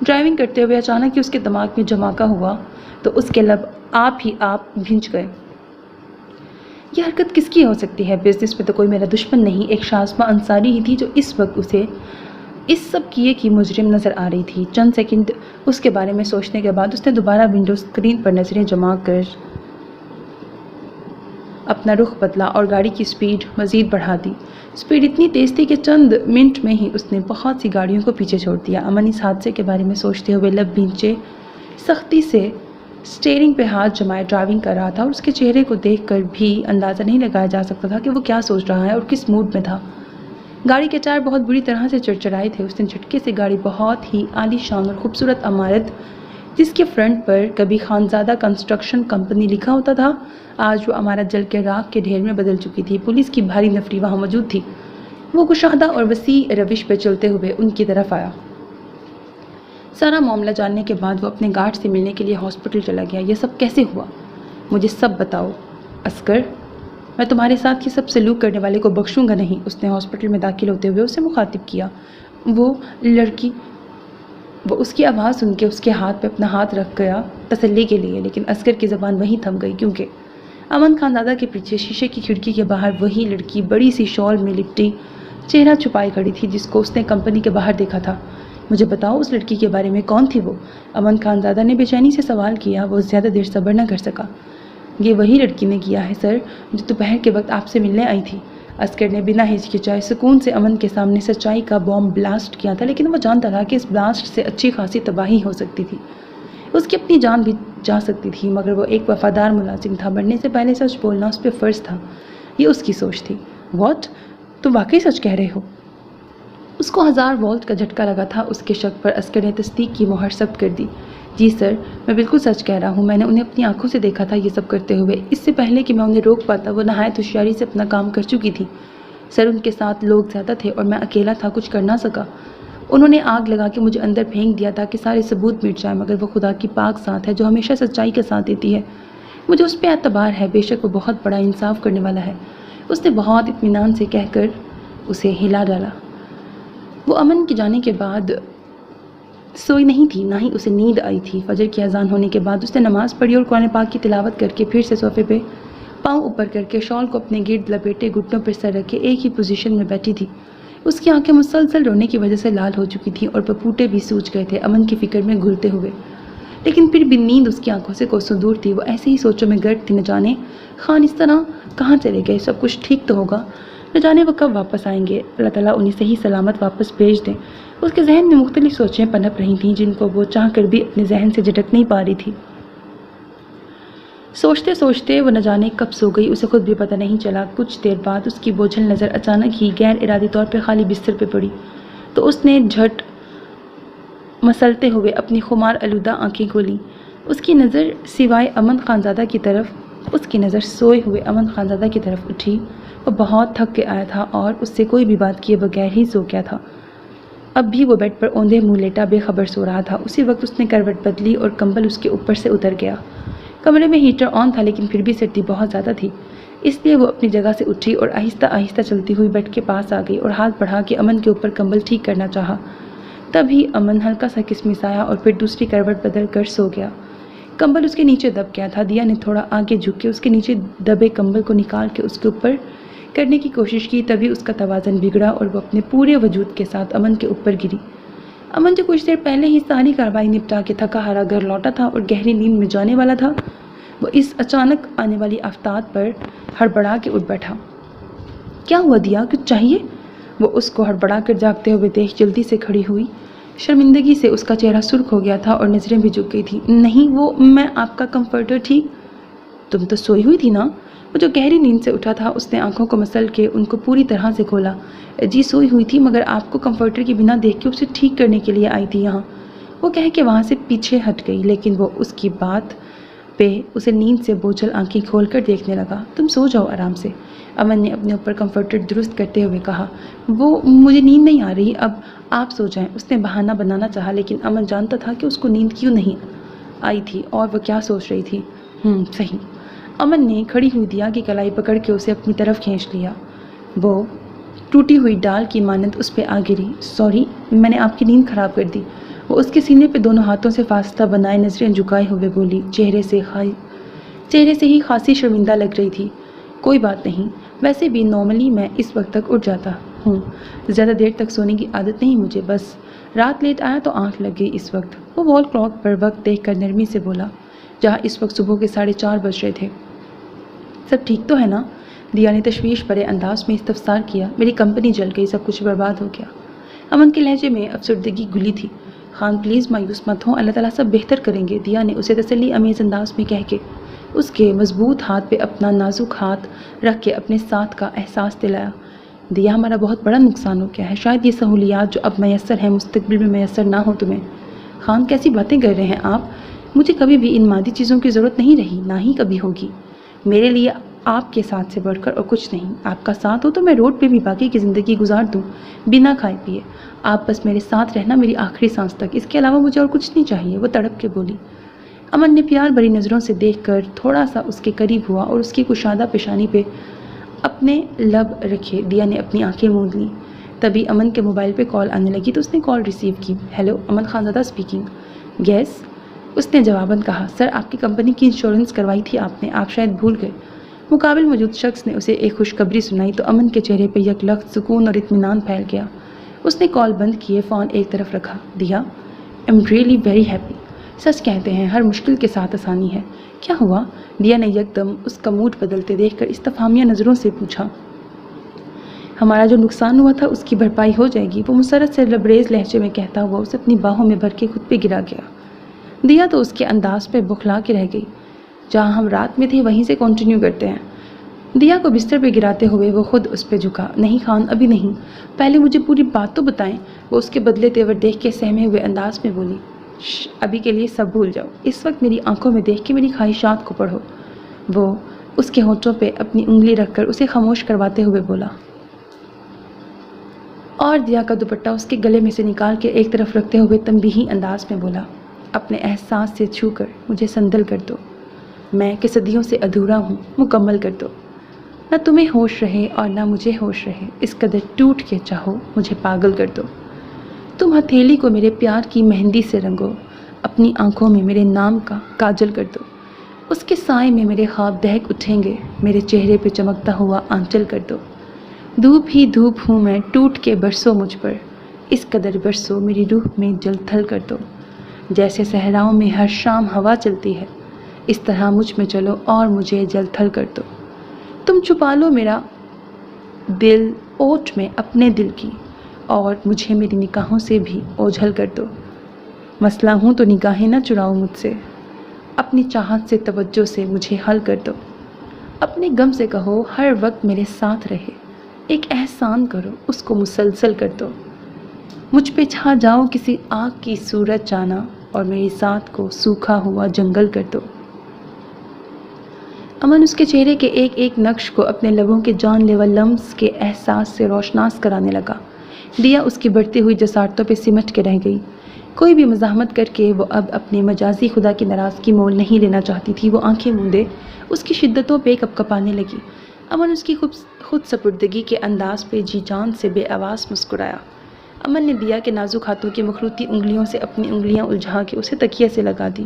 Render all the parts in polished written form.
Driving کرتے ہوئے اچانک ہی اس کے دماغ میں جھماکا ہوا تو اس کے لب آپ بھنج گئے۔ یہ حرکت کس کی ہو سکتی ہے؟ بزنس میں تو کوئی میرا دشمن نہیں، ایک شازمہ انصاری ہی تھی جو اس وقت اسے اس سب کیے کی مجرم نظر آ رہی تھی۔ چند سیکنڈ اس کے بارے میں سوچنے کے بعد اس نے دوبارہ ونڈو اسکرین پر نظریں جما کر اپنا رخ بدلا اور گاڑی کی سپیڈ مزید بڑھا دی۔ سپیڈ اتنی تیز تھی کہ چند منٹ میں ہی اس نے بہت سی گاڑیوں کو پیچھے چھوڑ دیا۔ امن اس حادثے کے بارے میں سوچتے ہوئے لب بھینچے سختی سے اسٹیئرنگ پہ ہاتھ جمائے ڈرائیونگ کر رہا تھا اور اس کے چہرے کو دیکھ کر بھی اندازہ نہیں لگایا جا سکتا تھا کہ وہ کیا سوچ رہا ہے اور کس موڈ میں تھا۔ گاڑی کے ٹائر بہت بری طرح سے چرچرائے تھے۔ اس نے جھٹکے سے گاڑی بہت ہی عالی شان اور خوبصورت عمارت جس کے فرنٹ پر کبھی خانزادہ کنسٹرکشن کمپنی لکھا ہوتا تھا، آج وہ عمارت جل کے راکھ کے ڈھیر میں بدل چکی تھی۔ پولیس کی بھاری نفری وہاں موجود تھی۔ وہ کشادہ اور وسیع روش پہ چلتے ہوئے ان کی طرف آیا۔ سارا معاملہ جاننے کے بعد وہ اپنے گارڈ سے ملنے کے لیے ہاسپٹل چلا گیا۔ یہ سب کیسے ہوا؟ مجھے سب بتاؤ عسکر، میں تمہارے ساتھ یہ سب سلوک کرنے والے کو بخشوں گا نہیں۔ اس نے ہاسپٹل میں داخل ہوتے ہوئے اسے مخاطب کیا۔ وہ اس کی آواز سن کے اس کے ہاتھ پہ اپنا ہاتھ رکھ گیا تسلی کے لیے، لیکن عسکر کی زبان وہیں تھم گئی کیونکہ امن خانزادہ کے پیچھے شیشے کی کھڑکی کے باہر وہی لڑکی بڑی سی شال میں لپٹی چہرہ چھپائے کھڑی تھی جس کو اس نے کمپنی کے باہر دیکھا تھا۔ مجھے بتاؤ اس لڑکی کے بارے میں، کون تھی وہ؟ امن خانزادہ نے بے چینی سے سوال کیا۔ وہ زیادہ دیر صبر نہ کر سکا۔ یہ وہی لڑکی نے کیا ہے سر جو دوپہر کے وقت آپ سے ملنے آئی تھی۔ عسکر نے بنا ہچکچائے سکون سے امن کے سامنے سچائی کا بام بلاسٹ کیا تھا، لیکن وہ جانتا تھا کہ اس بلاسٹ سے اچھی خاصی تباہی ہو سکتی تھی، اس کی اپنی جان بھی جا سکتی تھی، مگر وہ ایک وفادار ملازم تھا، مرنے سے پہلے سچ بولنا اس پہ فرض تھا۔ یہ اس کی سوچ تھی۔ واٹ؟ تم واقعی سچ کہہ رہے ہو؟ اس کو 1000 وولٹ کا جھٹکا لگا تھا۔ اس کے شک پر عسکر نے تصدیق کی مہر ثبت کر دی۔ جی سر، میں بالکل سچ کہہ رہا ہوں، میں نے انہیں اپنی آنکھوں سے دیکھا تھا یہ سب کرتے ہوئے۔ اس سے پہلے کہ میں انہیں روک پاتا وہ نہایت ہوشیاری سے اپنا کام کر چکی تھی۔ سر ان کے ساتھ لوگ زیادہ تھے اور میں اکیلا تھا، کچھ کر نہ سکا۔ انہوں نے آگ لگا کے مجھے اندر پھینک دیا تاکہ سارے ثبوت مٹ جائیں، مگر وہ خدا کی پاک ساتھ ہے جو ہمیشہ سچائی کا ساتھ دیتی ہے۔ مجھے اس پہ اعتبار ہے، بے شک وہ بہت بڑا انصاف کرنے والا ہے، اس نے بہت اطمینان سے کہہ کر اسے ہلا ڈالا۔ وہ امن کے جانے کے بعد سوئی نہیں تھی، نہ ہی اسے نیند آئی تھی۔ فجر کی اذان ہونے کے بعد اس نے نماز پڑھی اور قرآن پاک کی تلاوت کر کے پھر سے صوفے پہ پاؤں اوپر کر کے شال کو اپنے گرد لپیٹے گھٹنوں پر سر رکھے ایک ہی پوزیشن میں بیٹھی تھی۔ اس کی آنکھیں مسلسل رونے کی وجہ سے لال ہو چکی تھیں اور پپوٹے بھی سوج گئے تھے امن کی فکر میں گھلتے ہوئے، لیکن پھر بھی نیند اس کی آنکھوں سے کوسوں دور تھی۔ وہ ایسے ہی سوچوں میں گرک تھی، نہ جانے خان اس طرح کہاں چلے گئے، سب کچھ ٹھیک تو ہوگا، نہ جانے وہ کب واپس آئیں گے، اللہ تعالیٰ انہیں صحیح سلامت واپس بھیج دیں۔ اس کے ذہن میں مختلف سوچیں پنپ رہی تھیں جن کو وہ چاہ کر بھی اپنے ذہن سے جھٹک نہیں پا رہی تھی۔ سوچتے سوچتے وہ نہ جانے کب سو گئی، اسے خود بھی پتہ نہیں چلا۔ کچھ دیر بعد اس کی بوجھل نظر اچانک ہی غیر ارادی طور پہ خالی بستر پہ پڑی تو اس نے جھٹ مسلتے ہوئے اپنی خمار آلودہ آنکھیں کھولیں۔ اس کی نظر سوائے امن خانزادہ کی طرف سوئے ہوئے امن خانزادہ کی طرف اٹھی۔ وہ بہت تھک کے آیا تھا اور اس سے کوئی بھی بات کیے بغیر ہی سو گیا تھا۔ اب بھی وہ بیڈ پر اوندھے منہ لیٹا بے خبر سو رہا تھا۔ اسی وقت اس نے کروٹ بدلی اور کمبل اس کے اوپر سے اتر گیا۔ کمرے میں ہیٹر آن تھا لیکن پھر بھی سردی بہت زیادہ تھی، اس لیے وہ اپنی جگہ سے اٹھی اور آہستہ آہستہ چلتی ہوئی بیڈ کے پاس آ گئی اور ہاتھ بڑھا کے امن کے اوپر کمبل ٹھیک کرنا چاہا۔ تبھی امن ہلکا سا کسمسایا اور پھر دوسری کروٹ بدل کر سو گیا۔ کمبل اس کے نیچے دب گیا تھا۔ دیا نے تھوڑا آگے جھک کے اس کے نیچے دبے کمبل کو نکال کے اس کے اوپر کرنے کی کوشش کی، تبھی اس کا توازن بگڑا اور وہ اپنے پورے وجود کے ساتھ امن کے اوپر گری۔ امن جو کچھ دیر پہلے ہی ساری کارروائی نپٹا کے تھکا ہارا گھر لوٹا تھا اور گہری نیند میں جانے والا تھا، وہ اس اچانک آنے والی آفتاب پر ہڑبڑا کے اٹھ بیٹھا۔ کیا ہوا دیا، کچھ چاہیے؟ وہ اس کو ہڑبڑا کر جاگتے ہوئے دیکھ جلدی سے کھڑی ہوئی۔ شرمندگی سے اس کا چہرہ سرخ ہو گیا تھا اور نظریں بھی جھک گئی تھیں۔ نہیں، وہ میں آپ کا کمفرٹر ٹھیک؟ تم تو سوئی ہوئی تھی نا؟ وہ جو گہری نیند سے اٹھا تھا اس نے آنکھوں کو مسل کے ان کو پوری طرح سے کھولا۔ جی سوئی ہوئی تھی، مگر آپ کو کمفرٹر کی بنا دیکھ کے اسے ٹھیک کرنے کے لیے آئی تھی یہاں، وہ کہہ کے وہاں سے پیچھے ہٹ گئی، لیکن وہ اس کی بات پہ اسے نیند سے بوجھل آنکھیں کھول کر دیکھنے لگا۔ تم سو جاؤ آرام سے، امن نے اپنے اوپر کمفرٹر درست کرتے ہوئے کہا۔ وہ مجھے نیند نہیں آ رہی، اب آپ سو جائیں، اس نے بہانہ بنانا چاہا، لیکن امن جانتا تھا کہ اس کو نیند کیوں نہیں آئی تھی اور وہ کیا سوچ رہی تھی۔ صحیح، امن نے کھڑی ہوئی دیا کی کلائی پکڑ کے اسے اپنی طرف کھینچ لیا۔ وہ ٹوٹی ہوئی ڈال کی مانند اس پہ آ گری۔ سوری، میں نے آپ کی نیند خراب کر دی۔ وہ اس کے سینے پہ دونوں ہاتھوں سے فاصلہ بنائے نظریں جھکائے ہوئے بولی، چہرے سے ہی خاصی شرمندہ لگ رہی تھی۔ کوئی بات نہیں، ویسے بھی نارملی میں اس وقت تک اٹھ جاتا ہوں، زیادہ دیر تک سونے کی عادت نہیں مجھے، بس رات لیٹ آیا تو آنکھ لگ گئی اس وقت۔ وہ وال کلاک پر وقت دیکھ کر نرمی سے بولا، جہاں اس وقت صبح کے 4:30 بج رہے تھے۔ سب ٹھیک تو ہے نا؟ دیا نے تشویش بھرے انداز میں استفسار کیا۔ میری کمپنی جل گئی، سب کچھ برباد ہو گیا۔ امن کے لہجے میں افسردگی گھلی تھی۔ خان پلیز مایوس مت ہوں، اللہ تعالیٰ سب بہتر کریں گے، دیا نے اسے تسلی امیز انداز میں کہہ کے اس کے مضبوط ہاتھ پہ اپنا نازک ہاتھ رکھ کے اپنے ساتھ کا احساس دلایا۔ دیا، ہمارا بہت بڑا نقصان ہو گیا ہے، شاید یہ سہولیات جو اب میسر ہیں مستقبل میں میسر نہ ہو تمہیں۔ خان، کیسی باتیں کر رہے ہیں آپ؟ مجھے کبھی بھی ان مادی چیزوں کی ضرورت نہیں رہی، نہ ہی کبھی ہوگی۔ میرے لیے آپ کے ساتھ سے بڑھ کر اور کچھ نہیں۔ آپ کا ساتھ ہو تو میں روڈ پہ بھی باقی کی زندگی گزار دوں، بنا کھائے پیے۔ آپ بس میرے ساتھ رہنا میری آخری سانس تک، اس کے علاوہ مجھے اور کچھ نہیں چاہیے، وہ تڑپ کے بولی۔ امن نے پیار بھری نظروں سے دیکھ کر تھوڑا سا اس کے قریب ہوا اور اس کی کشادہ پیشانی پہ اپنے لب رکھے۔ دیا نے اپنی آنکھیں موند لیں۔ تبھی امن کے موبائل پہ کال آنے لگی تو اس نے کال ریسیو کی۔ ہیلو، امن خانزادہ اسپیکنگ۔ یس، اس نے جواباً کہا۔ سر، آپ کی کمپنی کی انشورنس کروائی تھی آپ نے، آپ شاید بھول گئے۔ مقابل موجود شخص نے اسے ایک خوشخبری سنائی تو امن کے چہرے پہ یک لخت سکون اور اطمینان پھیل گیا۔ اس نے کال بند کیے فون ایک طرف رکھا۔ دیا، I am really very happy. سچ کہتے ہیں ہر مشکل کے ساتھ آسانی ہے۔ کیا ہوا؟ دیا نے یکدم اس کا موڈ بدلتے دیکھ کر استفہامیہ نظروں سے پوچھا۔ ہمارا جو نقصان ہوا تھا اس کی بھرپائی ہو جائے گی، وہ مسرت سے لبریز لہجے میں کہتا ہوا اسے اپنی باہوں میں بھر کے خود پہ گرا گیا۔ دیا تو اس کے انداز پہ بوکھلا کے رہ گئی۔ جہاں ہم رات میں تھے وہیں سے کنٹینیو کرتے ہیں۔ دیا کو بستر پہ گراتے ہوئے وہ خود اس پہ جھکا۔ نہیں خان، ابھی نہیں، پہلے مجھے پوری بات تو بتائیں، وہ اس کے بدلے تیور دیکھ کے سہمے ہوئے انداز میں بولی۔ ابھی کے لیے سب بھول جاؤ، اس وقت میری آنکھوں میں دیکھ کے میری خواہشات کو پڑھو، وہ اس کے ہونٹوں پہ اپنی انگلی رکھ کر اسے خاموش کرواتے ہوئے بولا، اور دیا کا دوپٹہ اس کے گلے میں سے نکال کے ایک طرف رکھتے ہوئے تنبیہی انداز میں بولا، اپنے احساس سے چھو کر مجھے سندل کر دو، میں کہ صدیوں سے ادھورا ہوں، مکمل کر دو، نہ تمہیں ہوش رہے اور نہ مجھے ہوش رہے، اس قدر ٹوٹ کے چاہو مجھے پاگل کر دو، تم ہتھیلی کو میرے پیار کی مہندی سے رنگو، اپنی آنکھوں میں میرے نام کا کاجل کر دو، اس کے سائے میں میرے خواب دہک اٹھیں گے، میرے چہرے پہ چمکتا ہوا آنچل کر دو، دھوپ ہی دھوپ ہوں میں، ٹوٹ کے برسو مجھ پر، اس قدر برسو میری روح میں جل تھل کر دو، جیسے صحراؤں میں ہر شام ہوا چلتی ہے، اس طرح مجھ میں چلو اور مجھے جل تھل کر دو، تم چھپا لو میرا دل اوٹ میں اپنے دل کی، اور مجھے میری نگاہوں سے بھی اوجھل کر دو، مسئلہ ہوں تو نگاہیں نہ چراؤ مجھ سے، اپنی چاہت سے توجہ سے مجھے حل کر دو، اپنے غم سے کہو ہر وقت میرے ساتھ رہے، ایک احسان کرو اس کو مسلسل کر دو، مجھ پہ چھا جاؤ کسی آگ کی صورت جانا، اور میری ساتھ کو سوکھا ہوا جنگل کر دو۔ امن اس کے چہرے کے ایک ایک نقش کو اپنے لبوں کے جان لیوا لمس کے احساس سے روشناس کرانے لگا۔ دیا اس کی بڑھتی ہوئی جسارتوں پہ سمٹ کے رہ گئی۔ کوئی بھی مزاحمت کر کے وہ اب اپنے مجازی خدا کی ناراضگی مول نہیں لینا چاہتی تھی۔ وہ آنکھیں موندے اس کی شدتوں پہ کپ کپانے لگی۔ امن اس کی خود سپردگی کے انداز پہ جی جان سے بے آواز مسکرایا۔ امن نے دیا کے نازک ہاتھوں کی مخروطی انگلیوں سے اپنی انگلیاں الجھا کے اسے تکیے سے لگا دی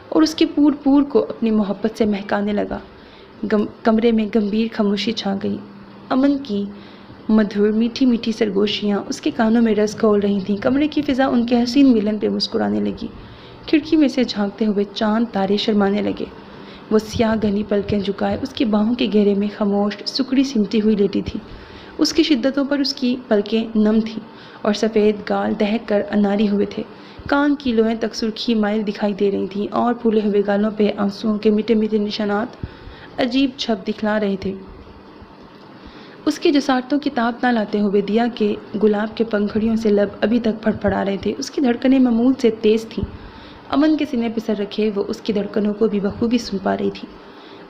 اور اس کے پور پور کو اپنی محبت سے مہکانے لگا۔ کمرے میں گمبھیر خاموشی چھا گئی۔ امن کی مدھر میٹھی میٹھی سرگوشیاں اس کے کانوں میں رس گھول رہی تھیں۔ کمرے کی فضا ان کے حسین ملن پہ مسکرانے لگی۔ کھڑکی میں سے جھانکتے ہوئے چاند تارے شرمانے لگے۔ وہ سیاہ گھنی پلکیں جھکائے اس کی باہوں کے گھیرے میں خاموش سکڑی سمٹی ہوئی لیٹی تھی۔ اس کی شدتوں پر اس کی پلکیں نم تھیں اور سفید گال دہک کر اناری ہوئے تھے۔ کان کی لوئیں تک سرخی مائل دکھائی دے رہی تھیں اور پھولے ہوئے گالوں پہ آنسوؤں کے میٹھے میٹھے نشانات عجیب چھپ دکھلا رہے تھے۔ اس کی جسارتوں کی تاب نہ لاتے ہوئے دیا کے گلاب کے پنکھڑیوں سے لب ابھی تک پھڑپھڑا رہے تھے۔ اس کی دھڑکنیں معمول سے تیز تھیں۔ امن کے سینے پہ سر رکھے وہ اس کی دھڑکنوں کو بھی بخوبی سن پا رہی تھی۔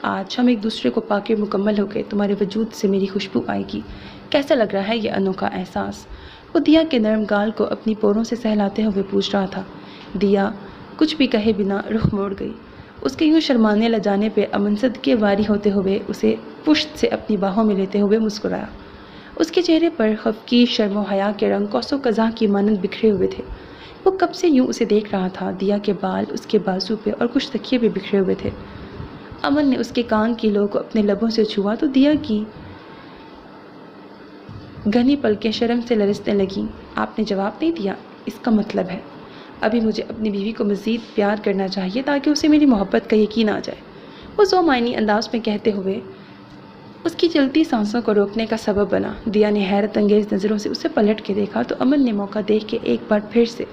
آج ہم ایک دوسرے کو پا کے مکمل ہو گئے، تمہارے وجود سے میری خوشبو آئے گی، کیسا لگ رہا ہے یہ انوکھا احساس؟ وہ دیا کے نرم گال کو اپنی پوروں سے سہلاتے ہوئے پوچھ رہا تھا۔ دیا کچھ بھی کہے بنا رخ موڑ گئی۔ اس کے یوں شرمانے لجانے پہ امن صدقے واری ہوتے ہوئے اسے پشت سے اپنی باہوں میں لیتے ہوئے مسکرایا۔ اس کے چہرے پر خفگی شرم و حیا کے رنگ قوس و قزح کی مانند بکھرے ہوئے تھے۔ وہ کب سے یوں اسے دیکھ رہا تھا۔ دیا کے بال اس کے بازو پہ اور کچھ تکیے پہ بکھرے ہوئے تھے۔ امن نے اس کے کان کی لو کو اپنے لبوں سے چھوا تو دیا کی گھنی پلکیں شرم سے لرزنے لگیں۔ آپ نے جواب نہیں دیا، اس کا مطلب ہے ابھی مجھے اپنی بیوی کو مزید پیار کرنا چاہیے تاکہ اسے میری محبت کا یقین آ جائے، وہ ذو معنی انداز میں کہتے ہوئے اس کی چلتی سانسوں کو روکنے کا سبب بنا۔ دیا نے حیرت انگیز نظروں سے اسے پلٹ کے دیکھا تو امن نے موقع دیکھ کے ایک بار پھر سے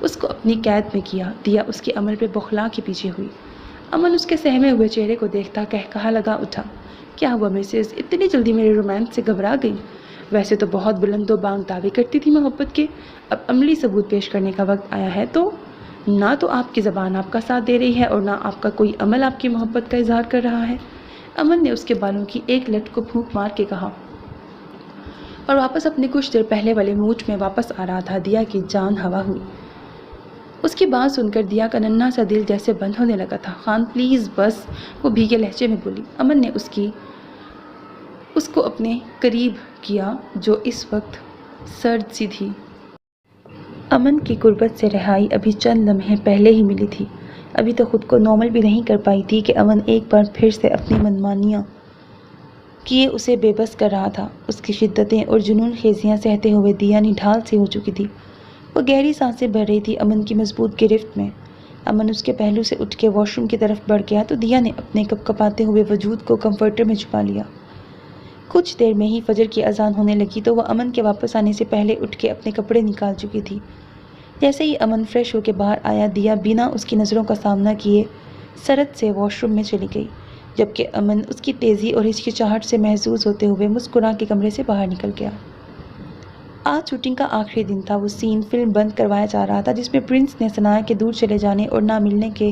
اس کو اپنی قید میں کیا۔ دیا اس کے عمل پہ بوکھلا کے پیچھے ہوئی۔ امن اس کے سہمے ہوئے چہرے کو دیکھتا کہا لگا اٹھا، کیا ہوا مسز، اتنی جلدی میرے رومانس سے گھبرا گئی؟ ویسے تو بہت بلند و بانگ دعوے کرتی تھی محبت کے، اب عملی ثبوت پیش کرنے کا وقت آیا ہے تو نہ تو آپ کی زبان آپ کا ساتھ دے رہی ہے اور نہ آپ کا کوئی عمل آپ کی محبت کا اظہار کر رہا ہے۔ امن نے اس کے بالوں کی ایک لٹ کو پھونک مار کے کہا اور واپس اپنے کچھ دیر پہلے والے موڈ میں واپس آ رہا تھا۔ دیا کی جان ہوا ہوئی۔ اس کی بات سن کر دیا کا ننھا سا دل جیسے بند ہونے لگا تھا۔ خان پلیز بس، وہ بھیگے لہجے میں بولی۔ امن نے اس کو اپنے قریب کیا جو اس وقت سرد سی تھی۔ امن کی غربت سے رہائی ابھی چند لمحے پہلے ہی ملی تھی، ابھی تو خود کو نارمل بھی نہیں کر پائی تھی کہ امن ایک بار پھر سے اپنی منمانیاں کیے اسے بے بس کر رہا تھا۔ اس کی شدتیں اور جنون خیزیاں سہتے ہوئے دیا نڈھال سی ہو چکی تھی۔ وہ گہری سانسیں بھر رہی تھی امن کی مضبوط گرفت میں۔ امن اس کے پہلو سے اٹھ کے واش روم کی طرف بڑھ گیا تو دیا نے اپنے کپ کپاتے ہوئے وجود کو کمفرٹر میں چھپا لیا۔ کچھ دیر میں ہی فجر کی اذان ہونے لگی تو وہ امن کے واپس آنے سے پہلے اٹھ کے اپنے کپڑے نکال چکی تھی۔ جیسے ہی امن فریش ہو کے باہر آیا، دیا بنا اس کی نظروں کا سامنا کیے سرد سے واش روم میں چلی گئی، جبکہ امن اس کی تیزی اور ہچکچاہٹ سے محظوظ ہوتے ہوئے مسکرا کے کمرے سے باہر نکل گیا۔ آج شوٹنگ کا آخری دن تھا۔ وہ سین فلم بند کروایا جا رہا تھا جس میں پرنس نے ثنایا کے دور چلے جانے اور نہ ملنے کے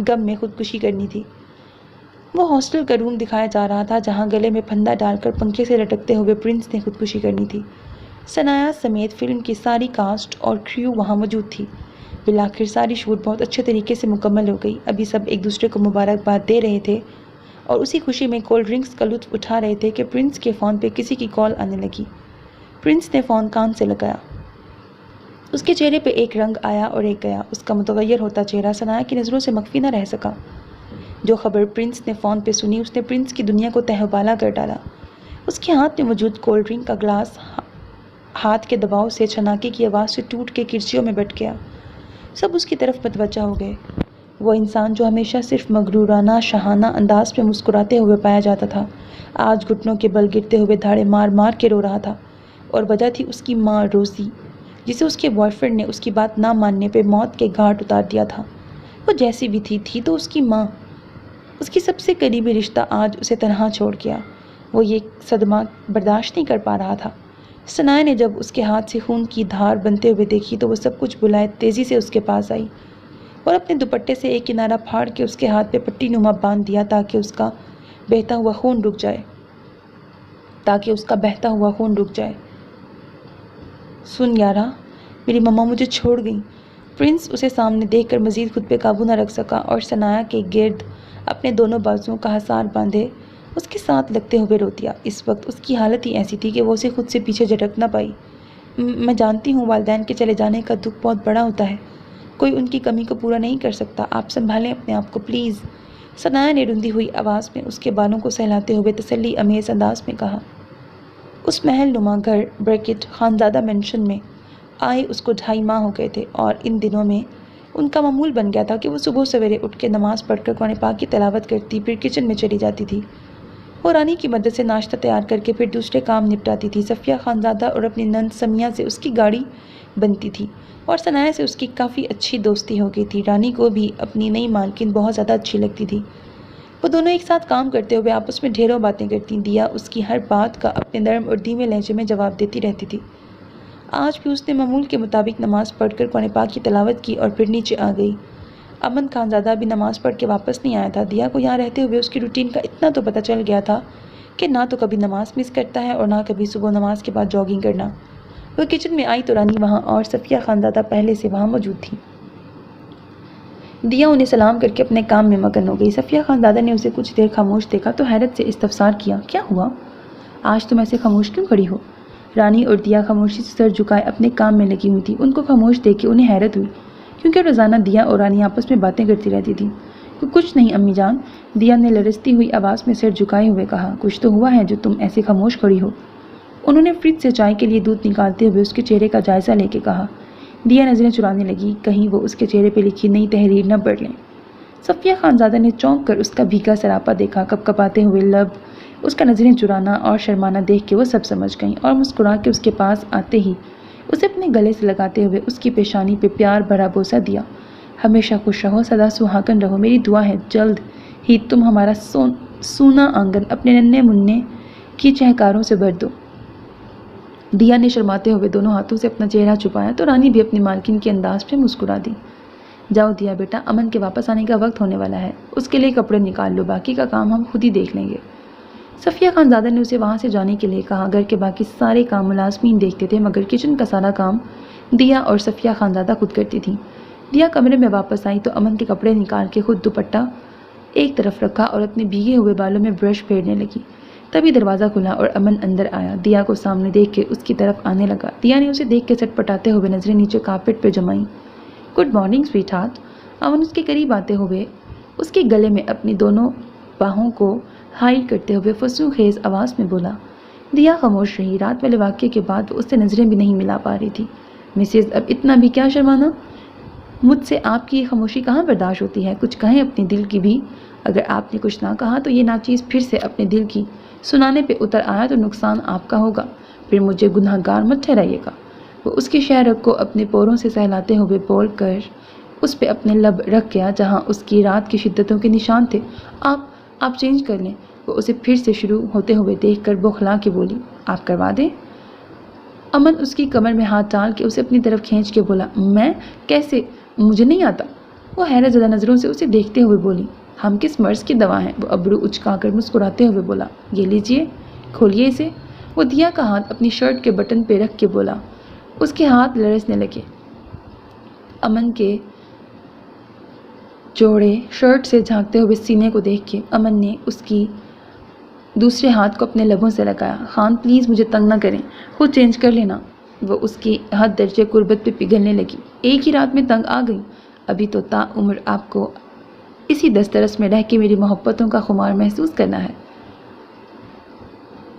غم میں خودکشی کرنی تھی۔ وہ ہاسٹل کا روم دکھایا جا رہا تھا جہاں گلے میں پھندا ڈال کر پنکھے سے لٹکتے ہوئے پرنس نے خودکشی کرنی تھی۔ ثنایا سمیت فلم کی ساری کاسٹ اور کریو وہاں موجود تھی۔ بالآخر ساری شوٹ بہت اچھے طریقے سے مکمل ہو گئی۔ ابھی سب ایک دوسرے کو مبارکباد دے رہے تھے اور اسی خوشی میں کولڈ ڈرنکس کا لطف اٹھا رہے تھے کہ پرنس کے فون پہ کسی کی کال آنے لگی۔ پرنس نے فون کان سے لگایا۔ اس کے چہرے پہ ایک رنگ آیا اور ایک گیا۔ اس کا متغیر ہوتا چہرہ ثنایا کی نظروں سے مخفی نہ رہ سکا۔ جو خبر پرنس نے فون پہ سنی اس نے پرنس کی دنیا کو تہوبالا کر ڈالا۔ اس کے ہاتھ میں موجود کولڈ ڈرنک کا گلاس ہاتھ کے دباؤ سے چھناکے کی آواز سے ٹوٹ کے کرسیوں میں بٹ گیا۔ سب اس کی طرف متوجہ ہو گئے۔ وہ انسان جو ہمیشہ صرف مغرورانہ شاہانہ انداز میں مسکراتے ہوئے پایا جاتا تھا، آج گھٹنوں کے بل گرتے ہوئے دھاڑے مار مار کے رو رہا تھا، اور وجہ تھی اس کی ماں روزی، جسے اس کے بوائے فرینڈ نے اس کی بات نہ ماننے پہ موت کے گھاٹ اتار دیا تھا۔ وہ جیسی بھی تھی تو اس کی ماں، اس کی سب سے قریبی رشتہ آج اسے تنہا چھوڑ گیا۔ وہ یہ صدمہ برداشت نہیں کر پا رہا تھا۔ ثنایا نے جب اس کے ہاتھ سے خون کی دھار بنتے ہوئے دیکھی تو وہ سب کچھ بلائے تیزی سے اس کے پاس آئی اور اپنے دوپٹے سے ایک کنارہ پھاڑ کے اس کے ہاتھ پہ پٹی نما باندھ دیا تاکہ اس کا بہتا ہوا خون رک جائے۔ سن یارا، میری مما مجھے چھوڑ گئیں۔ پرنس اسے سامنے دیکھ کر مزید خود پہ قابو نہ رکھ سکا اور ثنایا کے گرد اپنے دونوں بازوؤں کا حصار باندھے اس کے ساتھ لگتے ہوئے رو دیا۔ اس وقت اس کی حالت ہی ایسی تھی کہ وہ اسے خود سے پیچھے جھٹک نہ پائی۔ میں جانتی ہوں والدین کے چلے جانے کا دکھ بہت بڑا ہوتا ہے، کوئی ان کی کمی کو پورا نہیں کر سکتا، آپ سنبھالیں اپنے آپ کو پلیز، ثنایا نے رندی ہوئی آواز میں اس کے بالوں کو سہلاتے ہوئے تسلی امیز انداز میں کہا۔ اس محل نما گھر بریکٹ خانزادہ مینشن میں آئے اس کو 2.5 ماہ ہو گئے تھے اور ان دنوں میں ان کا معمول بن گیا تھا کہ وہ صبح سویرے اٹھ کے نماز پڑھ کر قرآن پاک کی تلاوت کرتی، پھر کچن میں چلی جاتی تھی۔ وہ رانی کی مدد سے ناشتہ تیار کر کے پھر دوسرے کام نپٹاتی تھی۔ صفیہ خانزادہ اور اپنی نند سمیہ سے اس کی گاڑی بنتی تھی اور ثنایا سے اس کی کافی اچھی دوستی ہو گئی تھی۔ رانی کو بھی اپنی نئی مالکن بہت زیادہ اچھی لگتی تھی۔ وہ دونوں ایک ساتھ کام کرتے ہوئے آپس میں ڈھیروں باتیں کرتی۔ دیا اس کی ہر بات کا اپنے نرم اور دھیمے لہجے میں جواب دیتی رہتی تھی۔ آج بھی اس نے معمول کے مطابق نماز پڑھ کر قرآن پاک کی تلاوت کی اور پھر نیچے آ گئی۔ امن خانزادہ بھی نماز پڑھ کے واپس نہیں آیا تھا۔ دیا کو یہاں رہتے ہوئے اس کی روٹین کا اتنا تو پتہ چل گیا تھا کہ نہ تو کبھی نماز مس کرتا ہے اور نہ کبھی صبح نماز کے بعد جاگنگ کرنا۔ وہ کچن میں آئی تو رانی وہاں اور صفیہ خانزادہ پہلے سے وہاں موجود تھی۔ دیا انہیں سلام کر کے اپنے کام میں مگن ہو گئی۔ صفیہ خانزادہ نے اسے کچھ دیر خاموش دیکھا تو حیرت سے استفسار کیا، کیا ہوا؟ آج تم ایسے خاموش کیوں کھڑی ہو؟ رانی اور دیا خاموشی سے سر جھکائے اپنے کام میں لگی ہوئی تھی۔ ان کو خاموش دیکھ کے انہیں حیرت ہوئی، کیونکہ روزانہ دیا اور رانی آپس میں باتیں کرتی رہتی تھی۔ کچھ نہیں امی جان، دیا نے لرزتی ہوئی آواز میں سر جھکائے ہوئے کہا۔ کچھ تو ہوا ہے جو تم ایسے خاموش کھڑی ہو؟ انہوں نے فریج سے چائے کے لیے دودھ نکالتے ہوئے اس کے چہرے کا جائزہ لے کے کہا۔ دیا نظریں چرانے لگی، کہیں وہ اس کے چہرے پہ لکھی نئی تحریر نہ پڑھ لیں۔ صفیہ خانزادہ نے چونک کر اس کا بھیگا سراپا دیکھا، کپ کپاتے ہوئے لب، اس کا نظریں چرانا اور شرمانا دیکھ کے وہ سب سمجھ گئیں اور مسکرا کے اس کے پاس آتے ہی اسے اپنے گلے سے لگاتے ہوئے اس کی پیشانی پہ پیار بھرا بوسہ دیا۔ ہمیشہ خوش رہو، سدا سہاگن رہو، میری دعا ہے جلد ہی تم ہمارا سونا آنگن اپنے ننھے منھے کی چہکاروں سے بھر دو۔ دیا نے شرماتے ہوئے دونوں ہاتھوں سے اپنا چہرہ چھپایا تو رانی بھی اپنی مالکن کے انداز پہ مسکرا دی۔ جاؤ دیا بیٹا، امن کے واپس آنے کا وقت ہونے والا ہے، اس کے لیے کپڑے نکال لو، باقی کا کام ہم خود ہی دیکھ لیں گے۔ صفیہ خانزادہ نے اسے وہاں سے جانے کے لیے کہا۔ گھر کے باقی سارے کام ملازمین دیکھتے تھے، مگر کچن کا سارا کام دیا اور صفیہ خانزادہ خود کرتی تھیں۔ دیا کمرے میں واپس آئی تو امن کے کپڑے نکال کے خود دوپٹہ ایک طرف رکھا اور اپنے بھیگے ہوئے بالوں میں برش پھیرنے لگی۔ تبھی دروازہ کھلا اور امن اندر آیا۔ دیا کو سامنے دیکھ کے اس کی طرف آنے لگا۔ دیا نے اسے دیکھ کے سٹ پٹاتے ہوئے نظریں نیچے کارپیٹ پہ جمائیں۔ Good morning sweetheart. Aman اس کے قریب آتے ہوئے اس کے گلے میں اپنی دونوں باہوں کو حائل کرتے ہوئے فسوں خیز آواز میں بولا۔ دیا خاموش رہی۔ رات والے واقعے کے بعد وہ اس سے نظریں بھی نہیں ملا پا رہی تھی۔ مسز، اب اتنا بھی کیا شرمانا؟ مجھ سے آپ کی یہ خاموشی کہاں برداشت ہوتی ہے؟ کچھ کہیں اپنے دل کی بھی۔ اگر آپ نے کچھ نہ کہا تو یہ ناچیز پھر سے اپنے دل کی سنانے پہ اتر آیا تو نقصان آپ کا ہوگا، پھر مجھے گناہ گار مت ٹھہرائیے گا۔ وہ اس کی شہرک کو اپنے پوروں سے سہلاتے ہوئے بول کر اس پہ اپنے لب رکھ گیا جہاں اس کی رات کی شدتوں کے نشان تھے۔ آپ چینج کر لیں۔ وہ اسے پھر سے شروع ہوتے ہوئے دیکھ کر بوکھلا کے بولی۔ آپ کروا دیں؟ امن اس کی کمر میں ہاتھ ڈال کے اسے اپنی طرف کھینچ کے بولا۔ میں کیسے؟ مجھے نہیں آتا۔ وہ حیرت زدہ نظروں سے اسے دیکھتے ہوئے بولی۔ ہم کس مرض کی دوا ہیں؟ وہ ابرو اچکا کر مسکراتے ہوئے بولا۔ یہ لیجئے، کھولیے اسے۔ وہ دیا کا ہاتھ اپنی شرٹ کے بٹن پہ رکھ کے بولا۔ اس کے ہاتھ لرزنے لگے۔ امن کے جوڑے شرٹ سے جھانکتے ہوئے سینے کو دیکھ کے امن نے اس کی دوسرے ہاتھ کو اپنے لبوں سے لگایا۔ خان پلیز مجھے تنگ نہ کریں، خود چینج کر لینا۔ وہ اس کی حد درجے قربت پہ پگھلنے لگی۔ ایک ہی رات میں تنگ آ گئی؟ ابھی تو تا عمر آپ کو اسی دسترس میں رہ کے میری محبتوں کا خمار محسوس کرنا ہے۔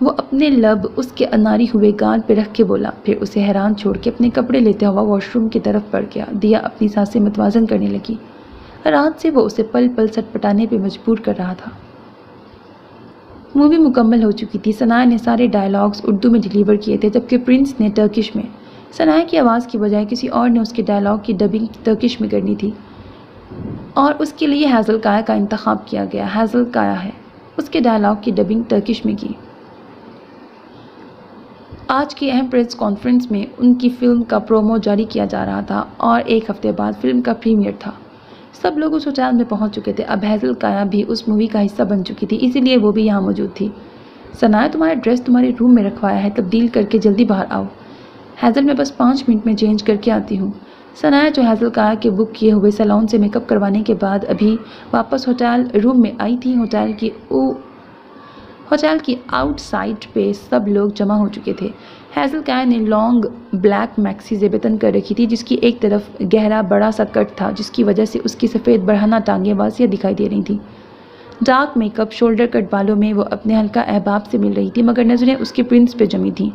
وہ اپنے لب اس کے اناری ہوئے گال پہ رکھ کے بولا، پھر اسے حیران چھوڑ کے اپنے کپڑے لیتے ہوا واش روم کی طرف بڑھ گیا۔ دیا اپنی سانسیں متوازن کرنے لگی۔ رات سے وہ اسے پل پل سٹ پٹانے پہ مجبور کر رہا تھا۔ مووی مکمل ہو چکی تھی۔ ثناء نے سارے ڈائلاگز اردو میں ڈیلیور کیے تھے جبکہ پرنس نے ٹرکش میں۔ ثناء کی آواز کی بجائے کسی اور نے اس کے ڈائلاگ کی ڈبنگ ٹرکش میں کرنی تھی اور اس کے لیے ہیزل کایا کا انتخاب کیا گیا۔ ہیزل کایا ہے اس کے ڈائلاگ کی ڈبنگ ٹرکش میں کی۔ آج کی اہم پریس کانفرنس میں ان کی فلم کا پرومو جاری کیا جا رہا تھا اور ایک ہفتے بعد فلم کا پریمیئر تھا۔ سب لوگ اس ہوٹل میں پہنچ چکے تھے۔ اب ہیزل کایا بھی اس مووی کا حصہ بن چکی تھی، اسی لیے وہ بھی یہاں موجود تھی۔ ثناء، تمہارا ڈریس تمہارے روم میں رکھوایا ہے، تبدیل کر کے جلدی باہر آؤ۔ ہیزل، میں بس 5 منٹ میں چینج کر کے آتی ہوں۔ ثناء جو ہیزل کایا کے بک کیے ہوئے سیلون سے میک اپ کروانے کے بعد ابھی واپس ہوٹل روم میں آئی تھی، ہوٹل کی آؤٹ سائڈ پہ سب لوگ جمع ہو چکے تھے۔ ہیزل کایا نے لانگ بلیک میکسی زیب تن کر رکھی تھی جس کی ایک طرف گہرا بڑا سا کٹ تھا جس کی وجہ سے اس کی سفید برہنہ ٹانگیں واضح دکھائی دے رہی تھیں۔ ڈارک میک اپ شولڈر کٹ بالوں میں وہ اپنے ہلکا احباب سے مل رہی تھی مگر نظریں اس کے پرنس پہ جمی تھیں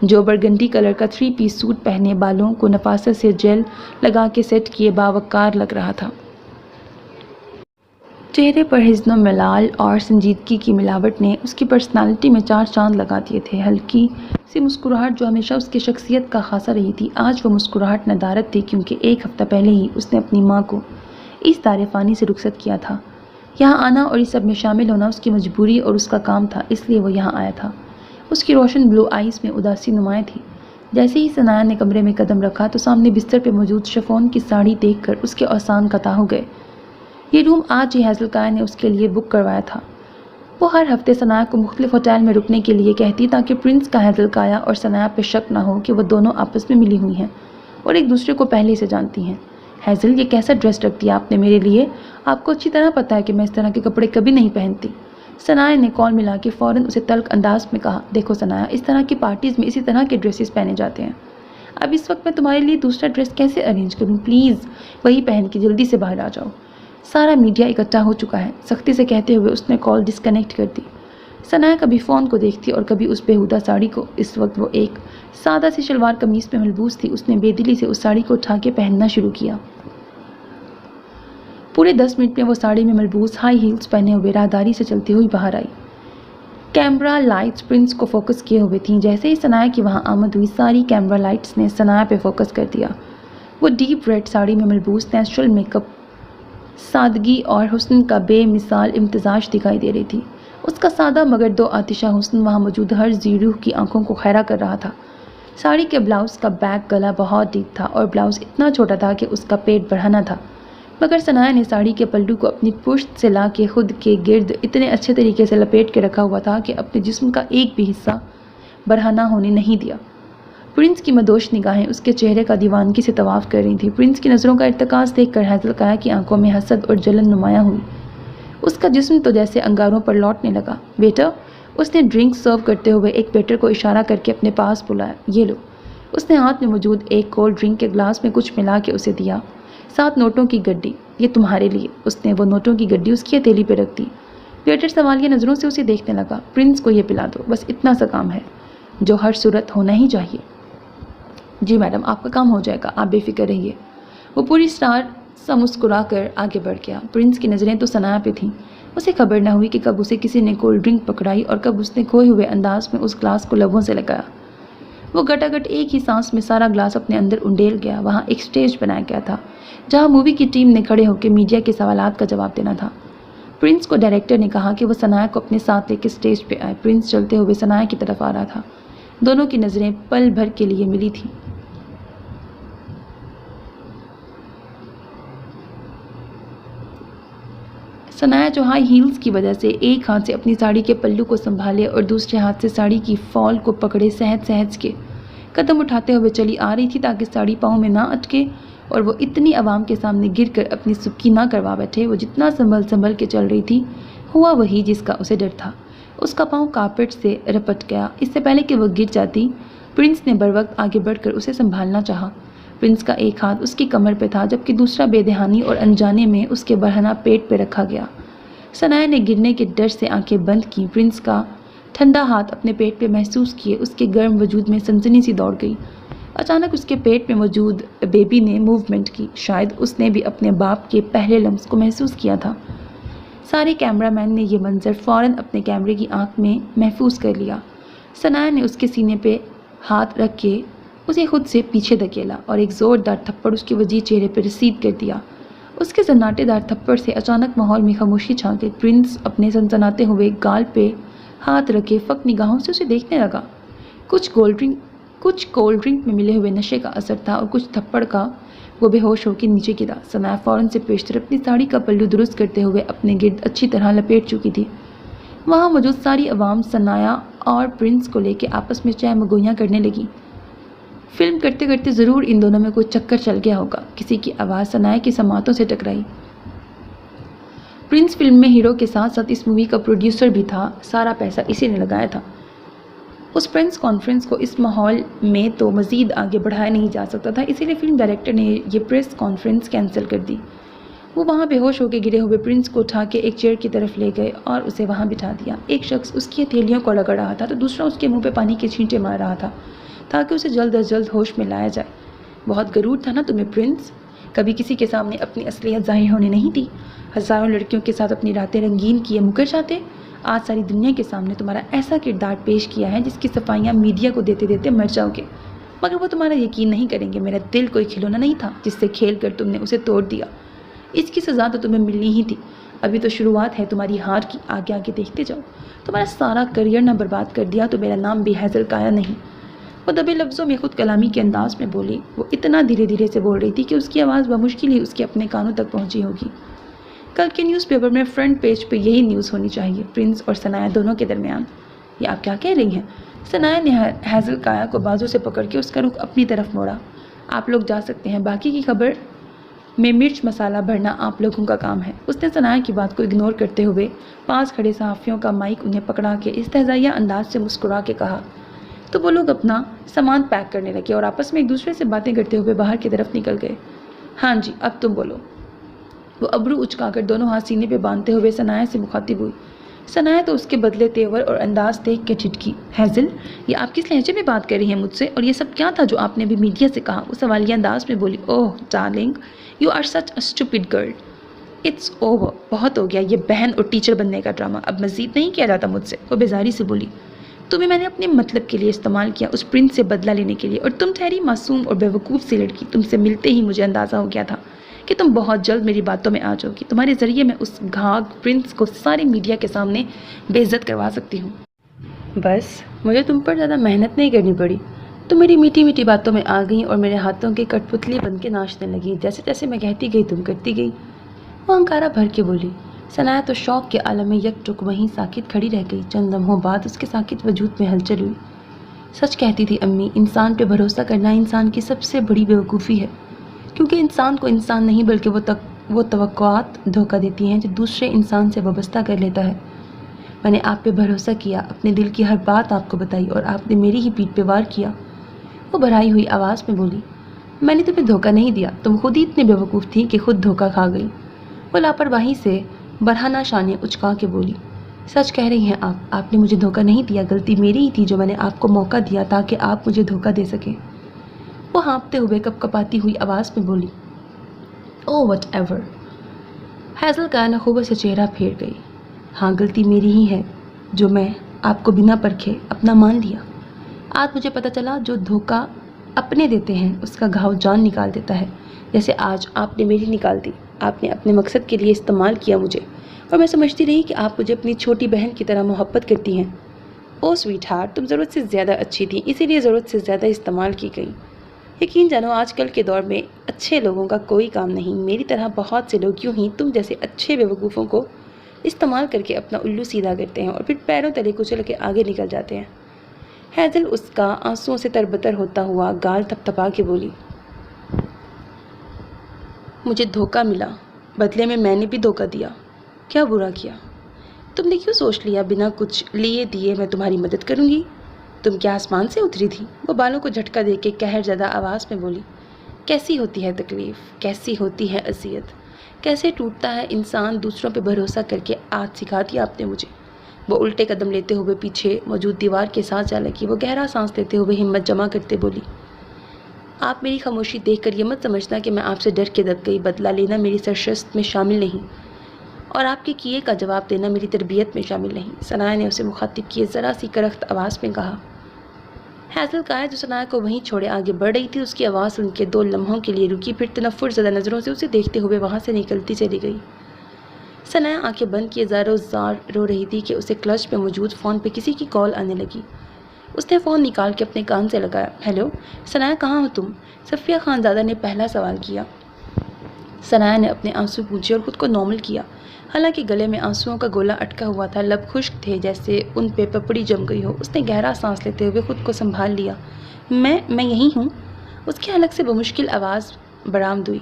جو برگنڈی کلر کا 3 پیس سوٹ پہنے بالوں کو نفاست سے جیل لگا کے سیٹ کیے باوقار لگ رہا تھا۔ چہرے پر حزن و ملال اور سنجیدگی کی ملاوٹ نے اس کی پرسنالٹی میں 4 چاند لگا دیے تھے۔ ہلکی سی مسکراہٹ جو ہمیشہ اس کی شخصیت کا خاصہ رہی تھی، آج وہ مسکراہٹ ندارت تھی کیونکہ 1 ہفتہ پہلے ہی اس نے اپنی ماں کو اس دار فانی سے رخصت کیا تھا۔ یہاں آنا اور اس سب میں شامل ہونا اس کی مجبوری اور اس کا کام تھا، اس لیے وہ یہاں آیا تھا۔ اس کی روشن بلو آئیز میں اداسی نمایاں تھی۔ جیسے ہی ثناء نے کمرے میں قدم رکھا تو سامنے بستر پہ موجود شفون کی ساڑی دیکھ کر اس کے اوسان قطع ہو گئے۔ یہ روم آج ہی ہیزل کایا نے اس کے لیے بک کروایا تھا۔ وہ ہر ہفتے ثناء کو مختلف ہوٹل میں رکنے کے لیے کہتی تاکہ پرنس کا ہیزل کایا اور ثناء پہ شک نہ ہو کہ وہ دونوں آپس میں ملی ہوئی ہیں اور ایک دوسرے کو پہلے سے جانتی ہیں۔ ہیزل، یہ کیسا ڈریس رکھ دیا آپ نے میرے لیے؟ آپ کو اچھی طرح پتہ ہے کہ میں اس طرح کے کپڑے کبھی نہیں پہنتی۔ ثنایا نے کال ملا کے فوراً اسے تلخ انداز میں کہا، دیکھو ثنایا، اس طرح کی پارٹیز میں اسی طرح کے ڈریسز پہنے جاتے ہیں۔ اب اس وقت میں تمہارے لیے دوسرا ڈریس کیسے ارینج کروں؟ پلیز وہی پہن کے جلدی سے باہر آ جاؤ۔ سارا میڈیا اکٹھا ہو چکا ہے، سختی سے کہتے ہوئے اس نے کال ڈسکنیکٹ کر دی۔ ثنایا کبھی فون کو دیکھتی اور کبھی اس بیہودہ ساڑی کو۔ اس وقت وہ ایک سادہ سی شلوار قمیص میں ملبوس تھی۔ اس نے بے دلی سے اس ساڑی کو اٹھا کے پہننا شروع کیا۔ پورے 10 منٹ میں وہ ساڑی میں ملبوس ہائی ہیلز پہنے ہوئے راہداری سے چلتی ہوئی باہر آئی۔ کیمرہ لائٹس پرنس کو فوکس کیے ہوئے تھیں۔ جیسے ہی ثنایا کی وہاں آمد ہوئی، ساری کیمرہ لائٹس نے ثنایا پہ فوکس کر دیا۔ وہ ڈیپ ریڈ ساڑی میں ملبوس، نیچرل میک اپ، سادگی اور حسن کا بے مثال امتزاج دکھائی دے رہی تھی۔ اس کا سادہ مگر دو آتشہ حسن وہاں موجود ہر ذی روح کی آنکھوں کو خیرہ کر رہا تھا۔ ساڑی کے بلاؤز کا بیک گلا بہت ڈیپ تھا اور بلاؤز اتنا چھوٹا تھا کہ اس کا پیٹ بڑھانا تھا، مگر ثنایا نے ساڑی کے پلو کو اپنی پشت سے لا کے خود کے گرد اتنے اچھے طریقے سے لپیٹ کے رکھا ہوا تھا کہ اپنے جسم کا ایک بھی حصہ برہنہ ہونے نہیں دیا۔ پرنس کی مدوش نگاہیں اس کے چہرے کا دیوانگی سے طواف کر رہی تھیں۔ پرنس کی نظروں کا ارتکاز دیکھ کر ہیزل کی آنکھوں میں حسد اور جلن نمایاں ہوئی۔ اس کا جسم تو جیسے انگاروں پر لوٹنے لگا۔ بیٹا، اس نے ڈرنک سرو کرتے ہوئے ایک ویٹر کو اشارہ کر کے اپنے پاس بلایا، یہ لو۔ اس نے ہاتھ میں موجود ایک کولڈ ڈرنک کے گلاس میں کچھ ملا کے اسے دیا۔ 7 نوٹوں کی گڈی، یہ تمہارے لیے۔ اس نے وہ نوٹوں کی گڈی اس کی ہتھیلی پہ رکھ دی۔ ویٹر سوالیہ نظروں سے اسے دیکھنے لگا۔ پرنس کو یہ پلا دو، بس اتنا سا کام ہے جو ہر صورت ہونا ہی چاہیے۔ جی میڈم، آپ کا کام ہو جائے گا، آپ بے فکر رہیے۔ وہ پوری سٹار سا مسکرا کر آگے بڑھ گیا۔ پرنس کی نظریں تو ثنایا پہ تھیں۔ اسے خبر نہ ہوئی کہ کب اسے کسی نے کولڈ ڈرنک پکڑائی اور کب اس نے کھوئے ہوئے انداز میں اس گلاس کو لبوں سے لگایا۔ وہ گٹاگٹ ایک ہی سانس میں سارا گلاس اپنے اندر انڈیل گیا۔ وہاں ایک سٹیج بنایا گیا تھا جہاں مووی کی ٹیم نے کھڑے ہو کے میڈیا کے سوالات کا جواب دینا تھا۔ پرنس کو ڈائریکٹر نے کہا کہ وہ ثنایا کو اپنے ساتھ لے کے سٹیج پہ آئے۔ پرنس چلتے ہوئے ثنایا کی طرف آ رہا تھا۔ دونوں کی نظریں پل بھر کے لیے ملی تھیں۔ ثنایا جو ہائی ہیلز کی وجہ سے ایک ہاتھ سے اپنی ساڑی کے پلو کو سنبھالے اور دوسرے ہاتھ سے ساڑی کی فال کو پکڑے سہج کے قدم اٹھاتے ہوئے چلی آ رہی تھی تاکہ ساڑی پاؤں میں نہ اٹکے اور وہ اتنی عوام کے سامنے گر کر اپنی سبکی نہ کروا بیٹھے۔ وہ جتنا سنبھل کے چل رہی تھی، ہوا وہی جس کا اسے ڈر تھا۔ اس کا پاؤں کارپیٹ سے رپٹ گیا۔ اس سے پہلے کہ وہ گر جاتی، پرنس نے بروقت آگے بڑھ کر اسے سنبھالنا چاہا۔ پرنس کا ایک ہاتھ اس کی کمر پہ تھا جبکہ دوسرا بے دہانی اور انجانے میں اس کے برہنہ پیٹ پہ رکھا گیا۔ ثنایا نے گرنے کے ڈر سے آنکھیں بند کی۔ پرنس کا ٹھنڈا ہاتھ اپنے پیٹ پہ محسوس کیے اس کے گرم وجود میں سنسنی سی دوڑ گئی۔ اچانک اس کے پیٹ میں موجود بیبی نے موومنٹ کی۔ شاید اس نے بھی اپنے باپ کے پہلے لمس کو محسوس کیا تھا۔ سارے کیمرہ مین نے یہ منظر فوراً اپنے کیمرے کی آنکھ میں محفوظ کر لیا۔ ثنایا نے اس کے سینے پہ ہاتھ رکھ کے اسے خود سے پیچھے دھکیلا اور ایک زوردار تھپڑ اس کے وجیع چہرے پہ رسید کر دیا۔ اس کے سناٹے دار تھپڑ سے اچانک ماحول میں خاموشی چھا گئی۔ پرنس اپنے سنسناتے ہوئے گال پہ ہاتھ رکھے فقط نگاہوں سے اسے دیکھنے لگا۔ کچھ کولڈ ڈرنک میں ملے ہوئے نشے کا اثر تھا اور کچھ تھپڑ کا۔ وہ بے ہوش ہو کے نیچے گرا۔ ثنایا فوراً سے پیشتر اپنی ساڑی کا پلو درست کرتے ہوئے اپنے گرد اچھی طرح لپیٹ چکی تھی۔ وہاں موجود ساری عوام ثنایا اور پرنس کو لے کے آپس میں چہ مگوئیاں کرنے لگی۔ فلم کرتے کرتے ضرور ان دونوں میں کوئی چکر چل گیا ہوگا۔ کسی کی آواز ثنایا کی سماعتوں سے ٹکرائی۔ پرنس فلم میں ہیرو کے ساتھ ساتھ اس مووی کا پروڈیوسر بھی تھا۔ سارا پیسہ اسی نے لگایا تھا۔ اس پریس کانفرنس کو اس ماحول میں تو مزید آگے بڑھایا نہیں جا سکتا تھا، اسی لیے فلم ڈائریکٹر نے یہ پریس کانفرنس کینسل کر دی۔ وہ وہاں بے ہوش ہو کے گرے ہوئے پرنس کو اٹھا کے ایک چیئر کی طرف لے گئے اور اسے وہاں بٹھا دیا۔ ایک شخص اس کی ہتھیلیوں کو رگڑ رہا تھا تو دوسرا اس کے منہ پہ پانی کے چھینٹے مار رہا تھا تاکہ اسے جلد از جلد ہوش میں لایا جائے۔ بہت غرور تھا نا تمہیں پرنس، کبھی کسی کے سامنے اپنی اصلیت ظاہر ہونے نہیں دی، ہزاروں لڑکیوں کے ساتھ اپنی راتیں رنگین کیے مکر جاتے۔ آج ساری دنیا کے سامنے تمہارا ایسا کردار پیش کیا ہے جس کی صفائیاں میڈیا کو دیتے دیتے مر جاؤ گے، مگر وہ تمہارا یقین نہیں کریں گے۔ میرا دل کوئی کھلونا نہیں تھا جس سے کھیل کر تم نے اسے توڑ دیا، اس کی سزا تو تمہیں ملنی ہی تھی۔ ابھی تو شروعات ہے تمہاری ہار کی، آگے آگے دیکھتے جاؤ۔ تمہارا سارا کریئر نہ برباد کر دیا تو میرا نام بھی ہیزل کایا نہیں۔ وہ دبے لفظوں میں خود کلامی کے انداز میں بولی۔ وہ اتنا دھیرے دھیرے سے بول رہی تھی کہ اس کی آواز بمشکل ہی اس کے اپنے کانوں تک پہنچی ہوگی۔ کل کے نیوز پیپر میں فرنٹ پیج پہ یہی نیوز ہونی چاہیے، پرنس اور ثنایا دونوں کے درمیان۔ یہ آپ کیا کہہ رہی ہیں؟ ثنایا نے ہیزل کایا کو بازو سے پکڑ کے اس کا رخ اپنی طرف موڑا۔ آپ لوگ جا سکتے ہیں، باقی کی خبر میں مرچ مسالہ بھرنا آپ لوگوں کا کام ہے۔ اس نے ثنایا کی بات کو اگنور کرتے ہوئے پاس کھڑے صحافیوں کا مائک انہیں پکڑا کے استہزائیہ انداز سے مسکرا کے کہا، تو وہ لوگ اپنا سامان پیک کرنے لگے اور آپس میں ایک دوسرے سے باتیں کرتے ہوئے باہر کی طرف نکل گئے۔ ہاں جی، اب تم بولو۔ وہ ابرو اچکا کر دونوں ہاتھ سینے پہ باندھتے ہوئے ثنایا سے مخاطب ہوئی۔ ثنایا تو اس کے بدلے تیور اور انداز دیکھ کے ٹھٹکی۔ ہیزل، یہ آپ کس لہجے میں بات کر رہی ہیں مجھ سے، اور یہ سب کیا تھا جو آپ نے ابھی میڈیا سے کہا؟ وہ سوالیہ انداز میں بولی۔ Oh darling, you are such a stupid girl. It's over, بہت ہو گیا یہ بہن اور ٹیچر بننے کا ڈرامہ، اب مزید نہیں کیا جاتا مجھ سے۔ وہ بیزاری سے بولی۔ تمہیں میں نے اپنے مطلب کے لیے استعمال کیا، اس پرنس سے بدلہ لینے کے لیے، اور تم ٹھہری معصوم اور بیوقوف سی لڑکی۔ تم سے ملتے ہی مجھے اندازہ ہو گیا تھا کہ تم بہت جلد میری باتوں میں آ جاؤ گی۔ تمہارے ذریعے میں اس گھاگ پرنس کو سارے میڈیا کے سامنے بے عزت کروا سکتی ہوں۔ بس مجھے تم پر زیادہ محنت نہیں کرنی پڑی، تم میری میٹھی میٹھی باتوں میں آ گئیں اور میرے ہاتھوں کے کٹ پتلی بن کے ناچنے لگی۔ جیسے جیسے میں کہتی گئی تم کرتی گئی۔ وہ ہنکارا بھر کے بولی۔ ثنایا تو شوق کے عالم میں یک ٹک وہیں ساکت کھڑی رہ گئی۔ چند لمحوں بعد اس کے ساکت وجود میں ہلچل ہوئی۔ سچ کہتی تھی امی، انسان پہ بھروسہ کرنا انسان کی سب سے بڑی بیوقوفی ہے، کیونکہ انسان کو انسان نہیں بلکہ وہ توقعات دھوکہ دیتی ہیں جو دوسرے انسان سے وابستہ کر لیتا ہے۔ میں نے آپ پہ بھروسہ کیا، اپنے دل کی ہر بات آپ کو بتائی، اور آپ نے میری ہی پیٹھ پہ وار کیا۔ وہ بھرائی ہوئی آواز میں بولی۔ میں نے تمہیں دھوکہ نہیں دیا، تم خود ہی اتنے بیوقوف تھی کہ خود دھوکہ کھا گئی۔ وہ لاپرواہی سے برہنہ شانے اچکا کے بولی۔ سچ کہہ رہی ہیں آپ نے مجھے دھوکہ نہیں دیا، غلطی میری ہی تھی جو میں نے آپ کو موقع دیا تاکہ آپ مجھے دھوکہ دے سکیں۔ وہ ہانپتے ہوئے کپ کپاتی ہوئی آواز میں بولی۔ او وٹ ایور۔ ہیزل کا نخوبے سے چہرہ پھیر گئی۔ ہاں، غلطی میری ہی ہے جو میں آپ کو بنا پرکھے اپنا مان لیا۔ آج مجھے پتہ چلا جو دھوکہ اپنے دیتے ہیں اس کا گھاؤ جان نکال دیتا ہے، جیسے آج آپ نے میری نکال دی۔ آپ نے اپنے مقصد کے لیے استعمال کیا مجھے، اور میں سمجھتی رہی کہ آپ مجھے اپنی چھوٹی بہن کی طرح محبت کرتی ہیں۔ او سویٹ ہارٹ، تم ضرورت سے زیادہ اچھی تھی، اسی لیے ضرورت سے زیادہ استعمال کی گئی۔ یقین جانو آج کل کے دور میں اچھے لوگوں کا کوئی کام نہیں۔ میری طرح بہت سے لوگ یوں ہی تم جیسے اچھے بیوقوفوں کو استعمال کر کے اپنا الو سیدھا کرتے ہیں اور پھر پیروں تلے کچل کے آگے نکل جاتے ہیں۔ ہیزل اس کا آنسوؤں سے تربتر ہوتا ہوا گال تھپ تھپا کے بولی۔ مجھے دھوکہ ملا، بدلے میں نے بھی دھوکہ دیا۔ کیا برا کیا؟ تم نے کیوں سوچ لیا بنا کچھ لیے دیے میں تمہاری مدد کروں گی؟ تم کیا آسمان سے اتری تھی؟ وہ بالوں کو جھٹکا دے کے قہر زدہ آواز میں بولی۔ کیسی ہوتی ہے تکلیف، کیسی ہوتی ہے اذیت، کیسے ٹوٹتا ہے انسان دوسروں پہ بھروسہ کر کے، آج سکھا دیا آپ نے مجھے۔ وہ الٹے قدم لیتے ہوئے پیچھے موجود دیوار کے ساتھ جا لگی۔ وہ گہرا سانس لیتے ہوئے ہمت جمع کرتے بولی۔ آپ میری خاموشی دیکھ کر یہ مت سمجھنا کہ میں آپ سے ڈر کے دب گئی۔ بدلہ لینا میری سرشست میں شامل نہیں، اور آپ کے کیے کا جواب دینا میری تربیت میں شامل نہیں، ثنایا نے اسے مخاطب کیے ذرا سی کرخت آواز میں کہا۔ ہیزل کا ہے جو ثنایا کو وہیں چھوڑے آگے بڑھ رہی تھی، اس کی آواز ان کے 2 لمحوں کے لیے رکی، پھر تنفر زدہ نظروں سے اسے دیکھتے ہوئے وہاں سے نکلتی چلی گئی۔ ثنایا آنکھیں بند کیے زار و زار رو رہی تھی کہ اسے کلچ پہ موجود فون پہ کسی کی کال آنے لگی۔ اس نے فون نکال کے اپنے کان سے لگایا۔ ہیلو ثنایا، کہاں ہو تم؟ صفیہ خانزادہ نے پہلا سوال کیا۔ ثنایا نے اپنے آنسو پوچھے اور خود کو نارمل کیا، حالانکہ گلے میں آنسوؤں کا گولا اٹکا ہوا تھا، لب خشک تھے جیسے ان پہ پپڑی جم گئی ہو۔ اس نے گہرا سانس لیتے ہوئے خود کو سنبھال لیا۔ میں یہیں ہوں، اس کی حلق سے بمشکل آواز برآمد ہوئی۔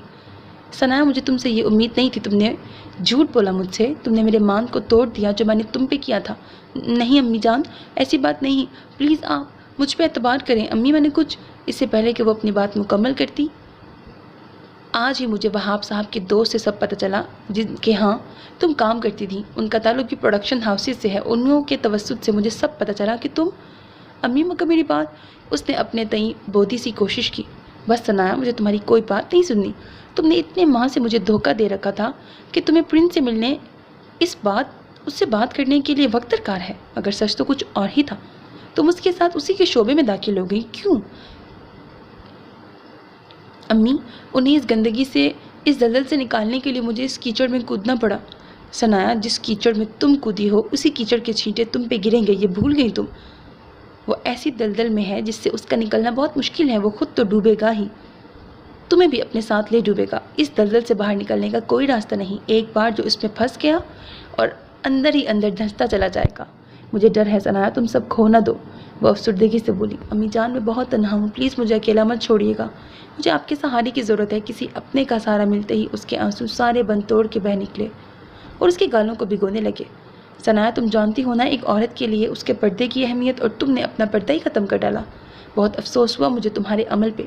ثنایا، مجھے تم سے یہ امید نہیں تھی، تم نے جھوٹ بولا مجھ سے، تم نے میرے مان کو توڑ دیا جو میں نے تم پہ کیا تھا۔ نہیں امی جان، ایسی بات نہیں، پلیز آپ مجھ پہ اعتبار کریں امی۔ میں نے کچھ، اس سے پہلے کہ وہ اپنی بات مکمل کرتی، آج ہی مجھے وہاب صاحب کے دوست سے سب پتہ چلا جن کے ہاں تم کام کرتی تھی، ان کا تعلق بھی پروڈکشن ہاؤسز سے ہے، انہوں کے توسط سے مجھے سب پتہ چلا کہ تم امی مگر میری بات، اس نے اپنے تئیں بودھی سی کوشش کی۔ بس ثنایا، مجھے تمہاری کوئی بات نہیں سننی، تم نے اتنے ماہ سے مجھے دھوکہ دے رکھا تھا کہ تمہیں پرنس سے ملنے، اس سے بات کرنے کے لیے وقت درکار ہے، اگر سچ تو کچھ اور ہی تھا، تم اس کے ساتھ اسی کے شعبے میں داخل ہو گئی، کیوں؟ امی، انہیں اس گندگی سے، اس دلدل سے نکالنے کے لیے مجھے اس کیچڑ میں کودنا پڑا۔ ثنایا، جس کیچڑ میں تم کودی ہو اسی کیچڑ کے چھینٹے تم پہ گریں گے، یہ بھول گئی تم؟ وہ ایسی دلدل میں ہے جس سے اس کا نکلنا بہت مشکل ہے، وہ خود تو ڈوبے گا ہی، تمہیں بھی اپنے ساتھ لے ڈوبے گا۔ اس دلدل سے باہر نکلنے کا کوئی راستہ نہیں، ایک بار جو اس میں پھنس گیا اور اندر ہی اندر دھنستا چلا جائے گا۔ مجھے ڈر ہے ثنایا، تم سب کھو نہ دو، وہ افسردگی سے بولی، امی جان میں بہت تنہا ہوں، پلیز مجھے اکیلا مت چھوڑیے گا، مجھے آپ کے سہارے کی ضرورت ہے۔ کسی اپنے کا سہارا ملتے ہی اس کے آنسو سارے بند توڑ کے بہہ نکلے اور اس کے گالوں کو بھگونے لگے۔ ثنایا، تم جانتی ہو نا ایک عورت کے لیے اس کے پردے کی اہمیت، اور تم نے اپنا پردہ ہی ختم کر ڈالا۔ بہت افسوس ہوا مجھے تمہارے عمل پہ۔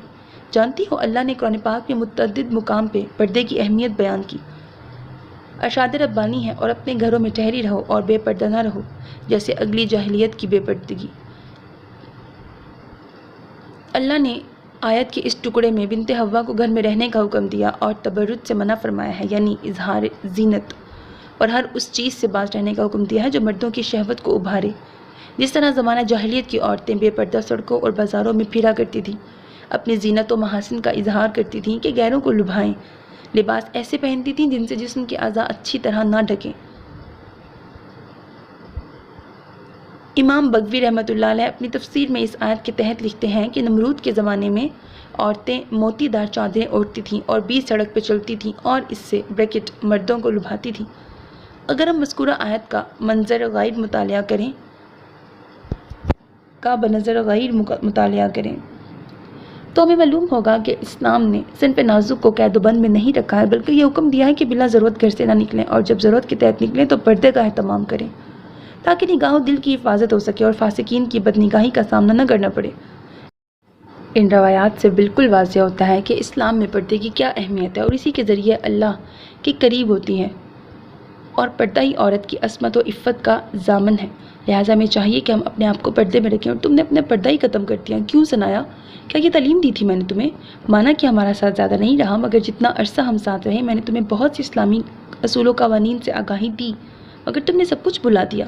جانتی ہو اللہ نے قرآن پاک میں متعدد مقام پہ پردے کی اہمیت بیان کی۔ ارشاد ربانی ہے، اور اپنے گھروں میں ٹھہری رہو اور بے پردہ نہ رہو جیسے اگلی جاہلیت کی بے پردگی۔ اللہ نے آیت کے اس ٹکڑے میں بنت حوا کو گھر میں رہنے کا حکم دیا اور تبرج سے منع فرمایا ہے، یعنی اظہار زینت، اور ہر اس چیز سے باز رہنے کا حکم دیا ہے جو مردوں کی شہوت کو ابھارے۔ جس طرح زمانہ جاہلیت کی عورتیں بے پردہ سڑکوں اور بازاروں میں پھرا کرتی تھیں، اپنی زینت و محاسن کا اظہار کرتی تھیں کہ غیروں کو لبھائیں، لباس ایسے پہنتی تھیں جن سے جسم کے اعضاء اچھی طرح نہ ڈھکیں۔ امام بغوی رحمۃ اللہ علیہ اپنی تفسیر میں اس آیت کے تحت لکھتے ہیں کہ نمرود کے زمانے میں عورتیں موتی دار چادریں اوڑھتی تھیں اور بیچ سڑک پہ چلتی تھیں اور اس سے بریکٹ مردوں کو لبھاتی تھیں۔ اگر ہم مذکورہ آیت کا بنظر غیر مطالعہ کریں تو ہمیں معلوم ہوگا کہ اسلام نے صنف نازک کو قید و بند میں نہیں رکھا ہے، بلکہ یہ حکم دیا ہے کہ بلا ضرورت گھر سے نہ نکلیں، اور جب ضرورت کے تحت نکلیں تو پردے کا اہتمام کریں تاکہ نگاہ و دل کی حفاظت ہو سکے اور فاسقین کی بدنگاہی کا سامنا نہ کرنا پڑے۔ ان روایات سے بالکل واضح ہوتا ہے کہ اسلام میں پردے کی کیا اہمیت ہے اور اسی کے ذریعے اللہ کے قریب ہوتی ہے، اور پردہ ہی عورت کی عصمت و عفت کا ضامن ہے۔ لہٰذا ہمیں چاہیے کہ ہم اپنے آپ کو پردے میں رکھیں، اور تم نے اپنا پردہ ہی ختم کر دیا۔ کیوں ثنایا؟ کیا یہ تعلیم دی تھی میں نے تمہیں؟ مانا کہ ہمارا ساتھ زیادہ نہیں رہا، مگر جتنا عرصہ ہم ساتھ رہے میں نے تمہیں بہت سی اسلامی اصول و قوانین سے آگاہی دی، مگر تم نے سب کچھ بھلا دیا۔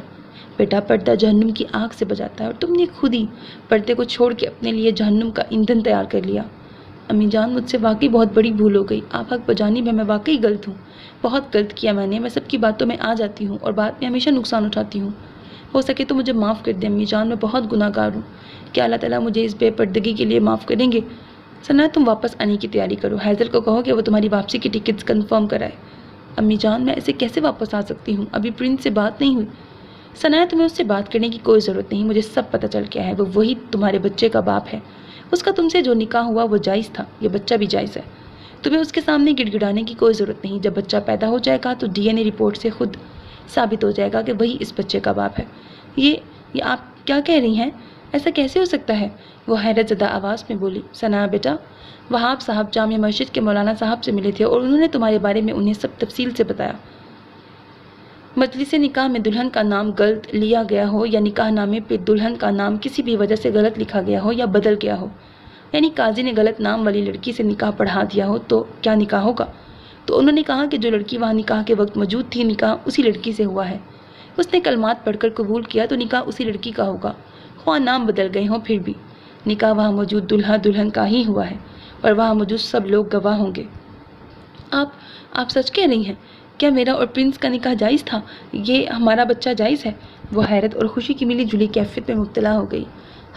بیٹا، پردہ جہنم کی آگ سے بچاتا ہے، اور تم نے خود ہی پردے کو چھوڑ کے اپنے لیے جہنم کا ایندھن تیار کر لیا۔ امی جان، مجھ سے واقعی بہت بڑی بھول ہو گئی، آپ حق بجانب ہے، میں واقعی غلط ہوں، بہت غلط کیا میں نے، میں سب کی باتوں میں آ جاتی ہوں اور بعد میں ہمیشہ نقصان اٹھاتی ہوں، ہو سکے تو مجھے معاف کر دیں امی جان، میں بہت گناہ گار ہوں، کیا اللہ تعالیٰ مجھے اس بے پردگی کے لیے معاف کریں گے؟ ثنایا، تم واپس آنے کی تیاری کرو، حیدر کو کہو کہ وہ تمہاری واپسی کی ٹکٹس کنفرم کرائے۔ امی جان، میں ایسے کیسے واپس آ سکتی ہوں؟ ابھی پرنس سے بات نہیں ہوئی۔ ثنایا، تمہیں اس سے بات کرنے کی کوئی ضرورت نہیں، مجھے سب پتہ چل گیا ہے، وہ وہی تمہارے بچے کا باپ ہے، اس کا تم سے جو نکاح ہوا وہ جائز تھا، یہ بچہ بھی جائز ہے، تمہیں اس کے سامنے گڑ گڑانے کی کوئی ضرورت نہیں، جب بچہ پیدا ہو جائے گا تو ڈی این اے رپورٹ سے خود ثابت ہو جائے گا کہ وہی اس بچے کا باپ ہے۔ یہ آپ کیا کہہ رہی ہیں؟ ایسا کیسے ہو سکتا ہے؟ وہ حیرت زدہ آواز میں بولی۔ ثنایا بیٹا، وہاب صاحب جامع مسجد کے مولانا صاحب سے ملے تھے اور انہوں نے تمہارے بارے میں انہیں سب تفصیل سے بتایا۔ مجلس نکاح میں دلہن کا نام غلط لیا گیا ہو، یا نکاح نامے پہ دلہن کا نام کسی بھی وجہ سے غلط لکھا گیا ہو یا بدل گیا ہو، یعنی قاضی نے غلط نام والی لڑکی سے نکاح پڑھا دیا ہو، تو کیا نکاح ہوگا؟ تو انہوں نے کہا کہ جو لڑکی وہاں نکاح کے وقت موجود تھی، نکاح اسی لڑکی سے ہوا ہے، اس نے کلمات پڑھ کر قبول کیا تو نکاح اسی لڑکی کا ہوگا، خواہ نام بدل گئے ہوں پھر بھی نکاح وہاں موجود دلہا دلہن کا ہی ہوا ہے، اور وہاں موجود سب لوگ گواہ ہوں گے۔ آپ سچ کہہ رہی ہیں؟ کیا میرا اور پرنس کا نکاح جائز تھا؟ یہ ہمارا بچہ جائز ہے؟ وہ حیرت اور خوشی کی ملی جلی کیفیت میں مبتلا ہو گئی۔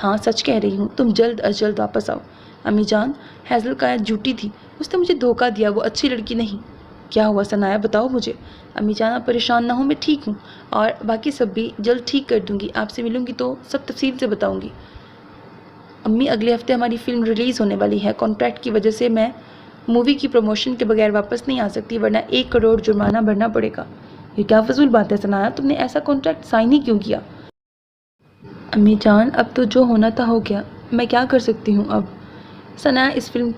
ہاں، سچ کہہ رہی ہوں، تم جلد از جلد واپس آؤ۔ امی جان، ہیزل کا جھوٹی تھی، اس نے مجھے دھوکہ دیا، وہ اچھی لڑکی نہیں۔ کیا ہوا ثنایا؟ بتاؤ مجھے۔ امی جان، آپ پریشان نہ ہوں، میں ٹھیک ہوں، اور باقی سب بھی جلد ٹھیک کر دوں گی، آپ سے ملوں گی تو سب تفصیل سے بتاؤں گی۔ امی، اگلے ہفتے ہماری فلم ریلیز ہونے والی ہے، کانٹریکٹ کی وجہ سے میں مووی کی پروموشن کے بغیر واپس نہیں آ سکتی، ورنہ 1 کروڑ جرمانہ بھرنا پڑے گا۔ یہ کیا فضول بات ہے ثنایا، تم نے ایسا کانٹریکٹ سائن ہی کیوں کیا؟ امی جان، اب تو جو ہونا تھا ہو گیا، میں کیا کر سکتی ہوں اب؟ ثنایا، اس فلم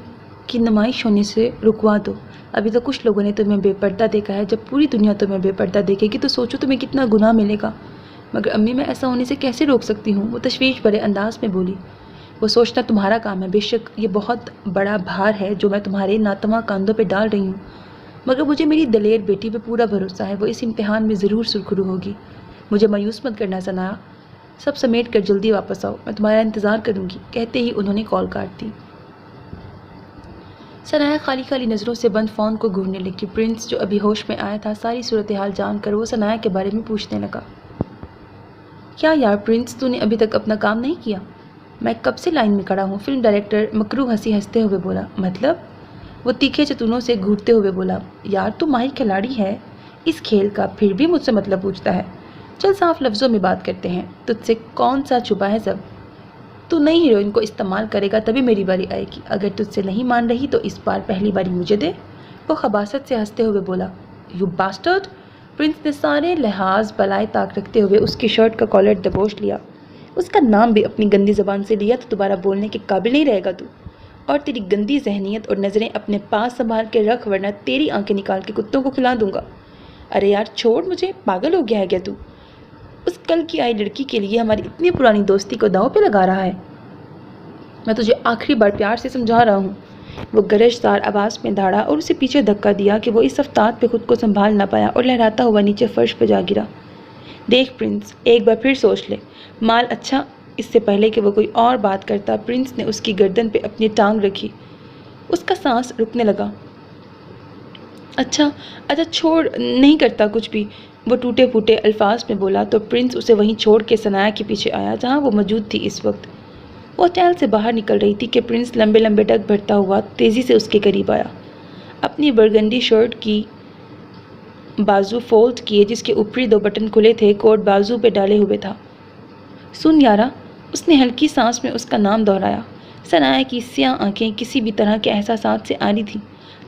کی نمائش ہونے سے رکوا دو، ابھی تو کچھ لوگوں نے تمہیں بے پردہ دیکھا ہے، جب پوری دنیا تمہیں بے پردہ دیکھے گی تو سوچو تمہیں کتنا گناہ ملے گا۔ مگر امی، میں ایسا ہونے سے کیسے روک سکتی ہوں؟ وہ تشویش بھرے انداز میں بولی۔ وہ سوچنا تمہارا کام ہے، بے شک یہ بہت بڑا بھار ہے جو میں تمہارے ناتواں کاندھوں پہ ڈال رہی ہوں، مگر مجھے میری دلیر بیٹی پہ پورا بھروسہ ہے، وہ اس امتحان میں ضرور سرخرو ہوگی۔ مجھے مایوس مت کرنا ثنایا، سب سمیٹ کر جلدی واپس آؤ، میں تمہارا انتظار کروں گی۔ کہتے ہی انہوں نے کال کاٹ دی۔ ثنایا خالی خالی نظروں سے بند فون کو گھورنے لگی۔ پرنس جو ابھی ہوش میں آیا تھا، ساری صورتحال جان کر وہ ثنایا کے بارے میں پوچھنے لگا۔ کیا یار پرنس، تو نے ابھی تک اپنا کام نہیں کیا؟ میں کب سے لائن میں کھڑا ہوں، فلم ڈائریکٹر مکروہ ہنستے ہوئے بولا۔ مطلب؟ وہ تیکھے چتونوں سے گھورتے ہوئے بولا۔ یار تو ماہر کھلاڑی ہے اس کھیل کا، پھر بھی مجھ سے مطلب پوچھتا ہے۔ چل صاف لفظوں میں بات کرتے ہیں، تجھ سے کون سا چھپا ہے سب؟ تو نئی ہیروئن کو استعمال کرے گا تبھی میری باری آئے گی. اگر تجھ سے نہیں مان رہی تو اس بار پہلی باری مجھے دے. وہ خباثت سے ہنستے ہوئے بولا. You bastard. پرنس نے سارے لحاظ بالائے طاق رکھتے ہوئے اس کی شرٹ کا کالر دبوچ لیا. اس کا نام بھی اپنی گندی زبان سے لیا تو دوبارہ بولنے کے قابل نہیں رہے گا تو. اور تیری گندی ذہنیت اور نظریں اپنے پاس سنبھال کے رکھ ورنہ تیری آنکھیں نکال کے کتوں کو کھلا دوں گا. ارے یار چھوڑ مجھے، پاگل ہو گیا ہے کیا تو؟ اس کل کی آئی لڑکی کے لیے ہماری اتنی پرانی دوستی کو داؤں پہ لگا رہا ہے. میں تجھے آخری بار پیار سے سمجھا رہا ہوں. وہ گرج دار آواز میں دھاڑا اور اسے پیچھے دھکا دیا کہ وہ اس افتاد پہ خود کو سنبھال نہ پایا اور لہراتا ہوا نیچے فرش پہ جا گرا. دیکھ پرنس، ایک بار پھر سوچ لے. مال اچھا. اس سے پہلے کہ وہ کوئی اور بات کرتا پرنس نے اس کی گردن پہ اپنی ٹانگ رکھی. اس کا سانس رکنے لگا. اچھا چھوڑ، نہیں کرتا کچھ بھی. وہ ٹوٹے پھوٹے الفاظ میں بولا تو پرنس اسے وہیں چھوڑ کے ثنایا کے پیچھے آیا جہاں وہ موجود تھی. اس وقت وہ ہوٹل سے باہر نکل رہی تھی کہ پرنس لمبے لمبے ڈگ بھرتا ہوا تیزی سے اس کے قریب آیا. اپنی برگنڈی شرٹ کی بازو فولڈ کیے جس کے اوپری 2 بٹن کھلے تھے کوٹ بازو پہ ڈالے ہوئے تھا. سن یارا. اس نے ہلکی سانس میں اس کا نام دہرایا. ثنایا کی سیاہ آنکھیں کسی بھی طرح کے احساسات سے آری تھیں.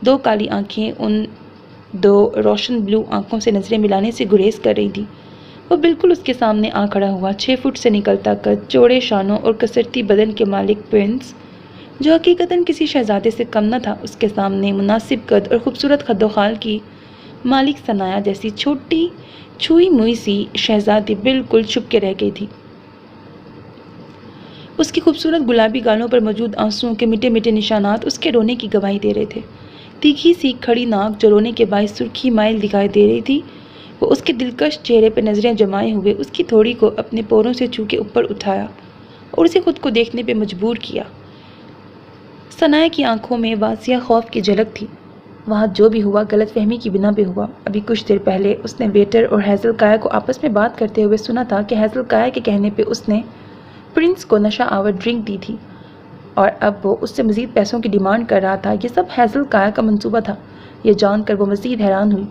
2 کالی آنکھیں ان 2 روشن بلو آنکھوں سے نظریں ملانے سے گریز کر رہی تھی. وہ بالکل اس کے سامنے آ کھڑا ہوا. 6 فٹ سے نکلتا قد، چوڑے شانوں اور کسرتی بدن کے مالک پرنس، جو حقیقتاً کسی شہزادے سے کم نہ تھا، اس کے سامنے مناسب قد اور خوبصورت خد و خال کی مالک ثنایا جیسی چھوٹی چھوئی موئی سی شہزادی بالکل چھپ کے رہ گئی تھی. اس کی خوبصورت گلابی گالوں پر موجود آنسوؤں کے میٹھے میٹھے نشانات اس کے رونے کی گواہی دے رہے تھے. تیکھی سی کھڑی ناک جو رونے کے باعث سرخی مائل دکھائی دے رہی تھی. وہ اس کے دلکش چہرے پر نظریں جمائے ہوئے اس کی تھوڑی کو اپنے پوروں سے چھو کے اوپر اٹھایا اور اسے خود کو دیکھنے پہ مجبور کیا. ثنایا کی آنکھوں میں واضح خوف کی جھلک تھی. وہاں جو بھی ہوا غلط فہمی کی بنا پہ ہوا. ابھی کچھ دیر پہلے اس نے ویٹر اور ہیزل کایا کو آپس میں بات کرتے ہوئے سنا تھا کہ ہیزل کایا کے کہنے پہ اس نے پرنس کو نشہ آور ڈرنک دی تھی اور اب وہ اس سے مزید پیسوں کی ڈیمانڈ کر رہا تھا. یہ سب ہیزل کایا کا منصوبہ تھا. یہ جان کر وہ مزید حیران ہوئی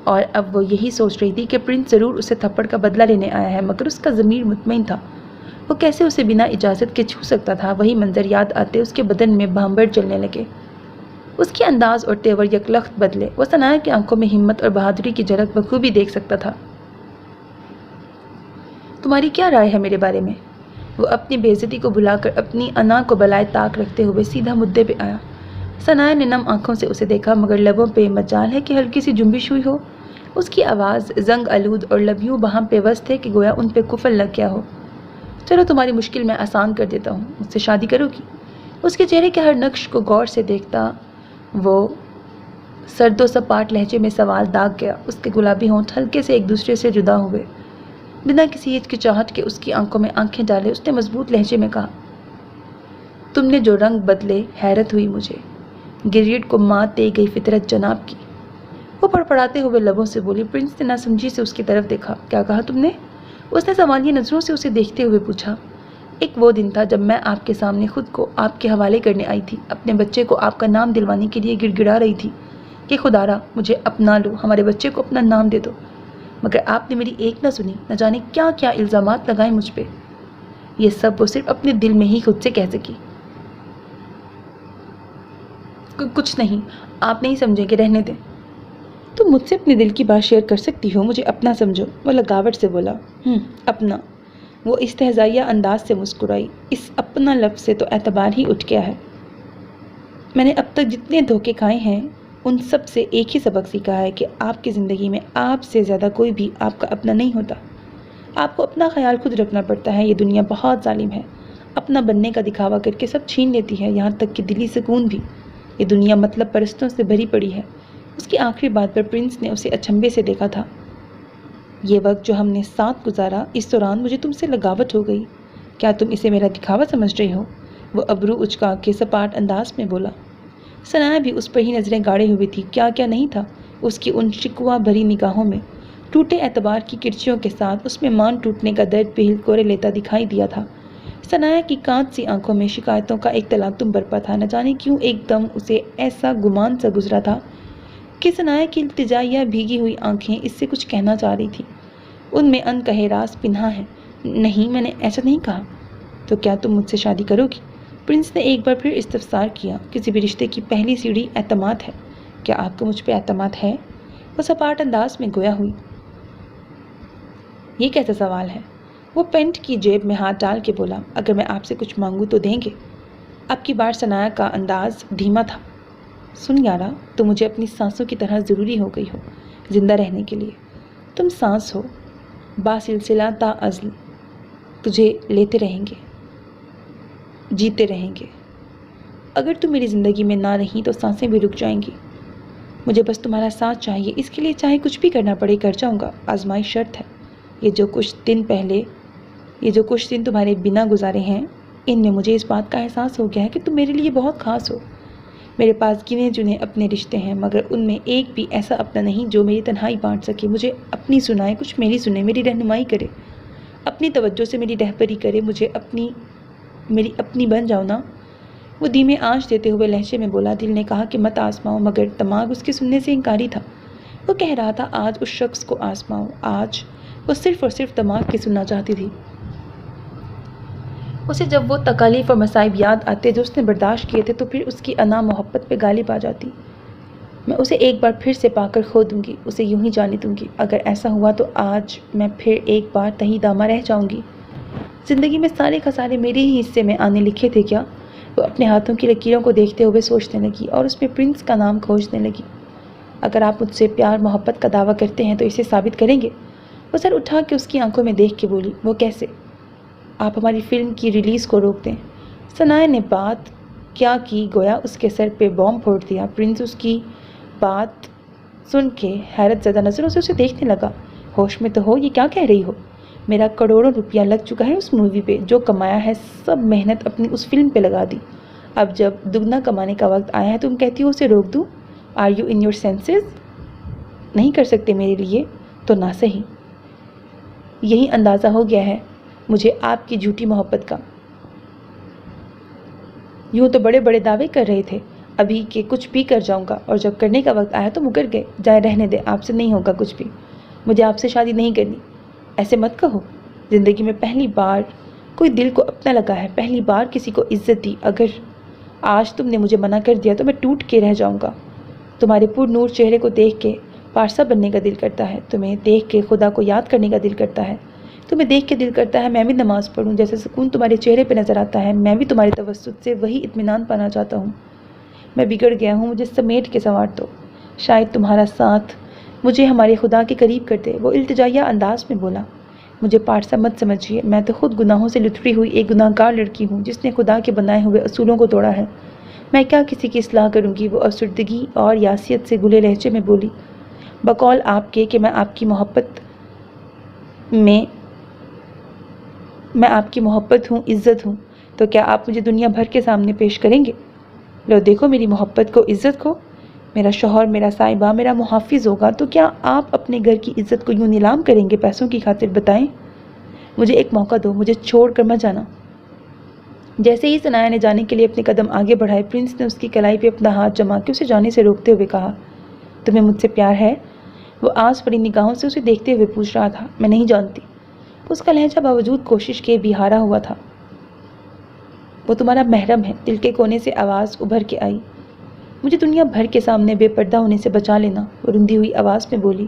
اور اب وہ یہی سوچ رہی تھی کہ پرنس ضرور اسے تھپڑ کا بدلہ لینے آیا ہے، مگر اس کا ضمیر مطمئن تھا. وہ کیسے اسے بنا اجازت کے چھو سکتا تھا؟ وہی منظر یاد آتے اس کے بدن میں بھانبڑ چلنے لگے. اس کے انداز اور تیور یکلخت بدلے. وہ ثنایا کی آنکھوں میں ہمت اور بہادری کی جھلک بخوبی دیکھ سکتا تھا. تمہاری کیا رائے ہے میرے بارے میں؟ وہ اپنی بے عزتی کو بھلا کر اپنی انا کو بالائے طاق رکھتے ہوئے سیدھا مدعے پہ آیا. ثنایا نے نم آنکھوں سے اسے دیکھا مگر لبوں پہ مجال ہے کہ ہلکی سی جنبش ہوئی ہو. اس کی آواز زنگ آلود اور لب یوں باہم پیوست تھے کہ گویا ان پہ کفل لگ گیا ہو. چلو تمہاری مشکل میں آسان کر دیتا ہوں. مجھ سے شادی کرو گی؟ اس کے چہرے کے ہر نقش کو غور سے دیکھتا وہ سرد و سپاٹ لہجے میں سوال داغ گیا. اس کے گلابی ہونٹ ہلکے سے ایک دوسرے سے جدا ہوئے. بنا کسی ہچکچاہٹ کے اس کی آنکھوں میں آنکھیں ڈالے اس نے مضبوط لہجے میں کہا. تم نے جو رنگ بدلے، حیرت ہوئی مجھے. گریڈ کو مات دے گئی فطرت جناب کی. وہ پڑپڑاتے ہوئے لبوں سے بولی. پرنس نے ناسمجھی سے اس کی طرف دیکھا. کیا کہا تم نے؟ اس نے سوالیہ نظروں سے اسے دیکھتے ہوئے پوچھا. ایک وہ دن تھا جب میں آپ کے سامنے خود کو آپ کے حوالے کرنے آئی تھی. اپنے بچے کو آپ کا نام دلوانے کے لیے گڑ گڑا رہی تھی کہ خدا را مجھے اپنا لو، ہمارے بچے کو اپنا نام دے دو. مگر آپ نے میری ایک نہ سنی. نہ جانے کیا کیا الزامات لگائے مجھ پہ. یہ سب وہ صرف اپنے دل میں ہی خود سے کہہ سکی. کچھ نہیں، آپ نہیں سمجھیں گے، رہنے دیں. تم مجھ سے اپنے دل کی بات شیئر کر سکتی ہو، مجھے اپنا سمجھو. وہ لگاوٹ سے بولا. اپنا. وہ استہزائیہ انداز سے مسکرائی. اس اپنا لفظ سے تو اعتبار ہی اٹھ گیا ہے. میں نے اب تک جتنے دھوکے کھائے ہیں ان سب سے ایک ہی سبق سیکھا ہے کہ آپ کی زندگی میں آپ سے زیادہ کوئی بھی آپ کا اپنا نہیں ہوتا. آپ کو اپنا خیال خود رکھنا پڑتا ہے. یہ دنیا بہت ظالم ہے. اپنا بننے کا دکھاوا کر کے سب چھین لیتی ہے، یہاں تک کہ دلی سکون بھی. یہ دنیا مطلب پرستوں سے بھری پڑی ہے. اس کی آخری بات پر پرنس نے اسے اچنبھے سے دیکھا تھا. یہ وقت جو ہم نے ساتھ گزارا، اس دوران مجھے تم سے لگاوٹ ہو گئی. کیا تم اسے میرا دکھاوا سمجھ رہی ہو؟ وہ ابرو اچکا کے سپاٹ انداز میں بولا. ثنایا بھی اس پر ہی نظریں گاڑے ہوئی تھی. کیا کیا نہیں تھا اس کی ان شکوہ بھری نگاہوں میں. ٹوٹے اعتبار کی کرچیوں کے ساتھ اس میں مان ٹوٹنے کا درد بھی ہلکورے لیتا دکھائی دیا تھا. ثنایا کی کانچ سی آنکھوں میں شکایتوں کا ایک تلاطم برپا تھا. نہ جانے کیوں ایک دم اسے ایسا گمان سا گزرا تھا کہ ثنایا کی التجائیہ بھیگی ہوئی آنکھیں اس سے کچھ کہنا چاہ رہی تھی. ان میں ان کہے راز پنہا ہے. نہیں، میں نے ایسا نہیں کہا. تو کیا تم مجھ سے شادی کرو گی؟ پرنس نے ایک بار پھر استفسار کیا۔ کسی بھی رشتے کی پہلی سیڑھی اعتماد ہے۔ کیا آپ کو مجھ پہ اعتماد ہے؟ وہ سپاٹ انداز میں گویا ہوئی۔ یہ کیسا سوال ہے؟ وہ پینٹ کی جیب میں ہاتھ ڈال کے بولا۔ اگر میں آپ سے کچھ مانگوں تو دیں گے؟ اب کی بار ثنایا کا انداز دھیما تھا۔ سن یارا، تم مجھے اپنی سانسوں کی طرح ضروری ہو گئی ہو زندہ رہنے کے لیے۔ تم سانس ہو، باسلسلہ تا ازل، تجھے لیتے رہیں گے، جیتے رہیں گے۔ اگر تم میری زندگی میں نہ رہی تو سانسیں بھی رک جائیں گی۔ مجھے بس تمہارا ساتھ چاہیے، اس کے لیے چاہے کچھ بھی کرنا پڑے کر جاؤں گا۔ آزمائی شرط ہے۔ یہ جو کچھ دن تمہارے بنا گزارے ہیں، ان میں مجھے اس بات کا احساس ہو گیا ہے کہ تم میرے لیے بہت خاص ہو۔ میرے پاس گنے چنے اپنے رشتے ہیں، مگر ان میں ایک بھی ایسا اپنا نہیں جو میری تنہائی بانٹ سکے، مجھے اپنی سنائے، کچھ میری سنے، میری رہنمائی کرے، اپنی توجہ سے میری رہبری کرے، مجھے میری اپنی بن جاؤ نا۔ وہ دھیمے آنچ دیتے ہوئے لہجے میں بولا۔ دل نے کہا کہ مت آزماؤ، مگر دماغ اس کے سننے سے انکاری تھا۔ وہ کہہ رہا تھا آج اس شخص کو آزماؤ۔ آج وہ صرف اور صرف دماغ کی سننا چاہتی تھی۔ اسے جب وہ تکالیف اور مصائب یاد آتے جو اس نے برداشت کیے تھے تو پھر اس کی انا محبت پہ غالب آ جاتی۔ میں اسے ایک بار پھر سے پا کر کھو دوں گی، اسے یوں ہی جانے دوں گی۔ اگر ایسا ہوا تو آج میں پھر ایک بار تہی دامہ رہ جاؤں گی۔ زندگی میں سارے خسارے میرے ہی حصے میں آنے لکھے تھے کیا؟ وہ اپنے ہاتھوں کی لکیروں کو دیکھتے ہوئے سوچنے لگی اور اس میں پرنس کا نام کھوجنے لگی۔ اگر آپ مجھ سے پیار محبت کا دعویٰ کرتے ہیں تو اسے ثابت کریں گے؟ وہ سر اٹھا کے اس کی آنکھوں میں دیکھ کے بولی۔ وہ کیسے؟ آپ ہماری فلم کی ریلیز کو روک دیں۔ ثنایا نے بات کیا کی گویا اس کے سر پہ بوم پھوڑ دیا۔ پرنس اس کی بات سن کے حیرت زدہ نظروں سے اسے دیکھنے لگا۔ ہوش میں تو ہو، یہ کیا کہہ رہی ہو؟ میرا کروڑوں روپیہ لگ چکا ہے اس مووی پہ، جو کمایا ہے سب محنت اپنی اس فلم پہ لگا دی۔ اب جب دگنا کمانے کا وقت آیا ہے تم کہتی ہو اسے روک دوں؟ Are you in your senses? نہیں کر سکتے میرے لیے تو نہ صحیح۔ یہی اندازہ ہو گیا ہے مجھے آپ کی جھوٹی محبت کا۔ یوں تو بڑے بڑے دعوے کر رہے تھے ابھی کہ کچھ بھی کر جاؤں گا، اور جب کرنے کا وقت آیا تو مکر گئے۔ جائے رہنے دے، آپ سے نہیں ہوگا کچھ بھی۔ مجھے آپ سے شادی نہیں کرنی۔ ایسے مت کہو۔ زندگی میں پہلی بار کوئی دل کو اپنا لگا ہے، پہلی بار کسی کو عزت دی۔ اگر آج تم نے مجھے منع کر دیا تو میں ٹوٹ کے رہ جاؤں گا۔ تمہارے پر نور چہرے کو دیکھ کے پارسا بننے کا دل کرتا ہے، تمہیں دیکھ کے خدا کو یاد کرنے کا دل کرتا ہے، تمہیں دیکھ کے دل کرتا ہے میں بھی نماز پڑھوں، جیسے سکون تمہارے چہرے پہ نظر آتا ہے میں بھی تمہارے توسط سے وہی اطمینان پانا چاہتا ہوں۔ میں بگڑ گیا ہوں، مجھے سمیٹ کے سنوار دو، شاید تمہارا ساتھ مجھے ہمارے خدا کے قریب کر دے۔ وہ التجائیہ انداز میں بولا۔ مجھے پارسا مت سمجھیے، میں تو خود گناہوں سے لتڑی ہوئی ایک گناہ گار لڑکی ہوں جس نے خدا کے بنائے ہوئے اصولوں کو توڑا ہے۔ میں کیا کسی کی اصلاح کروں گی؟ وہ افسردگی اور یاسیت سے گلے لہجے میں بولی۔ بقول آپ کے کہ میں آپ کی محبت ہوں، عزت ہوں، تو کیا آپ مجھے دنیا بھر کے سامنے پیش کریں گے؟ لو دیکھو میری محبت کو، عزت کو۔ میرا شوہر، میرا صاحبہ، میرا محافظ ہوگا تو کیا آپ اپنے گھر کی عزت کو یوں نیلام کریں گے پیسوں کی خاطر؟ بتائیں، مجھے ایک موقع دو، مجھے چھوڑ کر مت جانا۔ جیسے ہی ثنایا نے جانے کے لیے اپنے قدم آگے بڑھائے، پرنس نے اس کی کلائی پہ اپنا ہاتھ جما کے اسے جانے سے روکتے ہوئے کہا، تمہیں مجھ سے پیار ہے؟ وہ آس بھری نگاہوں سے اسے دیکھتے ہوئے پوچھ رہا تھا۔ میں نہیں جانتی۔ اس کا لہجہ باوجود کوشش کے بھی ہارا ہوا تھا۔ وہ تمہارا محرم ہے۔ دل کے کونے سے آواز ابھر کے آئی۔ مجھے دنیا بھر کے سامنے بے پردہ ہونے سے بچا لینا، وہ رندی ہوئی آواز میں بولی۔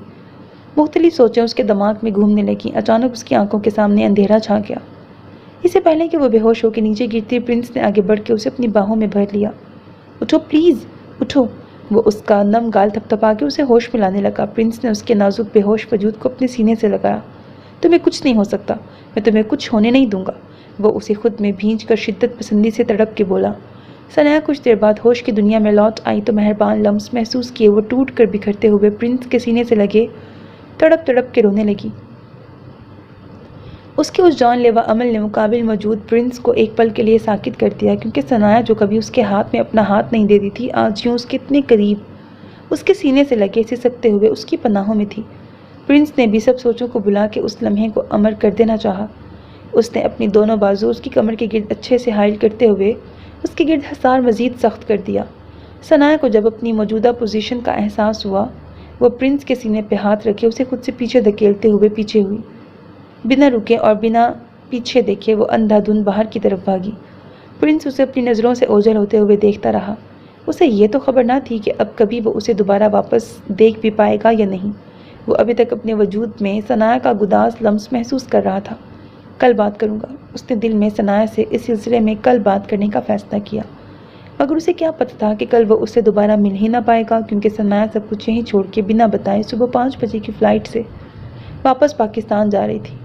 مختلف سوچیں اس کے دماغ میں گھومنے لگیں۔ اچانک اس کی آنکھوں کے سامنے اندھیرا چھا گیا۔ اس سے پہلے کہ وہ بے ہوش ہو کے نیچے گرتی، پرنس نے آگے بڑھ کے اسے اپنی باہوں میں بھر لیا۔ اٹھو پلیز، اٹھو۔ وہ اس کا نم گال تھپتھپا کے اسے ہوش میں لانے لگا۔ پرنس نے اس کے نازک بے ہوش وجود کو اپنے سینے سے لگایا۔ تمہیں کچھ نہیں ہو سکتا، میں تمہیں کچھ ہونے نہیں دوں گا، وہ اسے خود میں بھینچ کر شدت پسندی سے تڑپ کے بولا۔ ثنایا کچھ دیر بعد ہوش کی دنیا میں لوٹ آئی تو مہربان لمس محسوس کیے وہ ٹوٹ کر بکھرتے ہوئے پرنس کے سینے سے لگے تڑپ تڑپ کے رونے لگی۔ اس کے اس جان لیوا عمل نے مقابل موجود پرنس کو ایک پل کے لیے ساکت کر دیا، کیونکہ ثنایا جو کبھی اس کے ہاتھ میں اپنا ہاتھ نہیں دیتی تھی، آج یوں اس کے اتنے قریب اس کے سینے سے لگے سسکتے ہوئے اس کی پناہوں میں تھی۔ پرنس نے بھی سب سوچوں کو بلا کے اس لمحے کو امر کر دینا چاہا۔ اس نے اپنی دونوں بازو اس کی کمر کے گرد اچھے سے حائل کرتے ہوئے اس کے گرد حصار مزید سخت کر دیا۔ ثنایا کو جب اپنی موجودہ پوزیشن کا احساس ہوا، وہ پرنس کے سینے پہ ہاتھ رکھے اسے خود سے پیچھے دھکیلتے ہوئے پیچھے ہوئی۔ بنا رکے اور بنا پیچھے دیکھے وہ اندھا دھند باہر کی طرف بھاگی۔ پرنس اسے اپنی نظروں سے اوجھل ہوتے ہوئے دیکھتا رہا۔ اسے یہ تو خبر نہ تھی کہ اب کبھی وہ اسے دوبارہ واپس دیکھ بھی پائے گا یا نہیں۔ وہ ابھی تک اپنے وجود میں ثناء کا گداز لمس محسوس کر رہا تھا۔ کل بات کروں گا، اس نے دل میں ثناء سے اس سلسلے میں کل بات کرنے کا فیصلہ کیا، مگر اسے کیا پتہ تھا کہ کل وہ اسے دوبارہ مل ہی نہ پائے گا، کیونکہ ثناء سب کچھ یہیں چھوڑ کے بنا بتائے صبح 5 بجے کی فلائٹ سے واپس پاکستان جا رہی تھی۔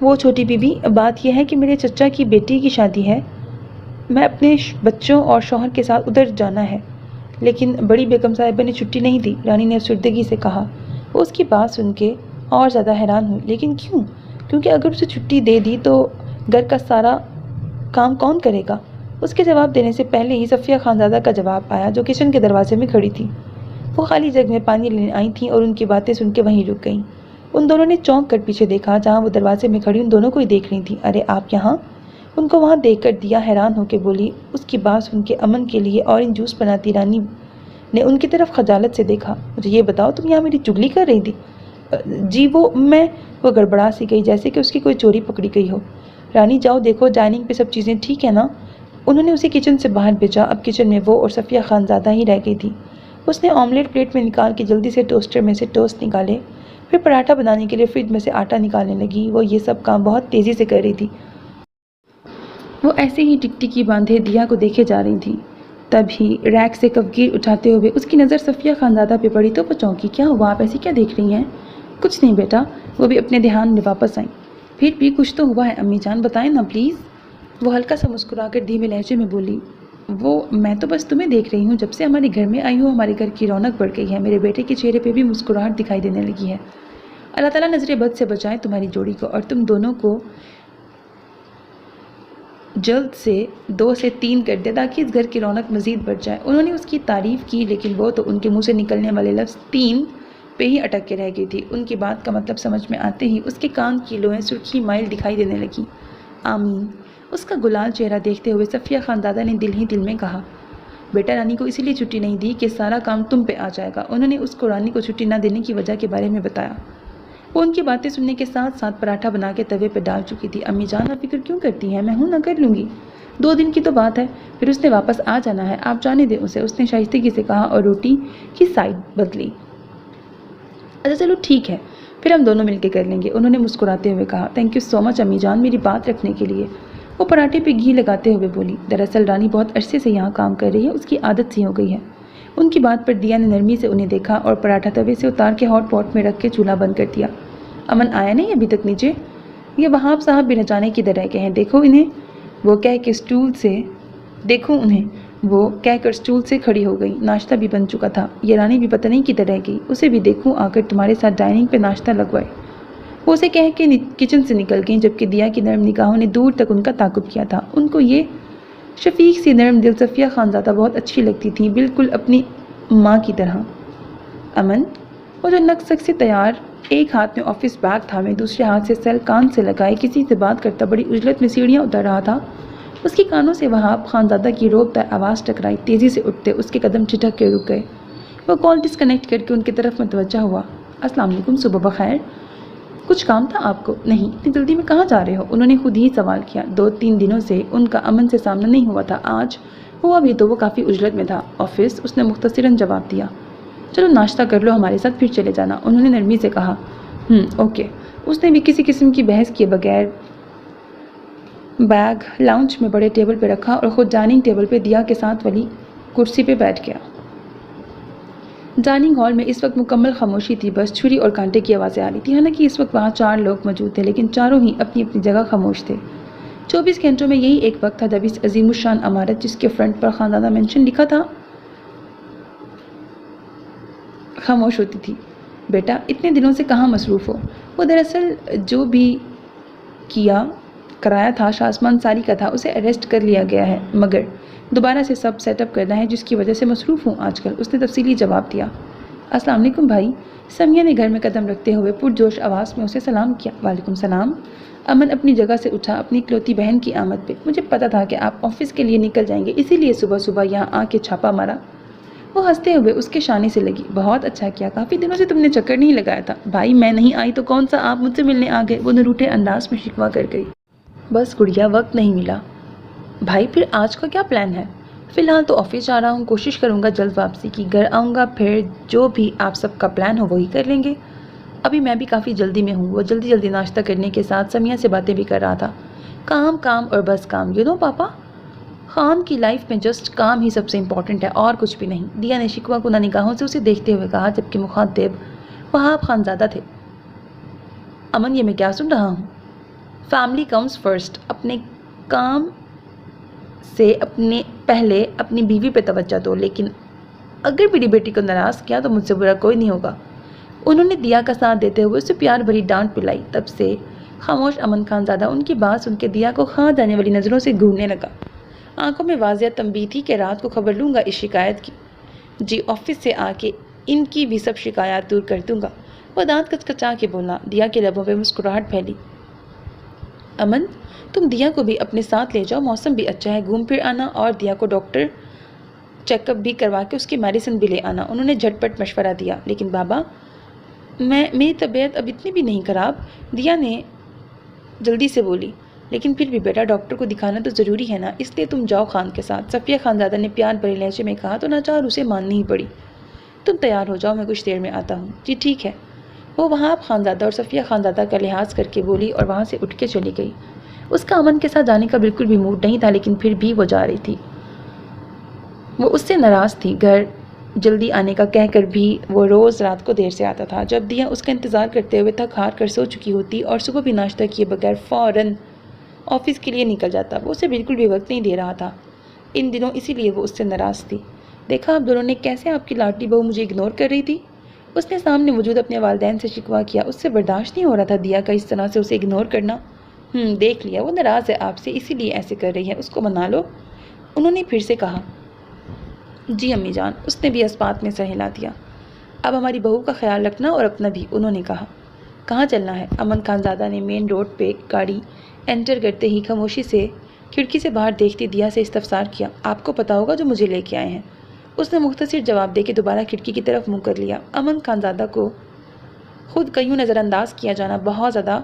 وہ چھوٹی بی بی، بات یہ ہے کہ میرے چچا کی بیٹی کی شادی ہے، میں اپنے بچوں اور شوہر کے ساتھ ادھر جانا ہے، لیکن بڑی بیگم صاحبہ نے چھٹی نہیں دی، رانی نے افسردگی سے کہا۔ وہ اس کی بات سن کے اور زیادہ حیران ہوئی۔ لیکن کیوں؟ کیونکہ اگر اسے چھٹی دے دی تو گھر کا سارا کام کون کرے گا؟ اس کے جواب دینے سے پہلے ہی صفیہ خانزادہ کا جواب آیا، جو کچن کے دروازے میں کھڑی تھی۔ وہ خالی جگ میں پانی لینے آئی تھیں اور ان کی باتیں سن کے وہیں رک گئیں۔ ان دونوں نے چونک کر پیچھے دیکھا، جہاں وہ دروازے میں کھڑی ان دونوں کو ہی دیکھ رہی تھیں۔ ارے آپ یہاں؟ ان کو وہاں دیکھ کر دیا حیران ہو کے بولی۔ اس کی بات سن کے امن کے لیے اورنج جوس بناتی رانی نے ان کی طرف خجالت سے دیکھا۔ مجھے یہ بتاؤ، تم یہاں میری چگلی کر رہی تھی؟ جی وہ گڑبڑا سی گئی، جیسے کہ اس کی کوئی چوری پکڑی گئی ہو۔ رانی جاؤ دیکھو ڈائننگ پہ سب چیزیں ٹھیک ہے نا؟ انہوں نے اسے کچن سے باہر بھیجا۔ اب کچن میں وہ اور صفیہ خانزادہ ہی رہ گئی تھی۔ اس نے آملیٹ پلیٹ میں نکال کے جلدی سے ٹوسٹر میں سے ٹوسٹ نکالے، پھر پراٹھا بنانے کے لیے فریج میں سے آٹا نکالنے لگی۔ وہ یہ سب کام بہت تیزی سے کر رہی تھی۔ وہ ایسے ہی ٹکٹکی باندھے دیا کو دیکھے جا رہی تھی۔ تبھی ریک سے کفگیر اٹھاتے ہوئے اس کی نظر صفیہ خانزادہ پہ پڑی تو وہ چونکی۔ کیا ہوا؟ آپ ایسی کیا دیکھ رہی ہیں؟ کچھ نہیں بیٹا، وہ بھی اپنے دھیان میں واپس آئیں۔ پھر بھی کچھ تو ہوا ہے امی جان، بتائیں نا پلیز۔ وہ ہلکا سا مسکرا کر دھیمے لہجے میں بولی۔ میں تو بس تمہیں دیکھ رہی ہوں، جب سے ہمارے گھر میں آئی ہوں ہمارے گھر کی رونق بڑھ گئی ہے، میرے بیٹے کے چہرے پہ بھی مسکراہٹ دکھائی دینے لگی ہے۔ اللہ تعالیٰ نظر بد سے بچائے تمہاری جوڑی کو، اور تم دونوں کو جلد سے 2 سے 3 کر دے تاکہ اس گھر کی رونق مزید بڑھ جائے۔ انہوں نے اس کی تعریف کی، لیکن وہ تو ان کے منہ سے نکلنے والے لفظ 3 پہ ہی اٹک کے رہ گئی تھی۔ ان کی بات کا مطلب سمجھ میں آتے ہی اس کے کان کی لوئیں سرخی مائل دکھائی دینے لگی۔ آمین، اس کا گلال چہرہ دیکھتے ہوئے صفیہ خانزادہ نے دل ہی دل میں کہا۔ بیٹا رانی کو اسی لیے چھٹی نہیں دی کہ سارا کام تم پہ آ جائے گا۔ انہوں نے اس کو رانی کو چھٹی نہ دینے کی وجہ کے بارے میں بتایا۔ وہ ان کی باتیں سننے کے ساتھ ساتھ پراٹھا بنا کے توے پہ ڈال چکی تھی۔ امی جان آپ فکر کیوں کرتی ہیں؟ میں ہوں نہ، کر لوں گی، 2 دن کی تو بات ہے، پھر اس نے واپس آ جانا ہے، آپ جانے دیں اسے، اس نے شائستگی سے کہا اور روٹی کی سائڈ بدلی۔ اچھا چلو ٹھیک ہے، پھر ہم دونوں مل کے کر لیں گے، انہوں نے مسکراتے ہوئے کہا۔ تھینک یو سو مچ امی جان میری بات رکھنے کے لیے، وہ پراٹھے پہ گھی لگاتے ہوئے بولی۔ دراصل رانی بہت عرصے سے یہاں کام کر رہی ہے، اس کی عادت سی ہو گئی ہے۔ ان کی بات پر دیا نے نرمی سے انہیں دیکھا اور پراٹھا توے سے اتار کے ہاٹ پاٹ میں رکھ کے چولہا بند کر دیا۔ امن آیا نہیں ابھی تک نیچے؟ یہ وہاب صاحب بھی نہ جانے کدھر رہ گئے ہیں، دیکھو انہیں، وہ کہہ کر اسٹول سے کھڑی ہو گئی۔ ناشتہ بھی بن چکا تھا، یہ رانی بھی پتہ نہیں کدھر رہ گئی، اسے بھی دیکھوں آ کر تمہارے ساتھ ڈائننگ پہ ناشتہ لگوائے۔ وہ اسے کہہ کے کچن سے نکل گئیں، جبکہ دیا کی نرم نگاہوں نے دور تک ان کا تعاقب کیا تھا۔ ان کو یہ شفیق سی نرم دل صفیہ خانزادہ بہت اچھی لگتی تھیں، بالکل اپنی ماں کی طرح۔ امن، وہ جو نک سک سے تیار ایک ہاتھ میں آفس بیگ تھامے دوسرے ہاتھ سے سیل کان سے لگائے کسی سے بات کرتا بڑی عجلت میں سیڑھیاں اتر رہا تھا، اس کی کانوں سے وہاب خانزادہ کی روب دار آواز ٹکرائی۔ تیزی سے اٹھتے اس کے قدم ٹھٹک کے رک گئے۔ وہ کال ڈسکنیکٹ کر کے ان کی طرف متوجہ ہوا۔ السلام علیکم، صبح بخیر، کچھ کام تھا آپ کو؟ نہیں، اتنی جلدی میں کہاں جا رہے ہو؟ انہوں نے خود ہی سوال کیا۔ 2-3 دنوں سے ان کا امن سے سامنا نہیں ہوا تھا، آج ہوا بھی تو وہ کافی عجلت میں تھا۔ آفس، اس نے مختصراً جواب دیا۔ چلو ناشتہ کر لو ہمارے ساتھ، پھر چلے جانا، انہوں نے نرمی سے کہا۔ اوکے، اس نے بھی کسی قسم کی بحث کیے بغیر بیگ لاؤنج میں بڑے ٹیبل پہ رکھا اور خود ڈائننگ ٹیبل پہ دیا کے ساتھ والی کرسی پہ بیٹھ گیا۔ ڈائننگ ہال میں اس وقت مکمل خاموشی تھی، بس چھری اور کانٹے کی آوازیں آ رہی تھیں۔ حالانکہ اس وقت وہاں 4 لوگ موجود تھے، لیکن چاروں ہی اپنی اپنی جگہ خاموش تھے۔ 24 گھنٹوں میں یہی ایک وقت تھا جب اس عظیم الشان عمارت جس کے فرنٹ پر خانزادہ مینشن لکھا تھا خاموش ہوتی تھی۔ بیٹا اتنے دنوں سے کہاں مصروف ہو؟ وہ دراصل جو بھی کرایا تھا شازمان ساری کا تھا، اسے اریسٹ کر لیا گیا ہے، مگر دوبارہ سے سب سیٹ اپ کرنا ہے، جس کی وجہ سے مصروف ہوں آج کل، اس نے تفصیلی جواب دیا۔ السلام علیکم بھائی، سمیہ نے گھر میں قدم رکھتے ہوئے پرجوش آواز میں اسے سلام کیا۔ وعلیکم السلام۔ امن اپنی جگہ سے اٹھا اپنی اکلوتی بہن کی آمد پہ۔ مجھے پتا تھا کہ آپ آفس کے لیے نکل جائیں گے، اسی لیے صبح صبح یہاں آ کے چھاپا مارا۔ وہ ہنستے ہوئے اس کے شانے سے لگی۔ بہت اچھا کیا، کافی دنوں سے تم نے چکر نہیں لگایا تھا۔ بھائی میں نہیں آئی تو کون سا آپ مجھ سے ملنے آ گئے، وہ نروٹھے انداز میں شکوہ کر گئی۔ بس گڑیا وقت نہیں ملا۔ بھائی پھر آج کا کیا پلان ہے؟ فی الحال تو آفس جا رہا ہوں، کوشش کروں گا جلد واپسی کی، گھر آؤں گا، پھر جو بھی آپ سب کا پلان ہو وہی کر لیں گے۔ ابھی میں بھی کافی جلدی میں ہوں۔ وہ جلدی ناشتہ کرنے کے ساتھ سمیہ سے باتیں بھی کر رہا تھا۔ کام کام اور بس کام، پاپا خان کی لائف میں جسٹ کام ہی سب سے امپورٹنٹ ہے اور کچھ بھی نہیں، دیا نے شکوہ کنہ نگاہوں سے اسے دیکھتے ہوئے کہا، جبکہ مخاطب وہاب خانزادہ تھے۔ امن یہ میں کیا سن رہا ہوں؟ فیملی کمز فرسٹ، اپنے کام سے پہلے اپنی بیوی پہ توجہ دو، لیکن اگر میری بیٹی کو ناراض کیا تو مجھ سے برا کوئی نہیں ہوگا۔ انہوں نے دیا کا ساتھ دیتے ہوئے اسے پیار بھری ڈانٹ پلائی۔ تب سے خاموش امن خانزادہ ان کی بات سن کے دیا کو کھا جانے والی نظروں سے گھورنے لگا۔ آنکھوں میں واضح تنبیہ تھی کہ رات کو خبر لوں گا اس شکایت کی۔ جی آفس سے آ کے ان کی بھی سب شکایات دور کر دوں گا، وہ دانت کچکچا کے بولا۔ دیا کے لبوں پہ مسکراہٹ پھیلی۔ امن تم دیا کو بھی اپنے ساتھ لے جاؤ، موسم بھی اچھا ہے، گھوم پھر آنا اور دیا کو ڈاکٹر چیک اپ بھی کروا کے اس کی میڈیسن بھی لے آنا۔ انہوں نے جھٹ پٹ مشورہ دیا۔ لیکن بابا میری طبیعت اب اتنی بھی نہیں خراب، دیا نے جلدی سے بولی۔ لیکن پھر بھی بیٹا ڈاکٹر کو دکھانا تو ضروری ہے نا، اس لیے تم جاؤ خان کے ساتھ، صفیہ خانزادہ نے پیار بھرے لہجے میں کہا تو ناچار اسے ماننی ہی پڑی۔ تم تیار ہو جاؤ، میں کچھ دیر میں آتا ہوں۔ جی ٹھیک ہے، وہ وہاب خانزادہ اور صفیہ خانزادہ کا لحاظ کر کے بولی اور وہاں سے اٹھ کے چلی گئی۔ اس کا امن کے ساتھ جانے کا بالکل بھی موڈ نہیں تھا، لیکن پھر بھی وہ جا رہی تھی۔ وہ اس سے ناراض تھی، گھر جلدی آنے کا کہہ کر بھی وہ روز رات کو دیر سے آتا تھا، جب دیا اس کا انتظار کرتے ہوئے تھک ہار کر سو چکی ہوتی اور صبح بھی ناشتہ کیے بغیر فوراً آفس کے لیے نکل جاتا۔ وہ اسے بالکل بھی وقت نہیں دے رہا تھا ان دنوں، اسی لیے وہ اس سے ناراض تھی۔ دیکھا آپ دونوں نے کیسے آپ کی لاڈلی بہو مجھے اگنور کر رہی تھی، اس نے سامنے موجود اپنے والدین سے شکوہ کیا۔ اس سے برداشت نہیں ہو رہا تھا دیا کا اس طرح سے اسے اگنور کرنا۔ دیکھ لیا، وہ ناراض ہے آپ سے، اسی لیے ایسے کر رہی ہے، اس کو منا لو، انہوں نے پھر سے کہا۔ جی امی جان، اس نے بھی اسبات میں سر ہلا دیا۔ اب ہماری بہو کا خیال رکھنا اور اپنا بھی، انہوں نے کہا۔ کہاں چلنا ہے؟ امن خانزادہ نے مین روڈ پہ گاڑی انٹر کرتے ہی خاموشی سے کھڑکی سے باہر دیکھتی دیا سے استفسار کیا۔ آپ کو پتا ہوگا جو مجھے لے کے آئے ہیں، اس نے مختصر جواب دے کے دوبارہ کھڑکی کی طرف منہ کر لیا۔ امن خانزادہ کو خود کیوں نظر انداز کیا جانا بہت زیادہ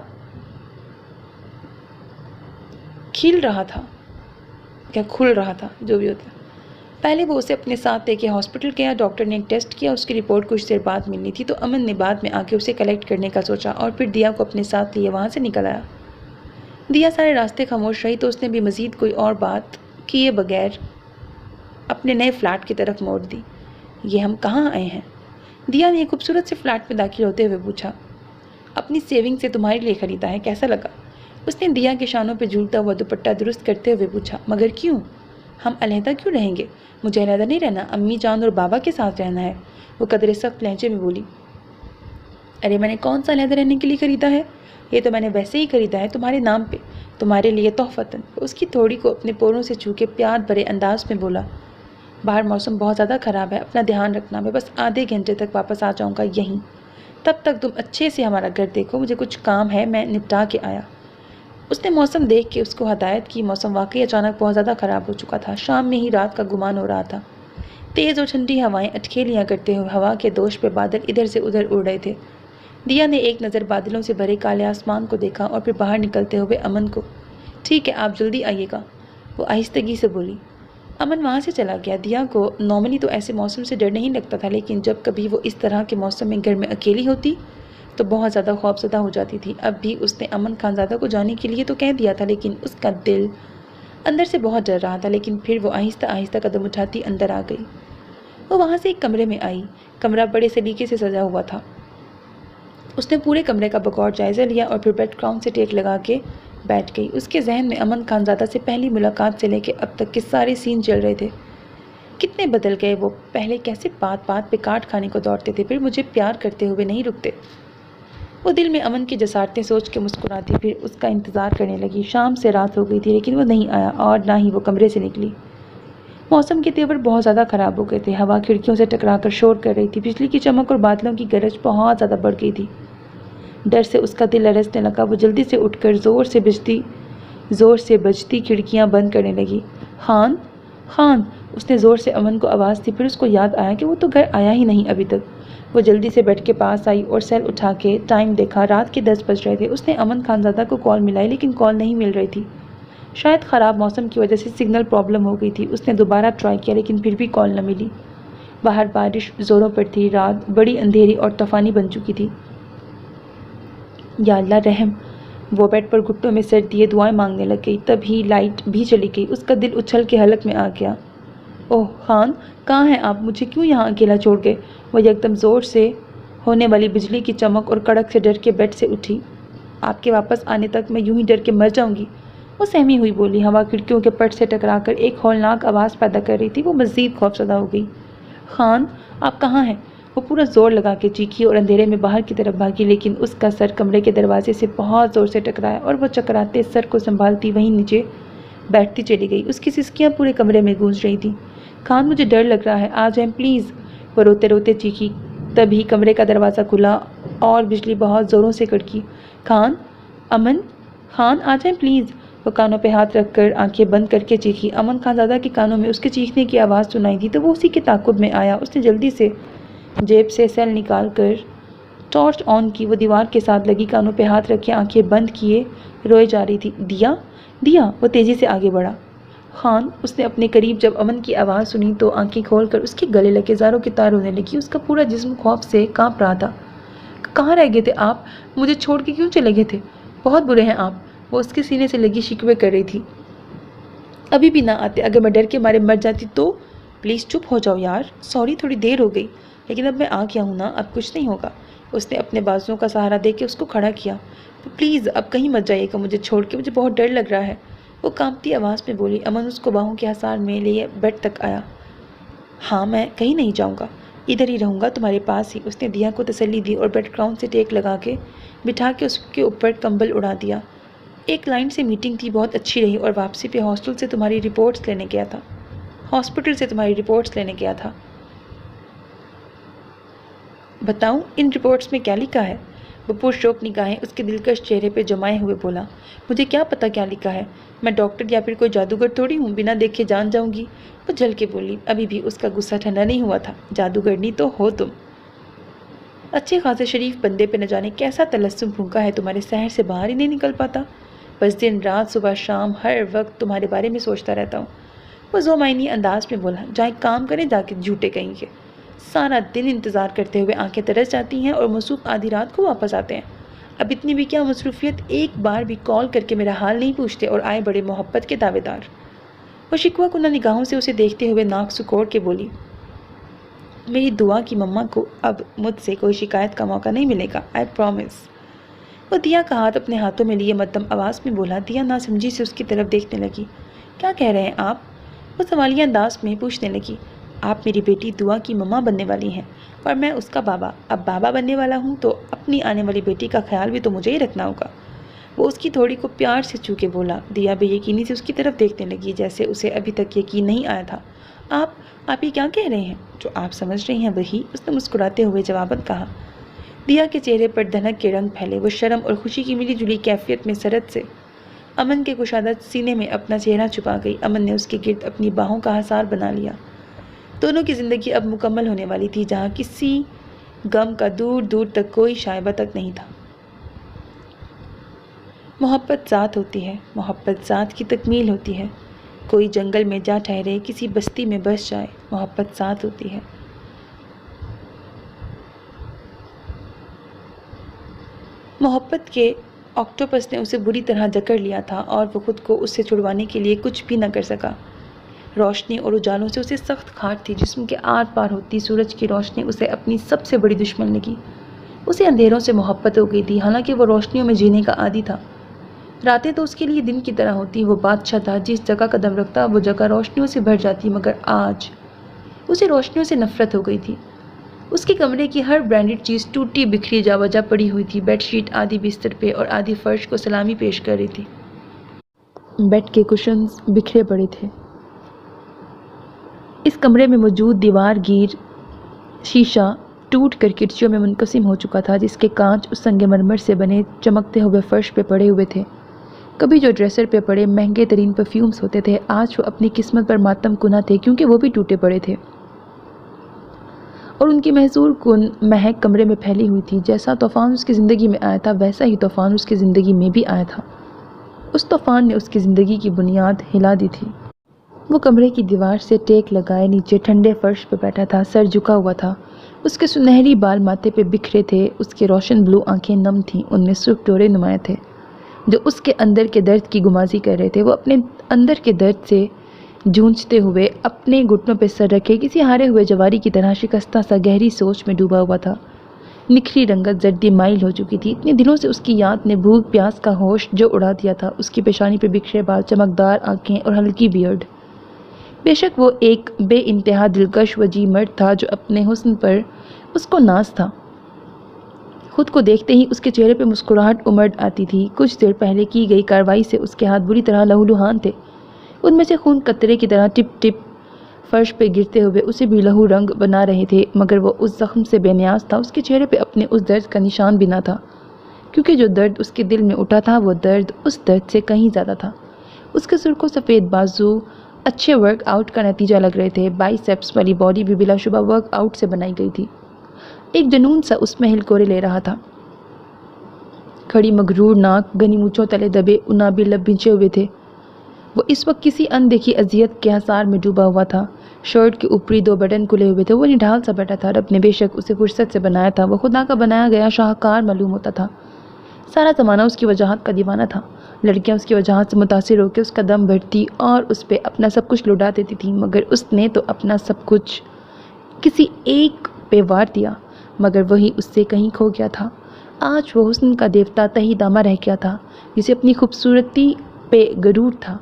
کھل رہا تھا، جو بھی ہوتا ہے۔ پہلے وہ اسے اپنے ساتھ لے کے ہاسپٹل گیا، ڈاکٹر نے ایک ٹیسٹ کیا، اس کی رپورٹ کچھ دیر بعد ملنی تھی، تو امن نے بعد میں آ کے اسے کلیکٹ کرنے کا سوچا اور پھر دیا کو اپنے ساتھ لیے وہاں سے نکل آیا۔ دیا سارے راستے خاموش رہی تو اس نے بھی مزید کوئی اور بات کیے بغیر اپنے نئے فلیٹ کی طرف موڑ دی۔ یہ ہم کہاں آئے ہیں؟ دیا نے ایک خوبصورت سے فلیٹ میں داخل ہوتے ہوئے پوچھا۔ اپنی سیونگ سے تمہارے لیے خریدا ہے، کیسا لگا؟ اس نے دیا کے شانوں پہ جھولتا ہوا دوپٹہ درست کرتے ہوئے پوچھا۔ مگر کیوں؟ ہم علیحدہ کیوں رہیں گے؟ مجھے علیحدہ نہیں رہنا، امی جان اور بابا کے ساتھ رہنا ہے، وہ قدرے سخت لہجے میں بولی۔ ارے میں نے کون سا علیحدہ رہنے کے لیے خریدا ہے، یہ تو میں نے ویسے ہی خریدا ہے تمہارے نام پہ، تمہارے لیے تحفتاً۔ اس کی تھوڑی کو اپنے پوروں سے چھو کے پیار بھرے انداز میں بولا۔ باہر موسم بہت زیادہ خراب ہے، اپنا دھیان رکھنا، میں بس آدھے گھنٹے تک واپس آ جاؤں گا یہیں، تب تک تم اچھے سے ہمارا گھر دیکھو، مجھے کچھ کام ہے، میں نپٹا کے آیا۔ اس نے موسم دیکھ کے اس کو ہدایت کی۔ موسم واقعی اچانک بہت زیادہ خراب ہو چکا تھا، شام میں ہی رات کا گمان ہو رہا تھا۔ تیز اور ٹھنڈی ہوائیں اٹکھیلیاں کرتے ہوئے ہوا کے دوش پہ بادل ادھر سے ادھر اڑ رہے تھے۔ دیا نے ایک نظر بادلوں سے بھرے کالے آسمان کو دیکھا اور پھر باہر نکلتے ہوئے امن کو۔ ٹھیک ہے، آپ جلدی آئیے گا، وہ آہستگی سے بولی۔ امن وہاں سے چلا گیا۔ دیا کو نارملی تو ایسے موسم سے ڈر نہیں لگتا تھا، لیکن جب کبھی وہ اس طرح کے موسم میں گھر میں اکیلی ہوتی تو بہت زیادہ خوفزدہ ہو جاتی تھی۔ اب بھی اس نے امن خانزادہ کو جانے کے لیے تو کہہ دیا تھا، لیکن اس کا دل اندر سے بہت ڈر رہا تھا۔ لیکن پھر وہ آہستہ آہستہ قدم اٹھاتی اندر آ گئی۔ وہ وہاں سے ایک کمرے میں آئی۔ کمرہ بڑے سلیقے سے سجا ہوا تھا۔ اس نے پورے کمرے کا بغور جائزہ لیا اور پھر بیڈ گراؤنڈ سے ٹیک لگا کے بیٹھ گئی۔ اس کے ذہن میں امن خانزادہ سے پہلی ملاقات سے لے کے اب تک کے سارے سین چل رہے تھے۔ کتنے بدل گئے وہ، پہلے کیسے بات بات پہ کاٹ کھانے کو دوڑتے تھے، پھر مجھے پیار کرتے ہوئے نہیں رکتے۔ وہ دل میں امن کی جسارتیں سوچ کے مسکراتی پھر اس کا انتظار کرنے لگی۔ شام سے رات ہو گئی تھی لیکن وہ نہیں آیا اور نہ ہی وہ کمرے سے نکلی۔ موسم کے تیور بہت زیادہ خراب ہو گئے تھے، ہوا کھڑکیوں سے ٹکرا کر شور کر رہی تھی، بجلی کی چمک اور بادلوں کی گرج بہت زیادہ بڑھ گئی تھی۔ ڈر سے اس کا دل لرزنے لگا۔ وہ جلدی سے اٹھ کر زور سے بجتی کھڑکیاں بند کرنے لگی۔ خان، اس نے زور سے امن کو آواز دی، پھر اس کو یاد آیا کہ وہ تو گھر آیا ہی نہیں ابھی تک۔ وہ جلدی سے بیڈ کے پاس آئی اور سیل اٹھا کے ٹائم دیکھا، رات کے 10 بج رہے تھے۔ اس نے امن خانزادہ کو کال ملائی لیکن کال نہیں مل رہی تھی، شاید خراب موسم کی وجہ سے سگنل پرابلم ہو گئی تھی۔ اس نے دوبارہ ٹرائی کیا لیکن پھر بھی کال نہ ملی۔ باہر بارش زوروں پر تھی، رات بڑی اندھیری اور طوفانی بن چکی تھی۔ یا اللہ رحم، وہ بیڈ پر گھٹنوں میں سر دیے دعائیں مانگنے لگ گئی۔ تب ہی لائٹ بھی چلی گئی، اس کا دل اچھل کے حلق میں آ گیا۔ اوہ خان، کہاں ہیں آپ؟ مجھے کیوں یہاں اکیلا چھوڑ گئے؟ وہ یکدم زور سے ہونے والی بجلی کی چمک اور کڑک سے ڈر کے بیڈ سے اٹھی۔ آپ کے واپس آنے تک میں یوں ہی ڈر کے مر جاؤں گی، وہ سہمی ہوئی بولی۔ ہوا کھڑکیوں کے پٹ سے ٹکرا کر ایک ہولناک آواز پیدا کر رہی تھی۔ وہ مزید خوفزدہ ہو گئی۔ خان، آپ کہاں ہیں؟ وہ پورا زور لگا کے چیخی اور اندھیرے میں باہر کی طرف بھاگی، لیکن اس کا سر کمرے کے دروازے سے بہت زور سے ٹکرایا اور وہ چکراتے سر کو سنبھالتی وہیں نیچے بیٹھتی چلی گئی۔ اس کی سسکیاں پورے کمرے میں گونج رہی تھیں۔ خان، مجھے ڈر لگ رہا ہے، آ جائیں پلیز، وہ روتے روتے چیخی۔ تبھی کمرے کا دروازہ کھلا اور بجلی بہت زوروں سے کڑکی۔ خان، امن، خان آ جائیں پلیز، وہ کانوں پہ ہاتھ رکھ کر آنکھیں بند کر کے چیخی۔ امن خانزادہ کے کانوں میں اس کے چیخنے کی آواز سنائی دی تو وہ اسی کے تعاقب میں آیا۔ اس نے جلدی سے جیب سے سیل نکال کر ٹارچ آن کی۔ وہ دیوار کے ساتھ لگی کانوں پہ ہاتھ رکھے آنکھیں بند کیے روئے جا رہی تھی۔ دیا، دیا، وہ تیزی سے آگے بڑھا۔ خان، اس نے اپنے قریب جب امن کی آواز سنی تو آنکھیں کھول کر اس کے گلے لگے زاروں کی طرح رونے لگی۔ اس کا پورا جسم خوف سے کانپ رہا تھا۔ کہاں رہ گئے تھے آپ؟ مجھے چھوڑ کے کیوں چلے گئے تھے؟ بہت برے ہیں آپ، وہ اس کے سینے سے لگی شکوے کر رہی تھی۔ ابھی بھی نہ آتے، اگر میں ڈر کے مارے مر جاتی تو؟ پلیز چپ ہو جاؤ یار، سوری تھوڑی دیر ہو گئی، لیکن اب میں آ گیا ہوں نا، اب کچھ نہیں ہوگا۔ اس نے اپنے بازوؤں کا سہارا دے کے اس کو کھڑا کیا۔ پلیز اب کہیں مت جائیے گا مجھے چھوڑ کے، مجھے بہت ڈر لگ رہا ہے، وہ کانپتی آواز میں بولی۔ امن اس کو باہوں کے حصار میں لیے بیڈ تک آیا۔ ہاں میں کہیں نہیں جاؤں گا، ادھر ہی رہوں گا تمہارے پاس ہی، اس نے دیا کو تسلی دی اور بیڈ گراؤنڈ سے ٹیک لگا کے بٹھا کے اس کے اوپر کمبل اڑا دیا۔ ایک کلائنٹ سے میٹنگ تھی، بہت اچھی رہی، اور واپسی پہ ہاسپٹل سے تمہاری رپورٹس لینے گیا تھا۔ بتاؤں ان رپورٹس میں کیا لکھا ہے؟ وہ پرشوق نگاہیں اس کے دلکش چہرے پہ جمائے ہوئے بولا۔ مجھے کیا پتا کیا لکھا ہے، میں ڈاکٹر یا پھر کوئی جادوگر تھوڑی ہوں، بنا دیکھے جان جاؤں گی، وہ جل کے بولی۔ ابھی بھی اس کا غصہ ٹھنڈا نہیں ہوا تھا۔ جادوگرنی تو ہو تم، اچھے خاصے شریف بندے پہ نہ جانے کیسا تلسم پھونکا ہے تمہارے، سحر سے باہر ہی نہیں نکل پاتا، بس دن رات صبح شام ہر وقت تمہارے بارے میں سوچتا رہتا ہوں، وہ ذومعنی انداز میں بولا۔ جائیں کام کریں جا کے جھوٹے کہیں گے، سارا دن انتظار کرتے ہوئے آنکھیں ترس جاتی ہیں اور موصوف آدھی رات کو واپس آتے ہیں، اب اتنی بھی کیا مصروفیت، ایک بار بھی کال کر کے میرا حال نہیں پوچھتے، اور آئے بڑے محبت کے دعوے دار۔ وہ شکوہ کنہ نگاہوں سے اسے دیکھتے ہوئے ناک سکوڑ کے بولی۔ میری دعا کی مما کو اب مجھ سے کوئی شکایت کا موقع نہیں ملے گا، آئی پرومس، وہ دیا کا ہاتھ اپنے ہاتھوں میں لیے مدھم آواز میں بولا۔ دیا ناسمجھی سے اس کی طرف دیکھنے لگی۔ کیا کہہ رہے ہیں آپ؟ وہ سوالیہ انداز میں پوچھنے لگی۔ آپ میری بیٹی دعا کی مما بننے والی ہیں اور میں اس کا بابا، اب بابا بننے والا ہوں تو اپنی آنے والی بیٹی کا خیال بھی تو مجھے ہی رکھنا ہوگا، وہ اس کی تھوڑی کو پیار سے چھو کے بولا۔ دیا بے یقینی سے اس کی طرف دیکھنے لگی جیسے اسے ابھی تک یقین نہیں آیا تھا۔ آپ یہ کیا کہہ رہے ہیں؟ جو آپ سمجھ رہی ہیں وہی، اس نے مسکراتے ہوئے جواباً کہا۔ دیا کے چہرے پر دھنک کے رنگ پھیلے، وہ شرم اور خوشی کی ملی جلی کیفیت میں سرد سے امن کے کشادہ سینے میں اپنا چہرہ چھپا گئی۔ امن نے اس کے گرد اپنی باہوں کا حصار بنا لیا۔ دونوں کی زندگی اب مکمل ہونے والی تھی، جہاں کسی غم کا دور دور تک کوئی شائبہ تک نہیں تھا۔ محبت ذات ہوتی ہے، محبت ذات کی تکمیل ہوتی ہے، کوئی جنگل میں جا ٹھہرے، کسی بستی میں بس جائے، محبت ذات ہوتی ہے۔ محبت کے آکٹوپس نے اسے بری طرح جکڑ لیا تھا اور وہ خود کو اس سے چھڑوانے کے لیے کچھ بھی نہ کر سکا۔ روشنی اور اجالوں سے اسے سخت کھاٹ تھی، جسم کے آر پار ہوتی سورج کی روشنی اسے اپنی سب سے بڑی دشمن لگی۔ اسے اندھیروں سے محبت ہو گئی تھی، حالانکہ وہ روشنیوں میں جینے کا عادی تھا۔ راتیں تو اس کے لیے دن کی طرح ہوتی، وہ بادشاہ تھا، جس جگہ قدم رکھتا وہ جگہ روشنیوں سے بھر جاتی، مگر آج اسے روشنیوں سے نفرت ہو گئی تھی۔ اس کے کمرے کی ہر برانڈڈ چیز ٹوٹی بکھری جا بجا پڑی ہوئی تھی، بیڈ شیٹ آدھی بستر پہ اور آدھی فرش کو سلامی پیش کر رہی تھی، بیڈ کے کشنز بکھرے پڑے تھے۔ اس کمرے میں موجود دیوار گیر شیشہ ٹوٹ کر کرچیوں میں منقسم ہو چکا تھا، جس کے کانچ اس سنگ مرمر سے بنے چمکتے ہوئے فرش پہ پڑے ہوئے تھے۔ کبھی جو ڈریسر پہ پڑے مہنگے ترین پرفیومز ہوتے تھے، آج وہ اپنی قسمت پر ماتم کنا تھے کیونکہ وہ بھی ٹوٹے پڑے تھے، اور ان کی محزور کن مہک کمرے میں پھیلی ہوئی تھی۔ جیسا طوفان اس کی زندگی میں آیا تھا، ویسا ہی طوفان اس کی زندگی میں بھی آیا تھا۔ اس طوفان نے اس کی زندگی کی بنیاد ہلا دی تھی۔ وہ کمرے کی دیوار سے ٹیک لگائے نیچے ٹھنڈے فرش پہ بیٹھا تھا، سر جھکا ہوا تھا، اس کے سنہری بال ماتھے پہ بکھرے تھے، اس کی روشن بلو آنکھیں نم تھیں، ان میں سرخ ڈورے نمایاں تھے جو اس کے اندر کے درد کی گمازی کر رہے تھے۔ وہ اپنے اندر کے درد سے جھونجتے ہوئے اپنے گھٹنوں پہ سر رکھے کسی ہارے ہوئے جواری کی طرح شکستہ سا گہری سوچ میں ڈوبا ہوا تھا۔ نکھری رنگت زردی مائل ہو چکی تھی۔ اتنے دنوں سے اس کی یاد نے بھوک پیاس کا ہوش جو اڑا دیا تھا، اس کی پیشانی پہ بکھرے بال، چمکدار آنکھیں اور ہلکی بیئرڈ۔ بے شک وہ ایک بے انتہا دلکش وجیح مرد تھا جو اپنے حسن پر اس کو ناز تھا۔ خود کو دیکھتے ہی اس کے چہرے پہ مسکراہٹ امڑ آتی تھی۔ کچھ دیر پہلے کی گئی کارروائی سے اس کے ہاتھ بری طرح لہولہان تھے، ان میں سے خون قطرے کی طرح ٹپ ٹپ فرش پہ گرتے ہوئے اسے بھی لہو رنگ بنا رہے تھے، مگر وہ اس زخم سے بے نیاز تھا۔ اس کے چہرے پہ اپنے اس درد کا نشان بھی نہ تھا، کیونکہ جو درد اس کے دل میں اٹھا تھا وہ درد اس درد سے کہیں زیادہ تھا۔ اس کے سرخ و سفید بازو اچھے ورک آؤٹ کا نتیجہ لگ رہے تھے، بائیسیپس والی باڈی بھی بلا شبہ ورک آؤٹ سے بنائی گئی تھی۔ ایک جنون سا اس میں ہلکورے لے رہا تھا۔ کھڑی مغرور ناک، گھنی مونچھوں تلے دبے انابی لب بھنچے ہوئے تھے۔ وہ اس وقت کسی اندیکھی اذیت کے حصار میں ڈوبا ہوا تھا۔ شرٹ کے اوپری 2 بٹن کھلے ہوئے تھے، وہ نڈھال سا بیٹھا تھا۔ رب نے بے شک اسے فرصت سے بنایا تھا، وہ خدا کا بنایا گیا شاہکار معلوم ہوتا تھا۔ سارا زمانہ اس کی وجاہت کا دیوانہ تھا۔ لڑکیاں اس کی وجاہت سے متاثر ہو کے اس کا دم بھرتی اور اس پہ اپنا سب کچھ لٹا دیتی تھیں، مگر اس نے تو اپنا سب کچھ کسی ایک پہ وار دیا، مگر وہی اس سے کہیں کھو گیا تھا۔ آج وہ حسن کا دیوتا تہی دامہ رہ گیا تھا، جسے اپنی خوبصورتی پہ غرور تھا۔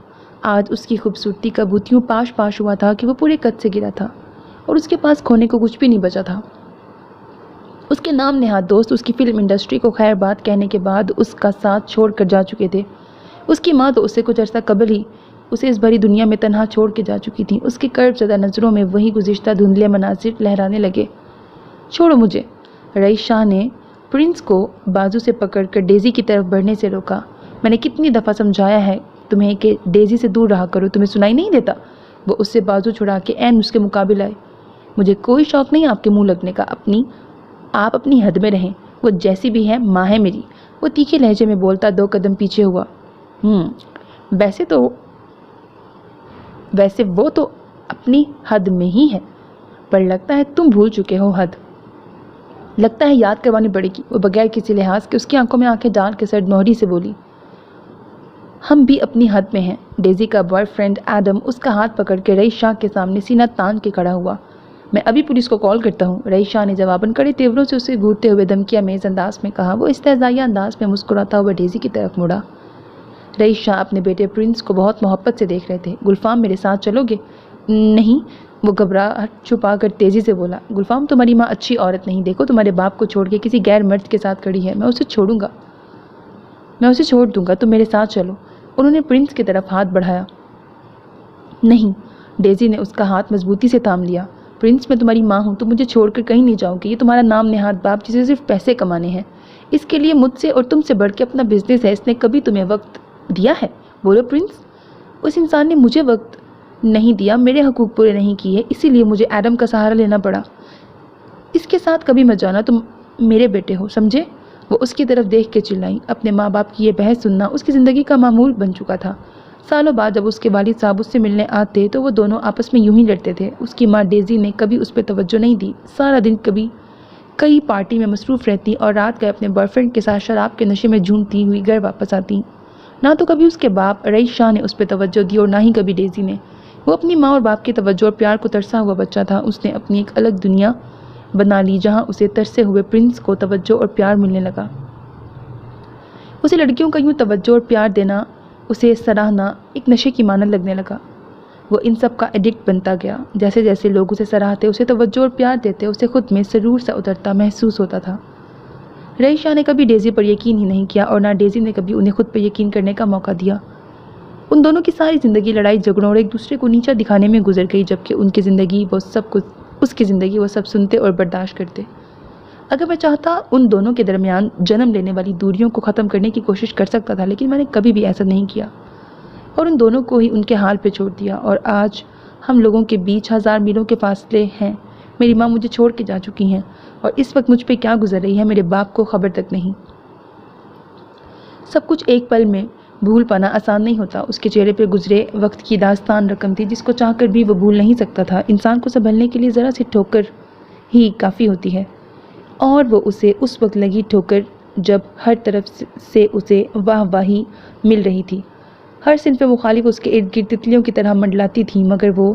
آج اس کی خوبصورتی کا بھوتیوں پاش پاش ہوا تھا کہ وہ پورے قد سے گرا تھا، اور اس کے پاس کھونے کو کچھ بھی نہیں بچا تھا۔ اس کے نام نہاد دوست اس کی فلم انڈسٹری کو خیر بات کہنے کے بعد اس کا ساتھ چھوڑ کر جا چکے تھے۔ اس کی ماں تو اسے کچھ عرصہ قبل ہی اسے اس بھری دنیا میں تنہا چھوڑ کے جا چکی تھی۔ اس کی کرب زدہ نظروں میں وہی گزشتہ دھندلے مناظر لہرانے لگے۔ چھوڑو مجھے، رئیس شاہ نے پرنس کو بازو سے پکڑ کر ڈیزی کی طرف بڑھنے سے روکا۔ میں نے کتنی دفعہ سمجھایا ہے تمہیں کہ ڈیزی سے دور رہا کرو، تمہیں سنائی نہیں دیتا؟ وہ اس سے بازو چھڑا کے عین اس کے مقابل آئے۔ مجھے کوئی شوق نہیں آپ کے منہ لگنے کا، آپ اپنی حد میں رہیں، وہ جیسی بھی ہے ماں ہے میری۔ وہ تیکھے لہجے میں بولتا 2 قدم پیچھے ہوا۔ ویسے وہ تو اپنی حد میں ہی ہے، پر لگتا ہے تم بھول چکے ہو حد۔ لگتا ہے یاد کروانی پڑے گی۔ وہ بغیر کسی لحاظ کے اس کی آنکھوں میں آنکھیں ڈال کے سرد مہری سے بولی۔ ہم بھی اپنی حد میں ہیں۔ ڈیزی کا بوائے فرینڈ ایڈم اس کا ہاتھ پکڑ کے رئیس شاہ کے سامنے سینہ تان کے کھڑا ہوا۔ میں ابھی پولیس کو کال کرتا ہوں، رئیس شاہ نے جواباً کڑے تیوروں سے اسے گھورتے ہوئے دھمکیہ میز انداز میں کہا۔ وہ استہزائیہ انداز میں مسکراتا ہوا ڈیزی کی طرف مڑا۔ رئیس شاہ اپنے بیٹے پرنس کو بہت محبت سے دیکھ رہے تھے۔ گلفام میرے ساتھ چلو گے؟ نہیں، وہ گھبراہٹ چھپا کر تیزی سے بولا۔ گلفام تمہاری ماں اچھی عورت نہیں، دیکھو تمہارے باپ کو چھوڑ کے کسی غیر مرد کے ساتھ کھڑی ہے، میں اسے چھوڑ دوں گا، تم میرے ساتھ چلو۔ انہوں نے پرنس کی طرف ہاتھ بڑھایا۔ نہیں، ڈیزی نے اس کا ہاتھ مضبوطی سے تھام لیا۔ پرنس میں تمہاری ماں ہوں، تم مجھے چھوڑ کر کہیں نہیں جاؤ گے۔ یہ تمہارا نام نہاد باپ جسے صرف پیسے کمانے ہیں، اس کے لیے مجھ سے اور تم سے بڑھ کے اپنا بزنس ہے، اس نے کبھی تمہیں وقت دیا ہے؟ بولو پرنس۔ اس انسان نے مجھے وقت نہیں دیا، میرے حقوق پورے نہیں کیے، اسی لیے مجھے ایڈم کا سہارا لینا پڑا۔ اس کے ساتھ کبھی مت جانا، تم میرے بیٹے ہو، سمجھے؟ وہ اس کی طرف دیکھ کے چلائی۔ اپنے ماں باپ کی یہ بحث سننا اس کی زندگی کا معمول بن چکا تھا۔ سالوں بعد جب اس کے والد صاحب اس سے ملنے آتے تو وہ دونوں آپس میں یوں ہی لڑتے تھے۔ اس کی ماں ڈیزی نے کبھی اس پہ توجہ نہیں دی، سارا دن کئی پارٹی میں مصروف رہتی اور رات گئے اپنے بوائے فرینڈ کے ساتھ شراب کے نشے میں جھومتی ہوئی گھر واپس آتی۔ نہ تو کبھی اس کے باپ رئیس شاہ نے اس پہ توجہ دی اور نہ ہی کبھی ڈیزی نے۔ وہ اپنی ماں اور باپ کی توجہ اور پیار کو ترسا ہوا بچہ تھا۔ اس نے اپنی ایک الگ دنیا بنا لی جہاں اسے ترسے ہوئے پرنس کو توجہ اور پیار ملنے لگا۔ اسے لڑکیوں کا یوں توجہ اور پیار دینا، اسے سراہنا ایک نشے کی مانند لگنے لگا۔ وہ ان سب کا ایڈکٹ بنتا گیا۔ جیسے جیسے لوگ اسے سراہتے، اسے توجہ اور پیار دیتے، اسے خود میں سرور سا اترتا محسوس ہوتا تھا۔ رئیس شاہ نے کبھی ڈیزی پر یقین ہی نہیں کیا اور نہ ڈیزی نے کبھی انہیں خود پر یقین کرنے کا موقع دیا۔ ان دونوں کی ساری زندگی لڑائی جھگڑوں اور ایک دوسرے کو نیچا دکھانے میں گزر گئی، جبکہ اس کی زندگی وہ سب سنتے اور برداشت کرتے۔ اگر میں چاہتا ان دونوں کے درمیان جنم لینے والی دوریوں کو ختم کرنے کی کوشش کر سکتا تھا، لیکن میں نے کبھی بھی ایسا نہیں کیا اور ان دونوں کو ہی ان کے حال پہ چھوڑ دیا۔ اور آج ہم لوگوں کے بیچ 1000 میلوں کے فاصلے ہیں۔ میری ماں مجھے چھوڑ کے جا چکی ہیں اور اس وقت مجھ پہ کیا گزر رہی ہے میرے باپ کو خبر تک نہیں۔ سب کچھ ایک پل میں بھول پانا آسان نہیں ہوتا۔ اس کے چہرے پہ گزرے وقت کی داستان رقم تھی جس کو چاہ کر بھی وہ بھول نہیں سکتا تھا۔ انسان کو سنبھلنے کے لیے ذرا سی ٹھوکر ہی کافی ہوتی ہے، اور وہ اسے اس وقت لگی ٹھوکر جب ہر طرف سے اسے واہ واہی مل رہی تھی۔ ہر صنف مخالف اس کے ارد گرد تتلیوں کی طرح منڈلاتی تھی، مگر وہ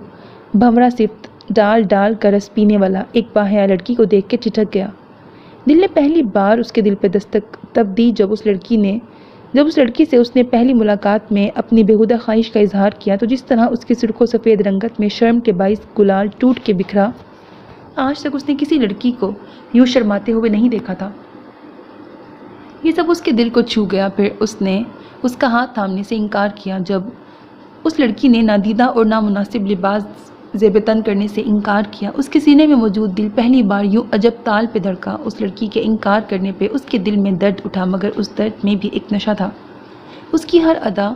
بھنورا صفت ڈال ڈال کا رس پینے والا ایک باحیا لڑکی کو دیکھ کے ٹھٹک گیا۔ دل نے پہلی بار اس کے دل پہ دستک تب دی جب اس لڑکی سے اس نے پہلی ملاقات میں اپنی بےہودہ خواہش کا اظہار کیا، تو جس طرح اس کی سرخ و سفید رنگت میں شرم کے باعث گلال ٹوٹ کے بکھرا، آج تک اس نے کسی لڑکی کو یوں شرماتے ہوئے نہیں دیکھا تھا۔ یہ سب اس کے دل کو چھو گیا۔ پھر اس نے اس کا ہاتھ تھامنے سے انکار کیا جب اس لڑکی نے نادیدہ اور نامناسب لباس زیب تن کرنے سے انکار کیا۔ اس کے سینے میں موجود دل پہلی بار یوں عجب تال پہ دھڑکا۔ اس لڑکی کے انکار کرنے پہ اس کے دل میں درد اٹھا، مگر اس درد میں بھی ایک نشہ تھا۔ اس کی ہر ادا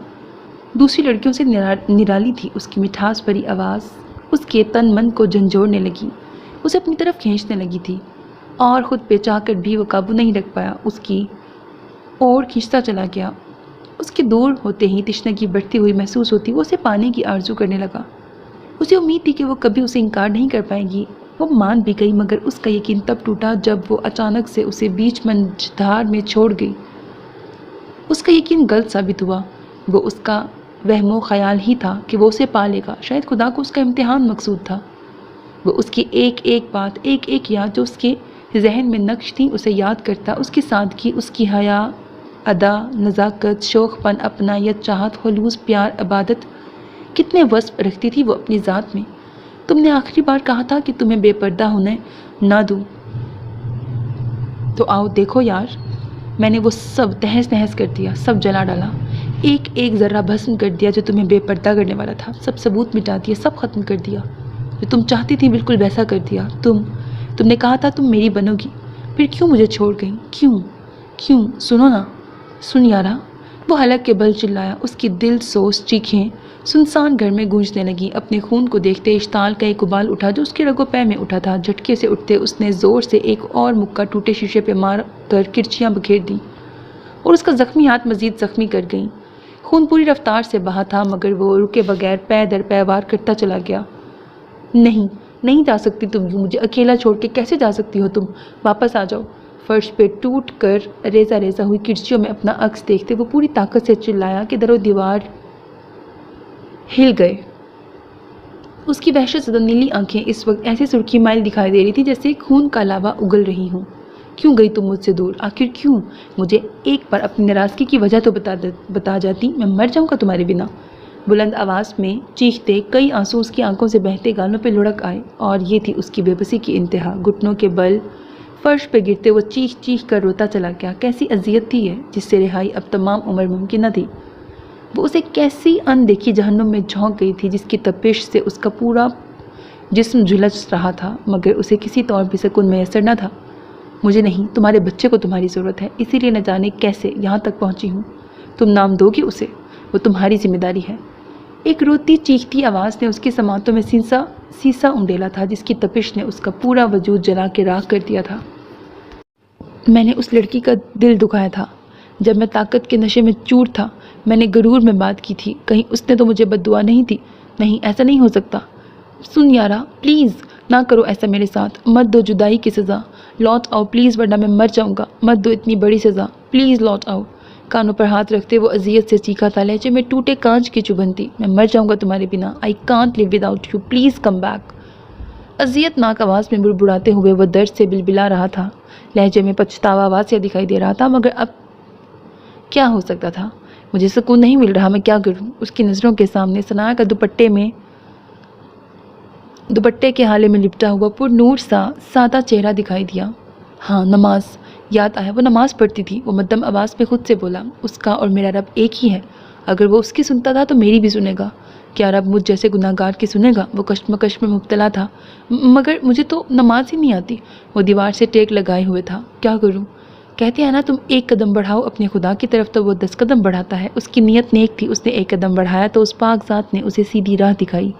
دوسری لڑکیوں سے نرالی تھی۔ اس کی مٹھاس بھری آواز اس کے تن من کو جھنجھوڑنے لگی، اسے اپنی طرف کھینچنے لگی تھی، اور خود پہ چاہ کر بھی وہ قابو نہیں رکھ پایا، اس کی اور کھینچتا چلا گیا۔ اس کے دور ہوتے ہی تشنگی بڑھتی ہوئی محسوس ہوتی، وہ اسے پانے کی آرزو کرنے لگا۔ اسے امید تھی کہ وہ کبھی اسے انکار نہیں کر پائے گی۔ وہ مان بھی گئی، مگر اس کا یقین تب ٹوٹا جب وہ اچانک سے اسے بیچ منجھدار میں چھوڑ گئی۔ اس کا یقین غلط ثابت ہوا۔ وہ اس کا وہم و خیال ہی تھا کہ وہ اسے پا لے گا۔ شاید خدا کو اس کا امتحان مقصود تھا۔ وہ اس کی ایک ایک بات، ایک ایک یاد جو اس کے ذہن میں نقش تھی اسے یاد کرتا۔ اس کی سادگی، اس کی حیا، ادا، نزاکت، شوخ پن، اپنائیت، چاہت، خلوص، پیار، عبادت، کتنے وصف رکھتی تھی وہ اپنی ذات میں۔ تم نے آخری بار کہا تھا کہ تمہیں بے پردہ ہونے نہ دوں، تو آؤ دیکھو یار، میں نے وہ سب تہس نہس کر دیا، سب جلا ڈالا، ایک ایک ذرہ بھسم کر دیا جو تمہیں بے پردہ کرنے والا تھا، سب ثبوت مٹا دیا، سب ختم کر دیا، جو تم چاہتی تھی بالکل ویسا کر دیا۔ تم نے کہا تھا تم میری بنو گی، پھر کیوں مجھے چھوڑ گئی؟ کیوں؟ سنو نا، سن یارا، وہ حلق کے بل چلایا۔ اس کی دل سوز چیخیں سنسان گھر میں گونجنے لگیں۔ اپنے خون کو دیکھتے اشتعال کا ایک ابال اٹھا جو اس کے رگ و پے میں اٹھا تھا۔ جھٹکے سے اٹھتے اس نے زور سے ایک اور مکہ ٹوٹے شیشے پہ مار کر کرچیاں بکھیر دیں، اور اس کا زخمی ہاتھ مزید زخمی کر گئیں۔ خون پوری رفتار سے بہا تھا، مگر وہ رکے بغیر پے در پے وار کرتا چلا گیا۔ نہیں جا سکتی تم یوں، مجھے اکیلا چھوڑ کے کیسے جا سکتی ہو تم؟ واپس آ جاؤ۔ فرش پہ ٹوٹ کر ریزہ ریزہ ہوئی کرسیوں میں اپنا عکس دیکھتے وہ پوری طاقت سے چلایا کہ در و دیوار ہل گئے۔ اس کی وحشت زدہ نیلی آنکھیں اس وقت ایسے سرخی مائل دکھائی دے رہی تھی جیسے خون کا لاوا اگل رہی ہوں۔ کیوں گئی تم مجھ سے دور؟ آخر کیوں؟ مجھے ایک بار اپنی ناراضگی کی وجہ تو بتا جاتی، میں مر جاؤں گا تمہارے بنا۔ بلند آواز میں چیختے کئی آنسو اس کی آنکھوں سے بہتے گالوں پہ لڑک آئے، اور یہ تھی اس کی بے بسی کی انتہا۔ گھٹنوں کے بل فرش پہ گرتے وہ چیخ چیخ کر روتا چلا گیا۔ کیسی اذیت تھی ہے جس سے رہائی اب تمام عمر ممکن نہ تھی۔ وہ اسے کیسی ان دیکھی جہنم میں جھونک گئی تھی جس کی تپش سے اس کا پورا جسم جھلس رہا تھا، مگر اسے کسی طور بھی سکون میسر نہ تھا۔ مجھے نہیں، تمہارے بچے کو تمہاری ضرورت ہے، اسی لیے نہ جانے کیسے یہاں تک پہنچی ہوں۔ تم نام دو گی اسے، وہ تمہاری ذمہ داری ہے۔ ایک روتی چیختی آواز نے اس کی سماعتوں میں سیسا انڈیلا تھا جس کی تپش نے اس کا پورا وجود جلا کے راکھ کر دیا تھا۔ میں نے اس لڑکی کا دل دکھایا تھا جب میں طاقت کے نشے میں چور تھا، میں نے غرور میں بات کی تھی، کہیں اس نے تو مجھے بد دعا نہیں دی؟ نہیں، ایسا نہیں ہو سکتا۔ سن یارا، پلیز نہ کرو ایسا میرے ساتھ، مت دو جدائی کی سزا، لوٹ آؤ پلیز، ورنہ میں مر جاؤں گا، مت دو اتنی بڑی سزا، پلیز لوٹ آؤ۔ کانوں پر ہاتھ رکھتے وہ اذیت سے چیخا تھا، لہجے میں ٹوٹے کانچ کی چبھن تھی۔ میں مر جاؤں گا تمہارے بنا، I can't live without you, please come back. اذیت ناک آواز میں بڑبڑاتے ہوئے وہ درد سے بلبلا رہا تھا، لہجے میں پچھتاوا واضح دکھائی دے رہا تھا، مگر اب کیا ہو سکتا تھا؟ مجھے سکون نہیں مل رہا، میں کیا کروں؟ اس کی نظروں کے سامنے ثنا کا دوپٹے کے حالے میں لپٹا ہوا پر نور سا سادہ چہرہ دکھائی دیا۔ ہاں، نماز یاد آیا، وہ نماز پڑھتی تھی۔ وہ مدھم آواز میں خود سے بولا، اس کا اور میرا رب ایک ہی ہے، اگر وہ اس کی سنتا تھا تو میری بھی سنے گا۔ کیا رب مجھ جیسے گناہگار کی سنے گا؟ وہ کشمکش میں مبتلا تھا۔ مگر مجھے تو نماز ہی نہیں آتی۔ وہ دیوار سے ٹیک لگائے ہوئے تھا۔ کیا کروں؟ کہتے ہیں نا تم ایک قدم بڑھاؤ اپنے خدا کی طرف تو وہ 10 قدم بڑھاتا ہے۔ اس کی نیت نیک تھی، اس نے ایک قدم بڑھایا تو اس پاک ذات نے اسے سیدھی راہ دکھائی۔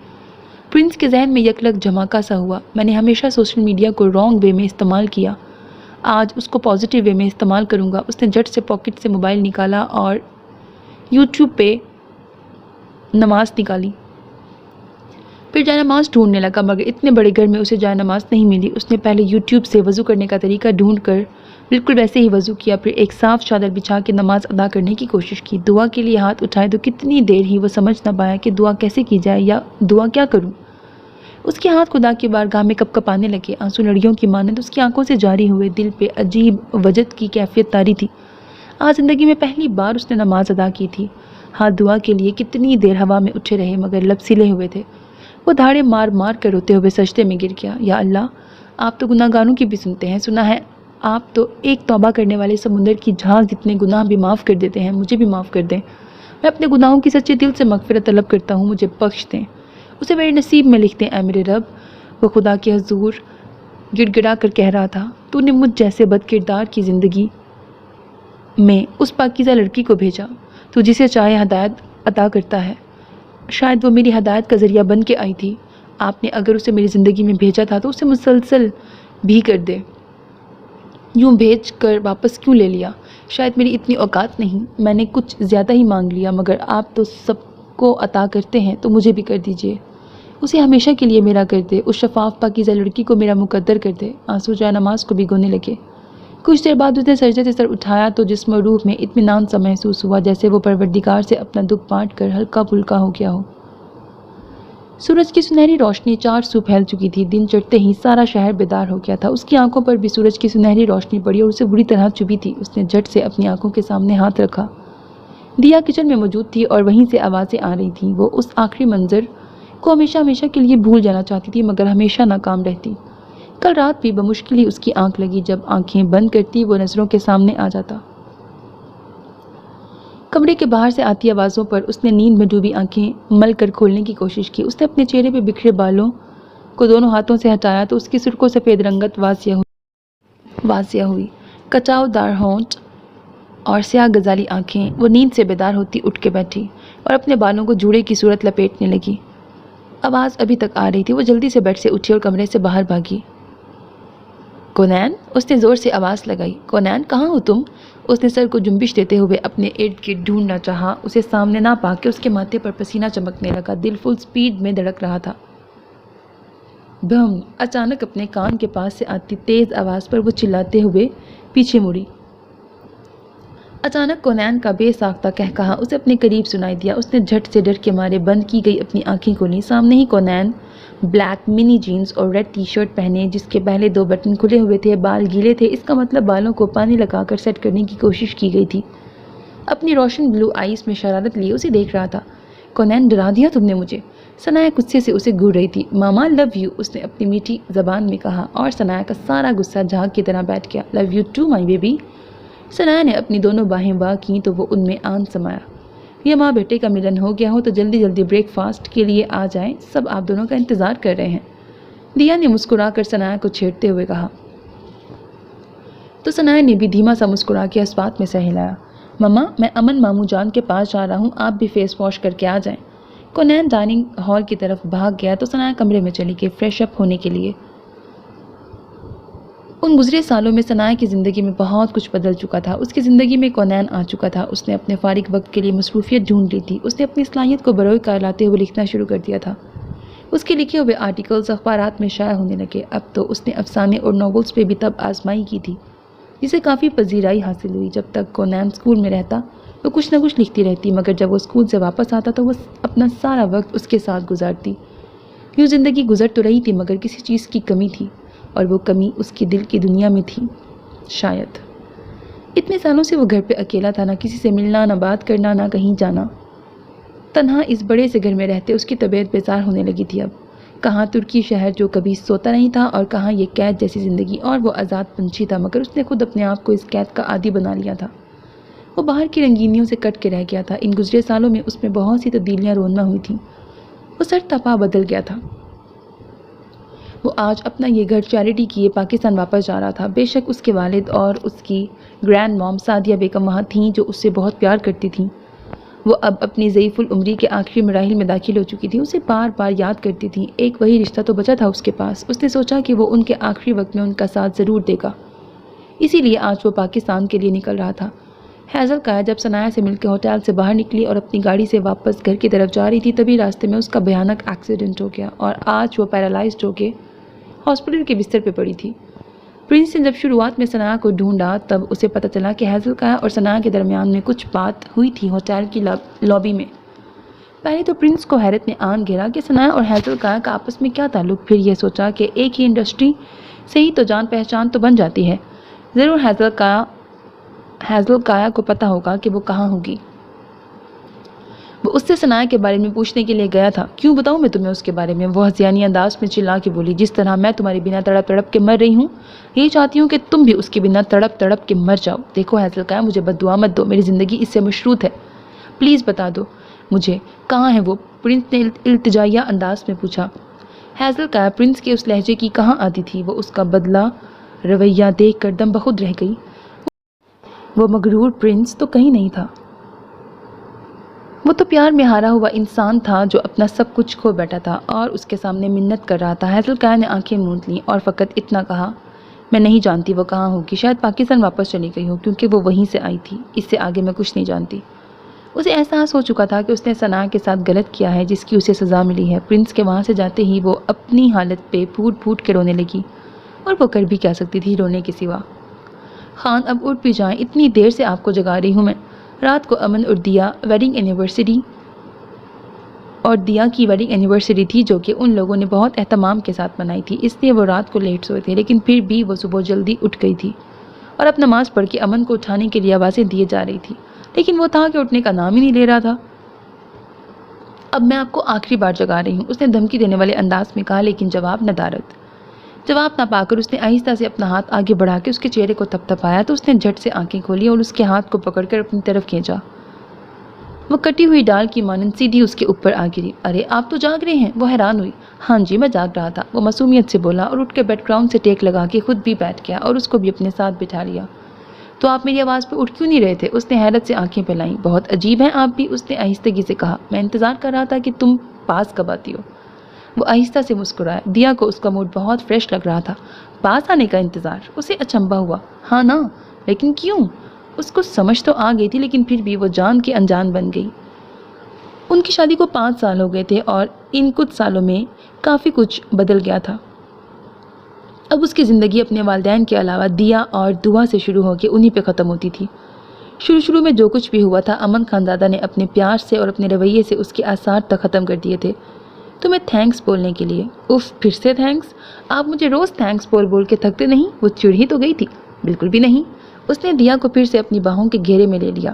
پرنس کے ذہن میں یکلک جھماکا سا ہوا۔ میں نے ہمیشہ سوشل میڈیا کو رانگ وے میں استعمال کیا، آج اس کو پازیٹیو وے میں استعمال کروں گا۔ اس نے جھٹ سے پاکٹ سے موبائل نکالا اور یوٹیوب پہ نماز نکالی، پھر جائے نماز ڈھونڈنے لگا، مگر اتنے بڑے گھر میں اسے جائے نماز نہیں ملی۔ اس نے پہلے یوٹیوب سے وضو کرنے کا طریقہ ڈھونڈ کر بالکل ویسے ہی وضو کیا، پھر ایک صاف چادر بچھا کے نماز ادا کرنے کی کوشش کی۔ دعا کے لیے ہاتھ اٹھائے تو کتنی دیر ہی وہ سمجھ نہ پایا کہ دعا کیسے کی جائے یا دعا کیا کروں۔ اس کے ہاتھ خدا کی بارگاہ میں کپ کپانے لگے، آنسو لڑیوں کی مانند اس کی آنکھوں سے جاری ہوئے، دل پہ عجیب وجد کی کیفیت طاری تھی۔ آج زندگی میں پہلی بار اس نے نماز ادا کی تھی۔ ہاتھ دعا کے لیے کتنی دیر ہوا میں اٹھے رہے مگر لب سلے ہوئے تھے۔ وہ دھاڑے مار مار کر روتے ہوئے سجدے میں گر گیا۔ یا اللہ، آپ تو گناہگاروں کی بھی سنتے ہیں، سنا ہے آپ تو ایک توبہ کرنے والے سمندر کی جھاگ جتنے گناہ بھی معاف کر دیتے ہیں، مجھے بھی معاف کر دیں۔ میں اپنے گناہوں کی سچے دل سے مغفرت طلب کرتا ہوں، مجھے بخش دیں، اسے میرے نصیب میں لکھ دیں اے میرے رب۔ وہ خدا کے حضور گڑ گڑا کر کہہ رہا تھا، تو نے مجھ جیسے بد کردار کی زندگی میں اس پاکیزہ لڑکی کو بھیجا، تو جسے چاہے ہدایت عطا کرتا ہے۔ شاید وہ میری ہدایت کا ذریعہ بن کے آئی تھی، آپ نے اگر اسے میری زندگی میں بھیجا تھا تو اسے مسلسل بھی کر دے، یوں بھیج کر واپس کیوں لے لیا؟ شاید میری اتنی اوقات نہیں، میں نے کچھ زیادہ ہی مانگ لیا، مگر آپ تو سب کو عطا کرتے ہیں تو مجھے بھی کر دیجئے، اسے ہمیشہ کے لیے میرا کر دے، اس شفاف پاکیزہ لڑکی کو میرا مقدر کر دے۔ آنسو جائے نماز کو بھگونے لگے۔ کچھ دیر بعد اس نے سجدے سے سر اٹھایا تو جسم و روح میں اطمینان سا محسوس ہوا، جیسے وہ پروردگار سے اپنا دکھ بانٹ کر ہلکا پھلکا ہو گیا ہو۔ سورج کی سنہری روشنی چار سو پھیل چکی تھی، دن چڑھتے ہی سارا شہر بیدار ہو گیا تھا۔ اس کی آنکھوں پر بھی سورج کی سنہری روشنی پڑی اور اسے بری طرح چبھی تھی۔ اس نے جھٹ سے اپنی آنکھوں کے سامنے ہاتھ رکھا۔ دیا کچن میں موجود تھی اور وہیں سے آوازیں آ رہی تھیں۔ وہ اس آخری منظر کو ہمیشہ ہمیشہ کے لیے بھول جانا چاہتی تھی، مگر ہمیشہ ناکام رہتی۔ کل رات بھی بمشکل ہی اس کی آنکھ لگی، جب آنکھیں بند کرتی وہ نظروں کے سامنے آ جاتا۔ کمرے کے باہر سے آتی آوازوں پر اس نے نیند میں ڈوبی آنکھیں مل کر کھولنے کی کوشش کی۔ اس نے اپنے چہرے پہ بکھرے بالوں کو دونوں ہاتھوں سے ہٹایا تو اس کی سرخ و سفید رنگت واضح ہوئی، کچاؤ دار ہونٹ اور سیاہ غزالی آنکھیں۔ وہ نیند سے بیدار ہوتی اٹھ کے بیٹھی اور اپنے بالوں کو جوڑے کی صورت لپیٹنے لگی۔ آواز ابھی تک آ رہی تھی۔ وہ جلدی سے بیڈ سے اٹھی اور کمرے سے باہر بھاگی۔ کونین، اس نے زور سے آواز لگائی۔ کونین، کہاں ہو تم؟ اس نے سر کو جنبش دیتے ہوئے اپنے ارد گرد ڈھونڈنا چاہا، اسے سامنے نہ پا کے اس کے ماتھے پر پسینہ چمکنے لگا، دل فل سپیڈ میں دھڑک رہا تھا۔ بھم! اچانک اپنے کان کے پاس سے آتی تیز آواز پر وہ چلاتے ہوئے پیچھے مڑی۔ اچانک کونین کا بے ساختہ قہقہا اسے اپنے قریب سنائی دیا۔ اس نے جھٹ سے ڈر کے مارے بند کی گئی اپنی آنکھیں کھولیں۔ سامنے ہی کونین بلیک منی جینز اور ریڈ ٹی شرٹ پہنے، جس کے پہلے 2 بٹن کھلے ہوئے تھے، بال گیلے تھے، اس کا مطلب بالوں کو پانی لگا کر سیٹ کرنے کی کوشش کی گئی تھی، اپنی روشن بلو آئیز میں شرارت لیے اسے دیکھ رہا تھا۔ کونین، ڈرا دیا تم نے مجھے۔ ثنایا غصے سے اسے گھور رہی تھی۔ ماما لو یو، اس نے اپنی میٹھی زبان میں کہا اور ثنایا کا سارا غصہ جھاگ کی طرح بیٹھ گیا۔ Love you too my baby. Sanaya نے اپنی دونوں باہیں وا کیں تو وہ ان میں آن سمایا۔ یہ ماں بیٹے کا ملن ہو گیا ہو تو جلدی جلدی بریک فاسٹ کے لیے آ جائیں، سب آپ دونوں کا انتظار کر رہے ہیں۔ دیا نے مسکرا کر ثنایا کو چھیڑتے ہوئے کہا تو ثنایا نے بھی دھیما سا مسکرا کے اس بات میں سہ ہلایا۔ مما، میں امن ماموں جان کے پاس جا رہا ہوں، آپ بھی فیس واش کر کے آ جائیں۔ کونین ڈائننگ ہال کی طرف بھاگ گیا تو ثنایا کمرے میں چلی گئی فریش اپ ہونے کے لیے۔ ان گزرے سالوں میں ثنایا کی زندگی میں بہت کچھ بدل چکا تھا۔ اس کی زندگی میں کونین آ چکا تھا۔ اس نے اپنے فارغ وقت کے لیے مصروفیت ڈھونڈ لی تھی۔ اس نے اپنی صلاحیت کو بروئے کار لاتے ہوئے لکھنا شروع کر دیا تھا۔ اس کے لکھے ہوئے آرٹیکلز اخبارات میں شائع ہونے لگے۔ اب تو اس نے افسانے اور ناولز پہ بھی تب آزمائی کی تھی، جسے کافی پذیرائی حاصل ہوئی۔ جب تک کونین اسکول میں رہتا وہ کچھ نہ کچھ لکھتی رہتی، مگر جب وہ اسکول سے واپس آتا تو وہ اپنا سارا وقت اس کے ساتھ گزارتی۔ یوں زندگی گزر تو رہی تھی مگر کسی چیز کی کمی تھی، اور وہ کمی اس کی دل کی دنیا میں تھی۔ شاید اتنے سالوں سے وہ گھر پہ اکیلا تھا، نہ کسی سے ملنا، نہ بات کرنا، نہ کہیں جانا۔ تنہا اس بڑے سے گھر میں رہتے اس کی طبیعت بیزار ہونے لگی تھی۔ اب کہاں ترکی شہر جو کبھی سوتا نہیں تھا، اور کہاں یہ قید جیسی زندگی، اور وہ آزاد پنچھی تھا مگر اس نے خود اپنے آپ کو اس قید کا عادی بنا لیا تھا۔ وہ باہر کی رنگینیوں سے کٹ کے رہ گیا تھا۔ ان گزرے سالوں میں اس میں بہت سی تبدیلیاں رونما ہوئی تھیں۔ وہ سر تپا بدل گیا تھا۔ وہ آج اپنا یہ گھر چیریٹی کیے پاکستان واپس جا رہا تھا۔ بے شک اس کے والد اور اس کی گرینڈ مام سعدیہ بیگم وہاں تھیں جو اس سے بہت پیار کرتی تھیں۔ وہ اب اپنی ضعیف العمری کے آخری مراحل میں داخل ہو چکی تھی، اسے بار بار یاد کرتی تھی۔ ایک وہی رشتہ تو بچا تھا اس کے پاس۔ اس نے سوچا کہ وہ ان کے آخری وقت میں ان کا ساتھ ضرور دے گا، اسی لیے آج وہ پاکستان کے لیے نکل رہا تھا۔ ہیزل کایا جب ثنایا سے مل کے ہوٹل سے باہر نکلی اور اپنی گاڑی سے واپس گھر کی طرف جا رہی تھی، تبھی راستے میں اس کا بھیانک ایکسیڈنٹ ہو گیا اور آج وہ پیرالائزڈ ہو کے ہاسپٹل کے بستر پہ پڑی تھی۔ پرنس نے جب شروعات میں ثنایا کو ڈھونڈا تب اسے پتہ چلا کہ ہیزل کایا اور ثنایا کے درمیان میں کچھ بات ہوئی تھی ہوٹل کی لابی میں۔ پہلے تو پرنس کو حیرت نے آن گھیرا کہ ثنایا اور ہیزل کایا کا آپس میں کیا تعلق، پھر یہ سوچا کہ ایک ہی انڈسٹری سے ہی تو جان پہچان تو بن جاتی ہے، ضرور ہیزل کایا کو پتہ ہوگا کہ وہ کہاں ہوگی۔ وہ اس سے ثنایا کے بارے میں پوچھنے کے لیے گیا تھا۔ کیوں بتاؤں میں تمہیں اس کے بارے میں؟ وہ ہذیانی انداز میں چلا کے بولی۔ جس طرح میں تمہارے بنا تڑپ تڑپ کے مر رہی ہوں، یہی چاہتی ہوں کہ تم بھی اس کے بنا تڑپ تڑپ کے مر جاؤ۔ دیکھو ہیزل کایا، مجھے بد دعا مت دو، میری زندگی اس سے مشروط ہے، پلیز بتا دو مجھے کہاں ہے وہ، پرنس نے التجائیہ انداز میں پوچھا۔ ہیزل کایا پرنس کے اس لہجے کی کہاں آتی تھی، وہ اس کا بدلہ رویہ دیکھ کر دم بخود رہ گئی۔ وہ مغرور پرنس تو کہیں نہیں تھا، وہ تو پیار میں ہارا ہوا انسان تھا جو اپنا سب کچھ کھو بیٹھا تھا اور اس کے سامنے منت کر رہا تھا۔ ہیزل کایا نے آنکھیں موند لیں اور فقط اتنا کہا، میں نہیں جانتی وہ کہاں ہوگی، شاید پاکستان واپس چلی گئی ہو کیونکہ وہ وہیں سے آئی تھی، اس سے آگے میں کچھ نہیں جانتی۔ اسے احساس ہو چکا تھا کہ اس نے ثنایا کے ساتھ غلط کیا ہے جس کی اسے سزا ملی ہے۔ پرنس کے وہاں سے جاتے ہی وہ اپنی حالت پہ پھوٹ پھوٹ کے رونے لگی، اور وہ کر بھی کیا سکتی تھی رونے کے سوا۔ خان اب اٹھ بھی جائیں، اتنی دیر سے آپ کو جگا رہی ہوں میں۔ رات کو امن اور دیا کی ویڈنگ اینیورسری تھی جو کہ ان لوگوں نے بہت اہتمام کے ساتھ منائی تھی، اس لیے وہ رات کو لیٹ سوئے تھے، لیکن پھر بھی وہ صبح جلدی اٹھ گئی تھی اور اب نماز پڑھ کے امن کو اٹھانے کے لیے آوازیں دیے جا رہی تھی، لیکن وہ تھا کہ اٹھنے کا نام ہی نہیں لے رہا تھا۔ اب میں آپ کو آخری بار جگا رہی ہوں، اس نے دھمکی دینے والے انداز میں کہا، لیکن جواب ندارت۔ جواب نہ پا کر اس نے آہستہ سے اپنا ہاتھ آگے بڑھا کے اس کے چہرے کو تپ تپایا تو اس نے جھٹ سے آنکھیں کھولی اور اس کے ہاتھ کو پکڑ کر اپنی طرف کھینچا۔ وہ کٹی ہوئی ڈال کی مانند سیدھی اس کے اوپر آ گری۔ ارے آپ تو جاگ رہے ہیں؟ وہ حیران ہوئی۔ ہاں جی میں جاگ رہا تھا، وہ معصومیت سے بولا اور اٹھ کے بیک گراؤنڈ سے ٹیک لگا کے خود بھی بیٹھ گیا اور اس کو بھی اپنے ساتھ بٹھا لیا۔ تو آپ میری آواز پہ اٹھ کیوں نہیں رہے تھے؟ اس نے حیرت سے آنکھیں پھیلائیں۔ بہت عجیب ہیں آپ بھی، اس نے آہستگی سے کہا، میں انتظار کر رہا تھا کہ تم پاس کب آتی ہو۔ وہ آہستہ سے مسکرایا۔ دیا کو اس کا موڈ بہت فریش لگ رہا تھا۔ پاس آنے کا انتظار؟ اسے اچنبھا ہوا۔ ہاں نا، لیکن کیوں؟ اس کو سمجھ تو آ گئی تھی لیکن پھر بھی وہ جان کے انجان بن گئی۔ ان کی شادی کو 5 سال ہو گئے تھے اور ان کچھ سالوں میں کافی کچھ بدل گیا تھا۔ اب اس کی زندگی اپنے والدین کے علاوہ دیا اور دعا سے شروع ہو کے انہی پہ ختم ہوتی تھی۔ شروع میں جو کچھ بھی ہوا تھا امن خانزادہ نے اپنے پیار سے اور اپنے رویے سے اس کے آثار تک ختم کر دیے تھے۔ تمہیں تھینکس بولنے کے لیے؟ اف، پھر سے تھینکس؟ آپ مجھے روز تھینکس بول کے تھکتے نہیں؟ وہ چڑ ہی تو گئی تھی۔ بالکل بھی نہیں۔ اس نے دیا کو پھر سے اپنی باہوں کے گھیرے میں لے لیا۔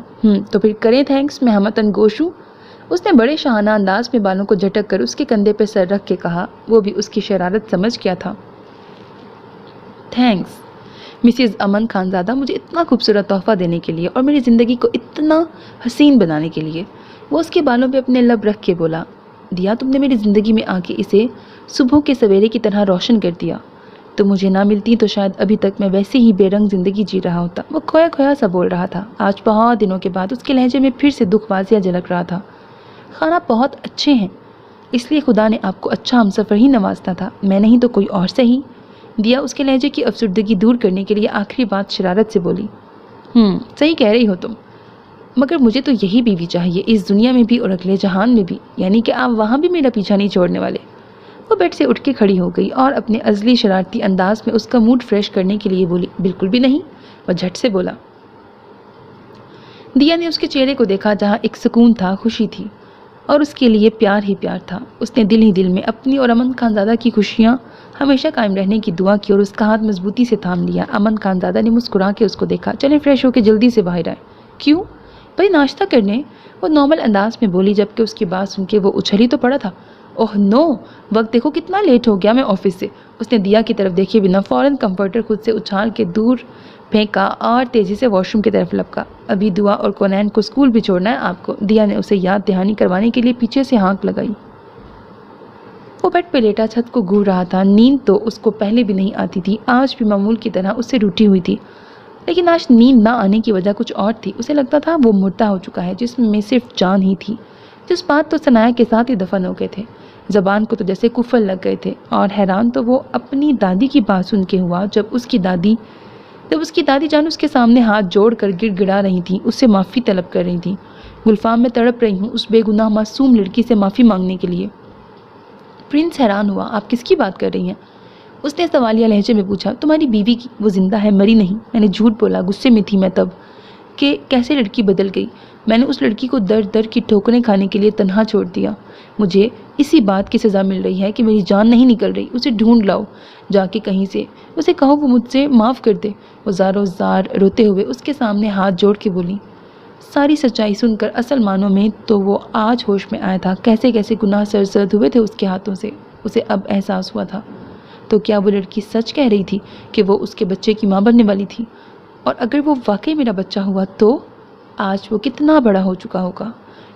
تو پھر کریں تھینکس، میں ہمتن گوش ہوں۔ اس نے بڑے شاہانہ انداز میں بالوں کو جھٹک کر اس کے کندھے پہ سر رکھ کے کہا، وہ بھی اس کی شرارت سمجھ گیا تھا۔ تھینکس مسز امن خانزادہ، مجھے اتنا خوبصورت تحفہ دینے کے لیے اور میری زندگی کو اتنا حسین بنانے کے لیے۔ وہ اس کے بالوں پہ اپنے لب رکھ کے بولا، دیا تم نے میری زندگی میں آ کے اسے صبح کے سویرے کی طرح روشن کر دیا۔ تم مجھے نہ ملتی تو شاید ابھی تک میں ویسے ہی بے رنگ زندگی جی رہا ہوتا۔ وہ کھویا کھویا سا بول رہا تھا۔ آج بہت دنوں کے بعد اس کے لہجے میں پھر سے دکھ واضح جھلک رہا تھا۔ خانہ بہت اچھے ہیں، اس لیے خدا نے آپ کو اچھا ہمسفر ہی نوازتا تھا، میں نہیں تو کوئی اور صحیح۔ دیا اس کے لہجے کی افسردگی دور کرنے کے لیے آخری بات شرارت سے بولی۔ صحیح کہہ رہی ہو تم، مگر مجھے تو یہی بیوی چاہیے، اس دنیا میں بھی اور اگلے جہان میں بھی، یعنی کہ آپ وہاں بھی میرا پیچھا نہیں چھوڑنے والے۔ وہ بیڈ سے اٹھ کے کھڑی ہو گئی اور اپنے ازلی شرارتی انداز میں اس کا موڈ فریش کرنے کے لیے بولی، بالکل بھی نہیں۔ وہ جھٹ سے بولا۔ دیا نے اس کے چہرے کو دیکھا جہاں ایک سکون تھا، خوشی تھی اور اس کے لیے پیار ہی پیار تھا۔ اس نے دل ہی دل میں اپنی اور امن خانزادہ کی خوشیاں ہمیشہ قائم رہنے کی دعا کی اور اس کا ہاتھ مضبوطی سے تھام لیا۔ امن خانزادہ نے مسکرا کے اس کو دیکھا۔ چلیں فریش ہو کے جلدی سے باہر آئے۔ کیوں؟ بھائی ناشتہ کرنے، وہ نارمل انداز میں بولی جبکہ اس کی بات سن کے وہ اچھل ہی تو پڑا تھا۔ اوہ نو، وقت دیکھو کتنا لیٹ ہو گیا میں آفس سے۔ اس نے دیا کی طرف دیکھے بنا فوراً کمفرٹر خود سے اچھال کے دور پھینکا اور تیزی سے واش روم کی طرف لپکا۔ ابھی دعا اور کونین کو اسکول بھی چھوڑنا ہے آپ کو، دیا نے اسے یاد دہانی کروانے کے لیے پیچھے سے ہانک لگائی۔ وہ بیڈ پہ لیٹا چھت کو گھور رہا تھا۔ نیند تو اس کو پہلے بھی نہیں آتی تھی، آج بھی معمول کی طرح اس سے روٹھی ہوئی تھی، لیکن آج نیند نہ آنے کی وجہ کچھ اور تھی۔ اسے لگتا تھا وہ مردہ ہو چکا ہے، جسم میں صرف جان ہی تھی۔ جذبات تو ثنایا کے ساتھ ہی دفن ہو گئے تھے، زبان کو تو جیسے کفل لگ گئے تھے، اور حیران تو وہ اپنی دادی کی بات سن کے ہوا جب اس کی دادی جان اس کے سامنے ہاتھ جوڑ کر گڑ گڑا رہی تھی، اس سے معافی طلب کر رہی تھی۔ گلفام میں تڑپ رہی ہوں اس بے گناہ معصوم لڑکی سے معافی مانگنے کے لیے۔ پرنس حیران ہوا۔ آپ کس کی بات کر رہی ہیں؟ اس نے سوالیہ لہجے میں پوچھا۔ تمہاری بیوی کی، وہ زندہ ہے، مری نہیں۔ میں نے جھوٹ بولا، غصے میں تھی میں تب کہ کیسے لڑکی بدل گئی۔ میں نے اس لڑکی کو در در کی ٹھوکریں کھانے کے لیے تنہا چھوڑ دیا۔ مجھے اسی بات کی سزا مل رہی ہے کہ میری جان نہیں نکل رہی۔ اسے ڈھونڈ لاؤ جا کے کہیں سے، اسے کہو وہ مجھ سے معاف کر دے۔ وہ زاروں زار روتے ہوئے اس کے سامنے ہاتھ جوڑ کے بولی۔ ساری سچائی سن کر اصل معنوں میں تو وہ آج ہوش میں آیا تھا، کیسے کیسے گناہ سرزد ہوئے تھے اس کے ہاتھوں سے، اسے اب احساس ہوا تھا۔ تو کیا وہ لڑکی سچ کہہ رہی تھی کہ وہ اس کے بچے کی ماں بننے والی تھی؟ اور اگر وہ واقعی میرا بچہ ہوا تو آج وہ کتنا بڑا ہو چکا ہوگا؟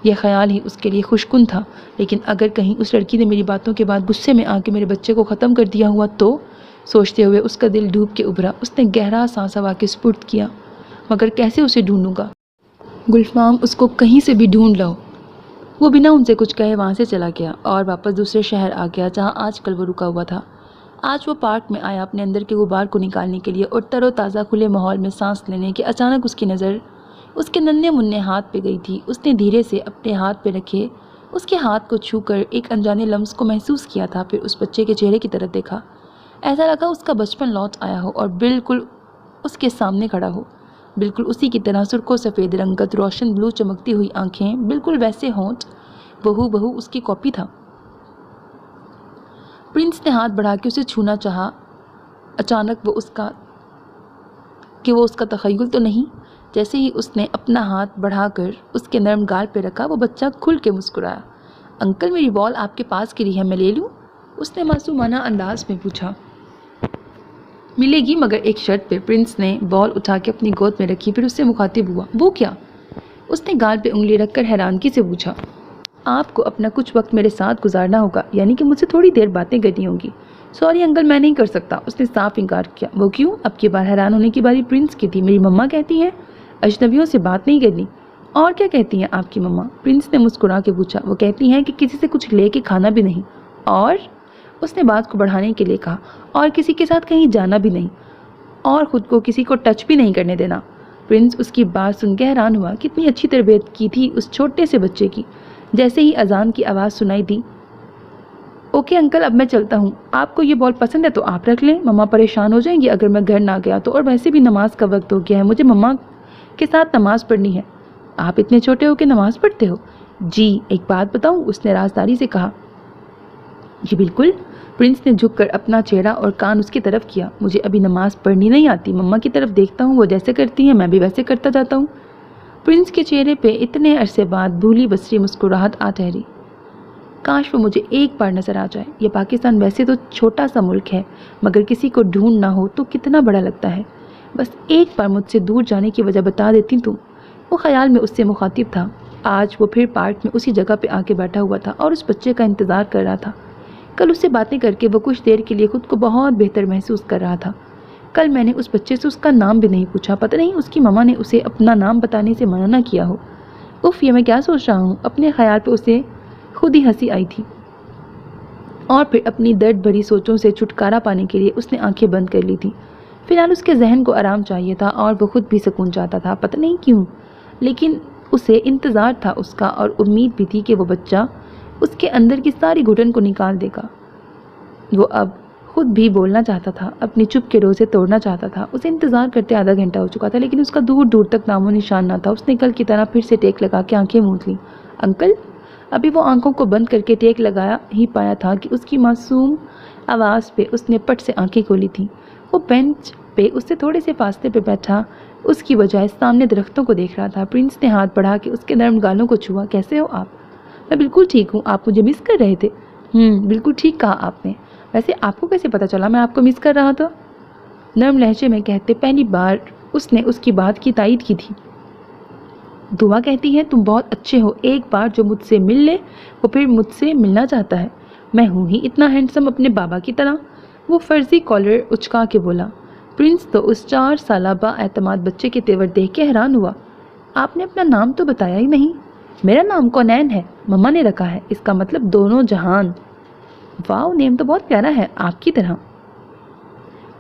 یہ خیال ہی اس کے لیے خوشکن تھا، لیکن اگر کہیں اس لڑکی نے میری باتوں کے بعد غصے میں آ کے میرے بچے کو ختم کر دیا ہوا تو؟ سوچتے ہوئے اس کا دل ڈوب کے ابھرا۔ اس نے گہرا سانس ہوا کے سپرد کیا۔ مگر کیسے اسے ڈھونڈوں گا؟ گلفام، اس کو کہیں سے بھی ڈھونڈ لاؤ۔ وہ بنا ان سے کچھ کہے وہاں سے چلا گیا اور واپس دوسرے شہر آ گیا جہاں آج کل وہ رکا ہوا تھا۔ آج وہ پارک میں آیا اپنے اندر کے غبار کو نکالنے کے لیے اور تر و تازہ کھلے ماحول میں سانس لینے کے اچانک اس کی نظر اس کے ننھے منھے ہاتھ پہ گئی تھی۔ اس نے دھیرے سے اپنے ہاتھ پہ رکھے اس کے ہاتھ کو چھو کر ایک انجانے لمس کو محسوس کیا تھا، پھر اس بچے کے چہرے کی طرف دیکھا۔ ایسا لگا اس کا بچپن لوٹ آیا ہو اور بالکل اس کے سامنے کھڑا ہو، بالکل اسی کی طرح سرخ و سفید رنگت، روشن بلو چمکتی ہوئی آنکھیں، بالکل ویسے ہونٹ، بہو اس کی کاپی تھا۔ پرنس نے ہاتھ بڑھا کے اسے چھونا چاہا، اچانک وہ اس کا تخیل تو نہیں۔ جیسے ہی اس نے اپنا ہاتھ بڑھا کر اس کے نرم گال پہ رکھا، وہ بچہ کھل کے مسکرایا۔ انکل، میری بال آپ کے پاس گری ہے، میں لے لوں؟ اس نے معصومانہ انداز میں پوچھا۔ ملے گی، مگر ایک شرط پہ۔ پرنس نے بال اٹھا کے اپنی گود میں رکھی، پھر اس سے مخاطب ہوا۔ وہ کیا؟ اس نے گال پہ انگلی رکھ کر حیرانگی سے پوچھا۔ آپ کو اپنا کچھ وقت میرے ساتھ گزارنا ہوگا، یعنی کہ مجھ سے تھوڑی دیر باتیں کرنی ہوں گی۔ سوری انکل، میں نہیں کر سکتا، اس نے صاف انکار کیا۔ وہ کیوں؟ اب کی بار حیران ہونے کی باری پرنس کی تھی۔ میری مما کہتی ہیں اجنبیوں سے بات نہیں کرنی۔ اور کیا کہتی ہیں آپ کی مما؟ پرنس نے مسکرا کے پوچھا۔ وہ کہتی ہیں کہ کسی سے کچھ لے کے کھانا بھی نہیں، اور اس نے بات کو بڑھانے کے لیے کہا، اور کسی کے ساتھ کہیں جانا بھی نہیں، اور خود کو کسی کو ٹچ بھی نہیں کرنے دینا۔ پرنس اس کی بات سن کے حیران ہوا، کتنی اچھی تربیت کی تھی اس چھوٹے سے بچے کی۔ جیسے ہی اذان کی آواز سنائی دی، اوکے انکل، اب میں چلتا ہوں، آپ کو یہ بال پسند ہے تو آپ رکھ لیں، مما پریشان ہو جائیں گی اگر میں گھر نہ گیا تو، اور ویسے بھی نماز کا وقت ہو گیا ہے، مجھے مما کے ساتھ نماز پڑھنی ہے۔ آپ اتنے چھوٹے ہو کے نماز پڑھتے ہو؟ جی، ایک بات بتاؤں، اس نے رازداری سے کہا۔ جی بالکل۔ پرنس نے جھک کر اپنا چہرہ اور کان اس کی طرف کیا۔ مجھے ابھی نماز پڑھنی نہیں آتی، مما کی طرف دیکھتا ہوں، وہ جیسے کرتی ہیں میں بھی ویسے کرتا جاتا ہوں۔ پرنس کے چہرے پہ اتنے عرصے بعد بھولی بسری مسکراہٹ آ ٹھہری۔ کاش وہ مجھے ایک بار نظر آ جائے۔ یہ پاکستان ویسے تو چھوٹا سا ملک ہے، مگر کسی کو ڈھونڈ نہ ہو تو کتنا بڑا لگتا ہے۔ بس ایک بار مجھ سے دور جانے کی وجہ بتا دیتی تم۔ وہ خیال میں اس سے مخاطب تھا۔ آج وہ پھر پارک میں اسی جگہ پہ آ کے بیٹھا ہوا تھا اور اس بچے کا انتظار کر رہا تھا۔ کل اس سے باتیں کر کے وہ کچھ دیر کے لیے خود کو بہت بہتر محسوس کر رہا تھا۔ کل میں نے اس بچے سے اس کا نام بھی نہیں پوچھا، پتہ نہیں اس کی ماما نے اسے اپنا نام بتانے سے منع نہ کیا ہو۔ اف، یہ میں کیا سوچ رہا ہوں؟ اپنے خیال پہ اسے خود ہی ہنسی آئی تھی، اور پھر اپنی درد بھری سوچوں سے چھٹکارا پانے کے لیے اس نے آنکھیں بند کر لی تھی۔ فی الحال اس کے ذہن کو آرام چاہیے تھا اور وہ خود بھی سکون چاہتا تھا، پتہ نہیں کیوں، لیکن اسے انتظار تھا اس کا، اور امید بھی تھی کہ وہ بچہ اس کے اندر کی ساری گھٹن کو نکال دے گا۔ وہ اب خود بھی بولنا چاہتا تھا، اپنی چپ کے روزے توڑنا چاہتا تھا۔ اسے انتظار کرتے آدھا گھنٹہ ہو چکا تھا، لیکن اس کا دور دور تک نام و نشان نہ تھا۔ اس نے کل کی طرح پھر سے ٹیک لگا کے آنکھیں موند لیں۔ انکل؟ ابھی وہ آنکھوں کو بند کر کے ٹیک لگایا ہی پایا تھا کہ اس کی معصوم آواز پہ اس نے پٹ سے آنکھیں کھولی تھیں۔ وہ بینچ پہ اس سے تھوڑے سے فاصلے پہ بیٹھا اس کی بجائے سامنے درختوں کو دیکھ رہا تھا۔ پرنس نے ہاتھ بڑھا کے اس کے نرم گالوں کو چھوا۔ کیسے ہو آپ؟ میں بالکل ٹھیک ہوں، آپ مجھے مس کر رہے تھے؟ بالکل ٹھیک کہا آپ نے۔ ویسے آپ کو کیسے پتا چلا میں آپ کو مس کر رہا تھا؟ نرم لہجے میں کہتے پہلی بار اس نے اس کی بات کی تائید کی تھی۔ دعا کہتی ہے تم بہت اچھے ہو، ایک بار جو مجھ سے مل لے وہ پھر مجھ سے ملنا چاہتا ہے۔ میں ہوں ہی اتنا ہینڈسم اپنے بابا کی طرح؟ وہ فرضی کالر اچکا کے بولا۔ پرنس تو اس 4 سالہ با اعتماد بچے کے تیور دیکھ کے حیران ہوا۔ آپ نے اپنا نام تو بتایا ہی نہیں۔ میرا نام کونین ہے، مما نے رکھا ہے، اس کا مطلب دونوں جہان۔ واو، نیم تو بہت پیارا ہے، آپ کی طرح۔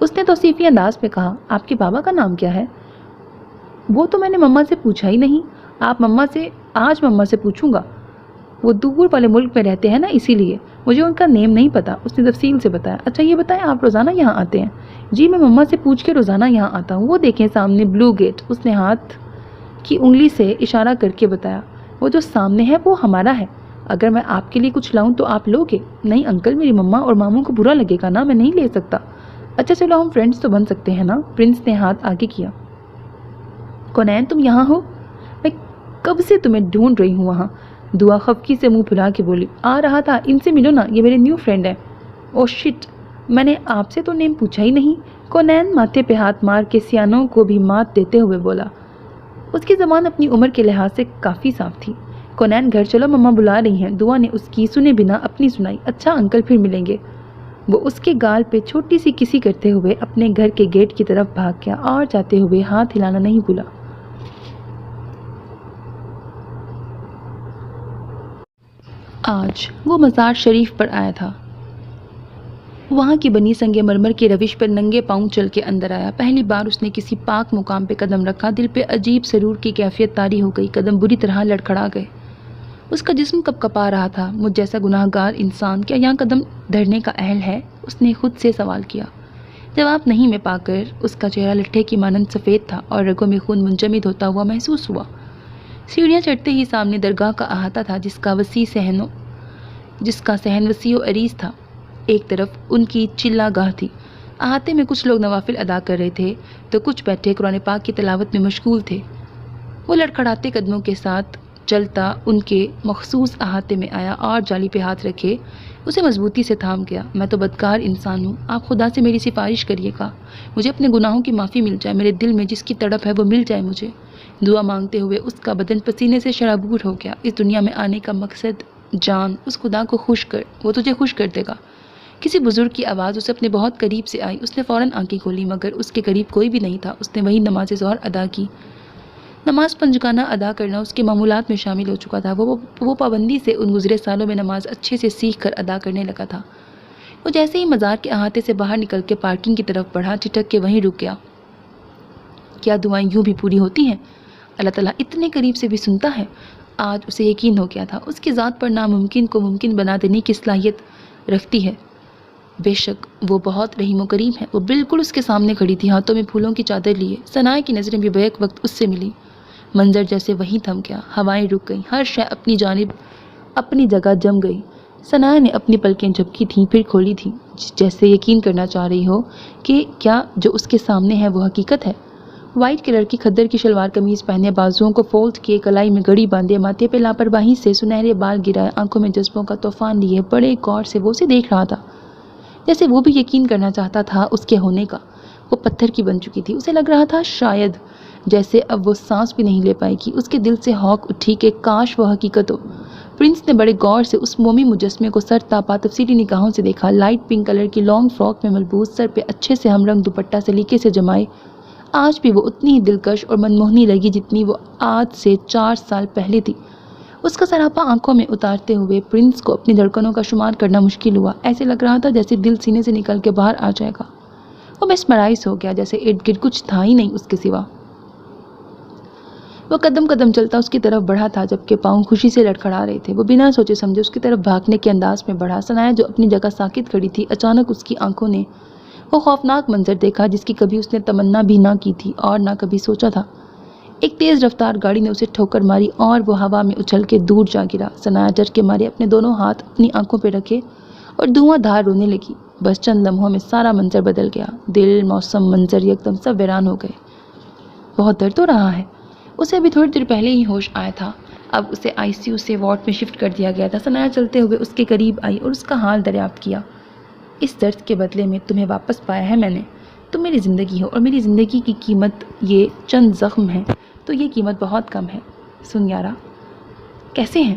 اس نے توصیفی انداز میں کہا۔ آپ کے بابا کا نام کیا ہے؟ وہ تو میں نے مما سے پوچھا ہی نہیں۔ آج مما سے پوچھوں گا، وہ دور والے ملک میں رہتے ہیں نا، اسی لیے مجھے ان کا نیم نہیں پتا۔ اس نے تفصیل سے بتایا۔ اچھا یہ بتائیں، آپ روزانہ یہاں آتے ہیں؟ جی میں مما سے پوچھ کے روزانہ یہاں آتا ہوں۔ وہ دیکھیں سامنے بلو گیٹ۔ اس نے ہاتھ کی انگلی سے اشارہ کر کے بتایا۔ وہ جو سامنے ہے وہ ہمارا ہے۔ اگر میں آپ کے لیے کچھ لاؤں تو آپ لوگے؟ نہیں انکل، میری مما اور ماموں کو برا لگے گا نا، میں نہیں لے سکتا۔ اچھا چلو ہم فرینڈز تو بن سکتے ہیں نا؟ پرنس نے ہاتھ آگے کیا۔ کونین تم یہاں ہو؟ میں کب سے تمہیں ڈھونڈ رہی ہوں وہاں۔ دعا خفگی سے منہ پھلا کے بولی۔ آ رہا تھا، ان سے ملو نا، یہ میرے نیو فرینڈ ہیں۔ او شٹ، میں نے آپ سے تو نیم پوچھا ہی نہیں۔ کونین ماتھے پہ ہاتھ مار کے سیانوں کو بھی مات دیتے ہوئے بولا۔ اس کی زبان اپنی عمر کے لحاظ سے کافی صاف تھی۔ کونین گھر چلو، مما بلا رہی ہیں۔ دعا نے اس کی سنے بنا اپنی سنائی۔ اچھا انکل، پھر ملیں گے۔ وہ اس کے گال پہ چھوٹی سی کسی کرتے ہوئے اپنے گھر کے گیٹ کی طرف بھاگ گیا اور جاتے ہوئے ہاتھ ہلانا نہیں بھولا۔ آج وہ مزار شریف پر آیا تھا۔ وہاں کی بنی سنگ مرمر کی روش پر ننگے پاؤں چل کے اندر آیا۔ پہلی بار اس نے کسی پاک مقام پہ قدم رکھا، دل پہ عجیب سرور کی کیفیت طاری ہو گئی، قدم بری طرح لڑکھڑا گئے۔ اس کا جسم کپ کپا رہا تھا۔ مجھ جیسا گناہ گار انسان کیا یہاں قدم دھرنے کا اہل ہے؟ اس نے خود سے سوال کیا۔ جواب نہیں میں پا کر اس کا چہرہ لٹھے کی مانند سفید تھا اور رگوں میں خون منجمد ہوتا ہوا محسوس ہوا۔ سیڑھیاں چڑھتے ہی سامنے درگاہ کا احاطہ تھا، جس کا صحن وسیع و عریض تھا۔ ایک طرف ان کی چلا گاہ تھی۔ احاطے میں کچھ لوگ نوافل ادا کر رہے تھے تو کچھ بیٹھے قرآن پاک کی تلاوت میں مشغول تھے۔ وہ لڑکھڑاتے قدموں کے ساتھ چلتا ان کے مخصوص احاطے میں آیا اور جالی پہ ہاتھ رکھے اسے مضبوطی سے تھام گیا۔ میں تو بدکار انسان ہوں، آپ خدا سے میری سفارش کریے گا، مجھے اپنے گناہوں کی معافی مل جائے، میرے دل میں جس کی تڑپ ہے وہ مل جائے مجھے۔ دعا مانگتے ہوئے اس کا بدن پسینے سے شرابور ہو گیا۔ اس دنیا میں آنے کا مقصد جان، اس خدا کو خوش کر، وہ تجھے خوش کر دے گا۔ کسی بزرگ کی آواز اسے اپنے بہت قریب سے آئی۔ اس نے فوراً آنکھیں کھولی، مگر اس کے قریب کوئی بھی نہیں تھا۔ اس نے وہی نماز ظہر ادا کی۔ نماز پنجگانہ ادا کرنا اس کے معمولات میں شامل ہو چکا تھا۔ وہ پابندی سے ان گزرے سالوں میں نماز اچھے سے سیکھ کر ادا کرنے لگا تھا۔ وہ جیسے ہی مزار کے احاطے سے باہر نکل کے پارکنگ کی طرف بڑھا، ٹھٹک کے وہیں رک گیا۔ کیا دعائیں یوں بھی پوری ہوتی ہیں؟ اللہ تعالیٰ اتنے قریب سے بھی سنتا ہے؟ آج اسے یقین ہو گیا تھا، اس کی ذات پر ناممکن کو ممکن بنا دینے کی صلاحیت رکھتی ہے۔ بے شک وہ بہت رحیم و کریم ہے۔ وہ بالکل اس کے سامنے کھڑی تھی، ہاتھوں میں پھولوں کی چادر لیے۔ ثناء کی نظریں بھی بیک وقت اس سے ملی۔ منظر جیسے وہیں تھم گیا، ہوائیں رک گئیں، ہر شے اپنی جانب اپنی جگہ جم گئی۔ ثناء نے اپنی پلکیں جھپکی تھیں پھر کھولی تھیں، جیسے یقین کرنا چاہ رہی ہو کہ کیا جو اس کے سامنے ہے وہ حقیقت ہے۔ وائٹ کلر کی کھدر کی شلوار قمیض پہنے، بازوؤں کو فولڈ کیے، کلائی میں گھڑی باندھے، ماتھے پہ لاپرواہی سے سنہرے بال گرائے، آنکھوں میں جذبوں کا طوفان لیے بڑے غور سے وہ اسے دیکھ رہا تھا، جیسے وہ بھی یقین کرنا چاہتا تھا اس کے ہونے کا۔ وہ پتھر کی بن چکی تھی۔ اسے لگ رہا تھا شاید جیسے اب وہ سانس بھی نہیں لے پائے گی۔ اس کے دل سے ہوک اٹھی کہ کاش وہ حقیقت ہو۔ پرنس نے بڑے غور سے اس مومی مجسمے کو سر تا پا تفصیلی نگاہوں سے دیکھا۔ لائٹ پنک کلر کی لانگ فراک میں ملبوس، سر پہ اچھے سے ہم رنگ دوپٹہ سلیقے سے جمائے، آج بھی وہ اتنی ہی دلکش اور منموہنی لگی جتنی وہ آج سے 4 سال پہلے تھی۔ اس کا سراپا آنکھوں میں اتارتے ہوئے پرنس کو اپنی دھڑکنوں کا شمار کرنا مشکل ہوا۔ ایسے لگ رہا تھا جیسے دل سینے سے نکل کے باہر آ جائے گا۔ وہ میسمرائز ہو گیا، جیسے ارد گرد کچھ تھا ہی نہیں اس کے سوا۔ وہ قدم قدم چلتا اس کی طرف بڑھا تھا، جبکہ پاؤں خوشی سے لڑکھڑا رہے تھے۔ وہ بنا سوچے سمجھے اس کی طرف بھاگنے کے انداز میں بڑھا۔ ثناء جو اپنی جگہ ساکت کھڑی تھی، اچانک اس کی آنکھوں نے وہ خوفناک منظر دیکھا جس کی کبھی اس نے تمنا بھی نہ کی تھی اور نہ کبھی سوچا تھا۔ ایک تیز رفتار گاڑی نے اسے ٹھوکر ماری اور وہ ہوا میں اچھل کے دور جا گرا۔ ثناء ڈر کے مارے اپنے دونوں ہاتھ اپنی آنکھوں پہ رکھے اور دھواں دھار رونے لگی۔ بس چند لمحوں میں سارا منظر بدل گیا۔ دل، موسم، منظر یکدم سب ویران ہو گئے۔ بہت درد ہو رہا ہے؟ اسے ابھی تھوڑی دیر پہلے ہی ہوش آیا تھا۔ اب اسے ICU سے وارڈ میں شفٹ کر دیا گیا تھا۔ ثناء چلتے ہوئے اس کے قریب آئی اور اس کا حال دریافت کیا۔ اس درد کے بدلے میں تمہیں واپس پایا ہے میں نے۔ تم میری زندگی ہو اور میری زندگی کی قیمت یہ چند زخم ہیں تو یہ قیمت بہت کم ہے۔ سن یارا، کیسے ہیں؟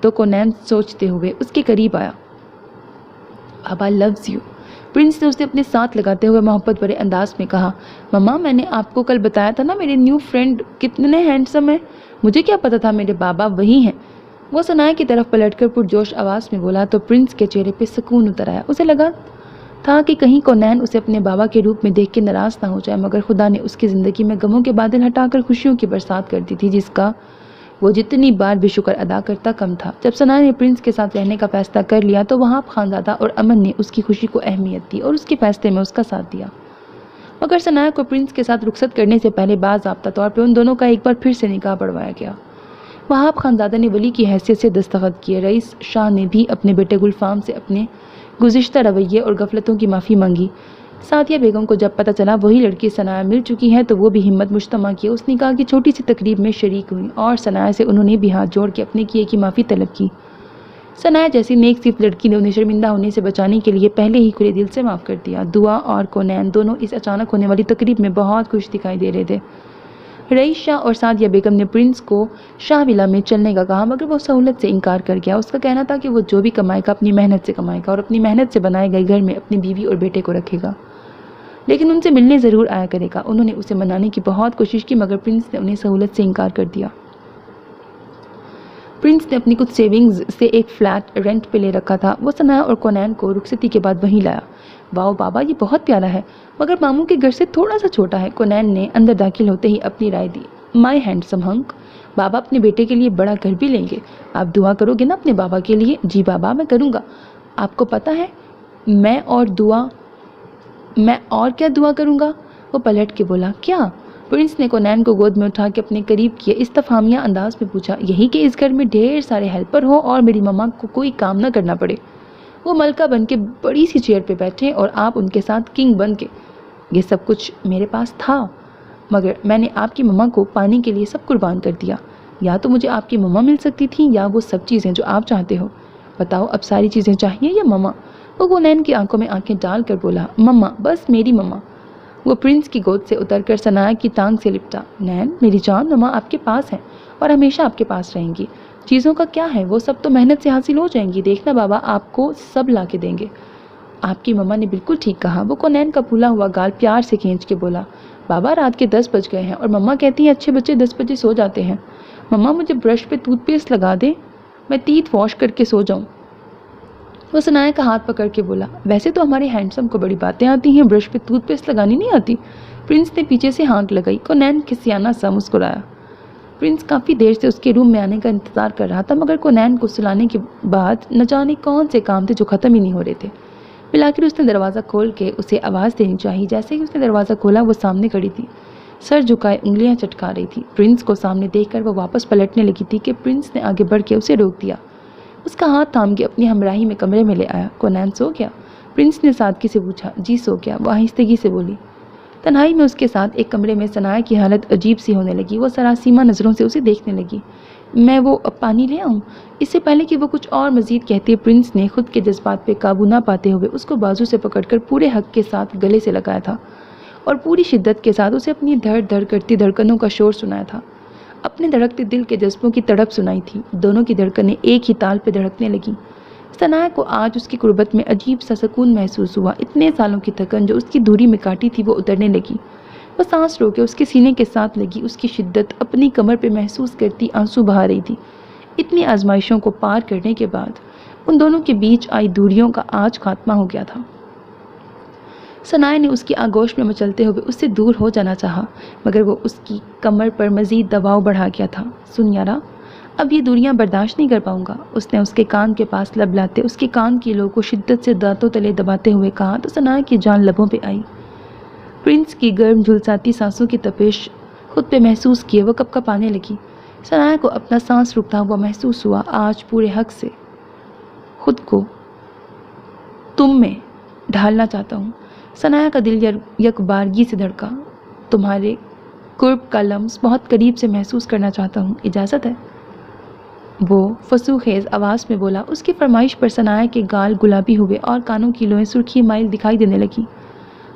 تو کونین سوچتے ہوئے اس کے قریب آیا۔ بابا لوز یو، پرنس نے اسے اپنے ساتھ لگاتے ہوئے محبت بھرے انداز میں کہا۔ مما، میں نے آپ کو کل بتایا تھا نا میرے نیو فرینڈ کتنے ہینڈسم ہیں، مجھے کیا پتا تھا میرے بابا وہی ہیں۔ وہ ثناء کی طرف پلٹ کر پرجوش آواز میں بولا تو پرنس کے چہرے پہ سکون اتر آیا۔ اسے لگا تھا کہ کہیں کونین اسے اپنے بابا کے روپ میں دیکھ کے ناراض نہ ہو جائے، مگر خدا نے اس کی زندگی میں غموں کے بادل ہٹا کر خوشیوں کی برسات کر دی تھی، جس کا وہ جتنی بار بھی شکر ادا کرتا کم تھا۔ جب ثناء نے پرنس کے ساتھ رہنے کا فیصلہ کر لیا تو وہاب خانزادہ اور امن نے اس کی خوشی کو اہمیت دی اور اس کے فیصلے میں اس کا ساتھ دیا، مگر ثناء کو پرنس کے ساتھ رخصت کرنے سے پہلے باضابطہ طور پہ ان دونوں کا ایک بار پھر سے نکاح پڑھوایا گیا۔ وہاب خانزادہ نے ولی کی حیثیت سے دستخط کیے۔ رئیس شاہ نے بھی اپنے بیٹے گلفام سے اپنے گزشتہ رویے اور غفلتوں کی معافی مانگی۔ سعدیہ بیگم کو جب پتہ چلا وہی لڑکی ثناء مل چکی ہے تو وہ بھی ہمت مجتمع کیے اس نکاح کی چھوٹی سی تقریب میں شریک ہوئی اور ثناء سے انہوں نے بھی ہاتھ جوڑ کے اپنے کیے کی معافی طلب کی۔ ثناء جیسی نیک صرف لڑکی نے انہیں شرمندہ ہونے سے بچانے کے لیے پہلے ہی کھلے دل سے معاف کر دیا۔ دعا اور کونین دونوں اس اچانک ہونے والی تقریب میں بہت خوش دکھائی دے رہے تھے۔ رئیس شاہ اور سعدیہ بیگم نے پرنس کو شاہ ولا میں چلنے کا کہا، مگر وہ سہولت سے انکار کر گیا۔ اس کا کہنا تھا کہ وہ جو بھی کمائے گا اپنی محنت سے کمائے گا اور اپنی محنت سے بنائے گئے گھر میں اپنی بیوی اور بیٹے کو رکھے گا، لیکن ان سے ملنے ضرور آیا کرے گا۔ انہوں نے اسے منانے کی بہت کوشش کی مگر پرنس نے انہیں سہولت سے انکار کر دیا۔ پرنس نے اپنی کچھ سیونگز سے ایک فلیٹ رینٹ پہ لے رکھا تھا۔ وہ ثناء اور کونین کو رخصتی کے بعد وہیں لایا۔ واؤ بابا، یہ بہت پیارا ہے، مگر ماموں کے گھر سے تھوڑا سا چھوٹا ہے۔ کونین نے اندر داخل ہوتے ہی اپنی رائے دی۔ مائی ہینڈسم ہنک، بابا اپنے بیٹے کے لیے بڑا گھر بھی لیں گے۔ آپ دعا کرو گے نا اپنے بابا کے لیے؟ جی بابا، میں کروں گا۔ آپ کو پتہ ہے میں اور کیا دعا کروں گا؟ وہ پلٹ کے بولا۔ کیا؟ پرنس نے کونین کو گود میں اٹھا کے اپنے قریب کیا استفہامیہ انداز میں پوچھا۔ یہی کہ اس گھر میں ڈھیر سارے ہیلپر ہوں اور میری مما کو کوئی کام نہ کرنا پڑے، وہ ملکہ بن کے بڑی سی چیئر پہ بیٹھے اور آپ ان کے ساتھ کنگ بن کے۔ یہ سب کچھ میرے پاس تھا مگر میں نے آپ کی مما کو پانے کے لیے سب قربان کر دیا۔ یا تو مجھے آپ کی مما مل سکتی تھی یا وہ سب چیزیں جو آپ چاہتے ہو۔ بتاؤ اب ساری چیزیں چاہیے یا مما؟ وہ کونین کی آنکھوں میں آنکھیں ڈال کر بولا۔ مما، بس میری مما۔ وہ پرنس کی گود سے اتر کر ثناء کی ٹانگ سے لپٹا۔ نین میری جان، مما آپ کے پاس ہیں اور ہمیشہ آپ کے پاس رہیں گی۔ چیزوں کا کیا ہے، وہ سب تو محنت سے حاصل ہو جائیں گی، دیکھنا بابا آپ کو سب لا کے دیں گے۔ آپ کی مما نے بالکل ٹھیک کہا۔ وہ کونین کا پھولا ہوا گال پیار سے کھینچ کے بولا۔ بابا رات کے 10 بج گئے ہیں اور مما کہتی ہیں اچھے بچے 10 بجے سو جاتے ہیں۔ مما مجھے برش پہ ٹوتھ پیسٹ لگا دے، میں تیت واش کر کے سو جاؤں۔ وہ ثناء کا ہاتھ پکڑ کے بولا۔ ویسے تو ہمارے ہینڈسم کو بڑی باتیں آتی ہیں، برش پہ ٹوتھ پیسٹ لگانی نہیں آتی۔ پرنس نے پیچھے سے ہانک لگائی۔ کونین کھسیانہ سا مسکرایا۔ پرنس کافی دیر سے اس کے روم میں آنے کا انتظار کر رہا تھا مگر کونین کو سلانے کے بعد نہ جانے کون سے کام تھے جو ختم ہی نہیں ہو رہے تھے۔ بالآخر اس نے دروازہ کھول کے اسے آواز دینی چاہی۔ جیسے ہی اس نے دروازہ کھولا وہ سامنے کھڑی تھی، سر جھکائے انگلیاں چٹکا رہی تھی۔ پرنس کو سامنے دیکھ کر وہ واپس پلٹنے لگی تھی کہ پرنس نے آگے بڑھ کے اسے روک دیا۔ اس کا ہاتھ تھام کے اپنی ہمراہی میں کمرے میں لے آیا۔ کونین سو گیا؟ پرنس نے سادگی سے پوچھا۔ جی سو گیا، وہ آہستگی سے بولی۔ تنہائی میں اس کے ساتھ ایک کمرے میں ثناء کی حالت عجیب سی ہونے لگی۔ وہ سراسیمہ نظروں سے اسے دیکھنے لگی۔ میں وہ پانی لے آؤں؟ اس سے پہلے کہ وہ کچھ اور مزید کہتی پرنس نے خود کے جذبات پہ قابو نہ پاتے ہوئے اس کو بازو سے پکڑ کر پورے حق کے ساتھ گلے سے لگایا تھا اور پوری شدت کے ساتھ اسے اپنی دھڑ دھڑ کرتی دھڑکنوں کا شور سنایا تھا، اپنے دھڑکتے دل کے جذبوں کی تڑپ سنائی تھی۔ دونوں کی دھڑکنیں ایک ہی تال پہ دھڑکنے لگیں۔ ثناء کو آج اس کی قربت میں عجیب سا سکون محسوس ہوا۔ اتنے سالوں کی تھکن جو اس کی دوری میں کاٹی تھی وہ اترنے لگی۔ وہ سانس رو کے اس کے سینے کے ساتھ لگی، اس کی شدت اپنی کمر پہ محسوس کرتی آنسو بہا رہی تھی۔ اتنی آزمائشوں کو پار کرنے کے بعد ان دونوں کے بیچ آئی دوریوں کا آج خاتمہ ہو گیا تھا۔ ثناء نے اس کی آغوش میں مچلتے ہوئے اس سے دور ہو جانا چاہا مگر وہ اس کی کمر پر مزید دباؤ بڑھا گیا تھا۔ سن یارا، اب یہ دوریاں برداشت نہیں کر پاؤں گا، اس نے اس کے کان کے پاس لب لاتے اس کے کان کی لو کو شدت سے دانتوں تلے دباتے ہوئے کہا تو ثناء کی جان لبوں پہ آئی۔ پرنس کی گرم جھلساتی سانسوں کی تپش خود پہ محسوس کیے وہ کپ کپ آنے لگی۔ ثناء کو اپنا سانس رکتا ہوا محسوس ہوا۔ آج پورے حق سے خود کو تم میں ڈھالنا چاہتا ہوں۔ ثناء کا دل یک بارگی سے دھڑکا۔ تمہارے قرب کا لمس بہت قریب سے محسوس کرنا چاہتا ہوں، اجازت ہے؟ وہ فسوس خیز آواز میں بولا۔ اس کی فرمائش پر ثناء کے گال گلابی ہوئے اور کانوں کی لوئیں سرخی مائل دکھائی دینے لگی۔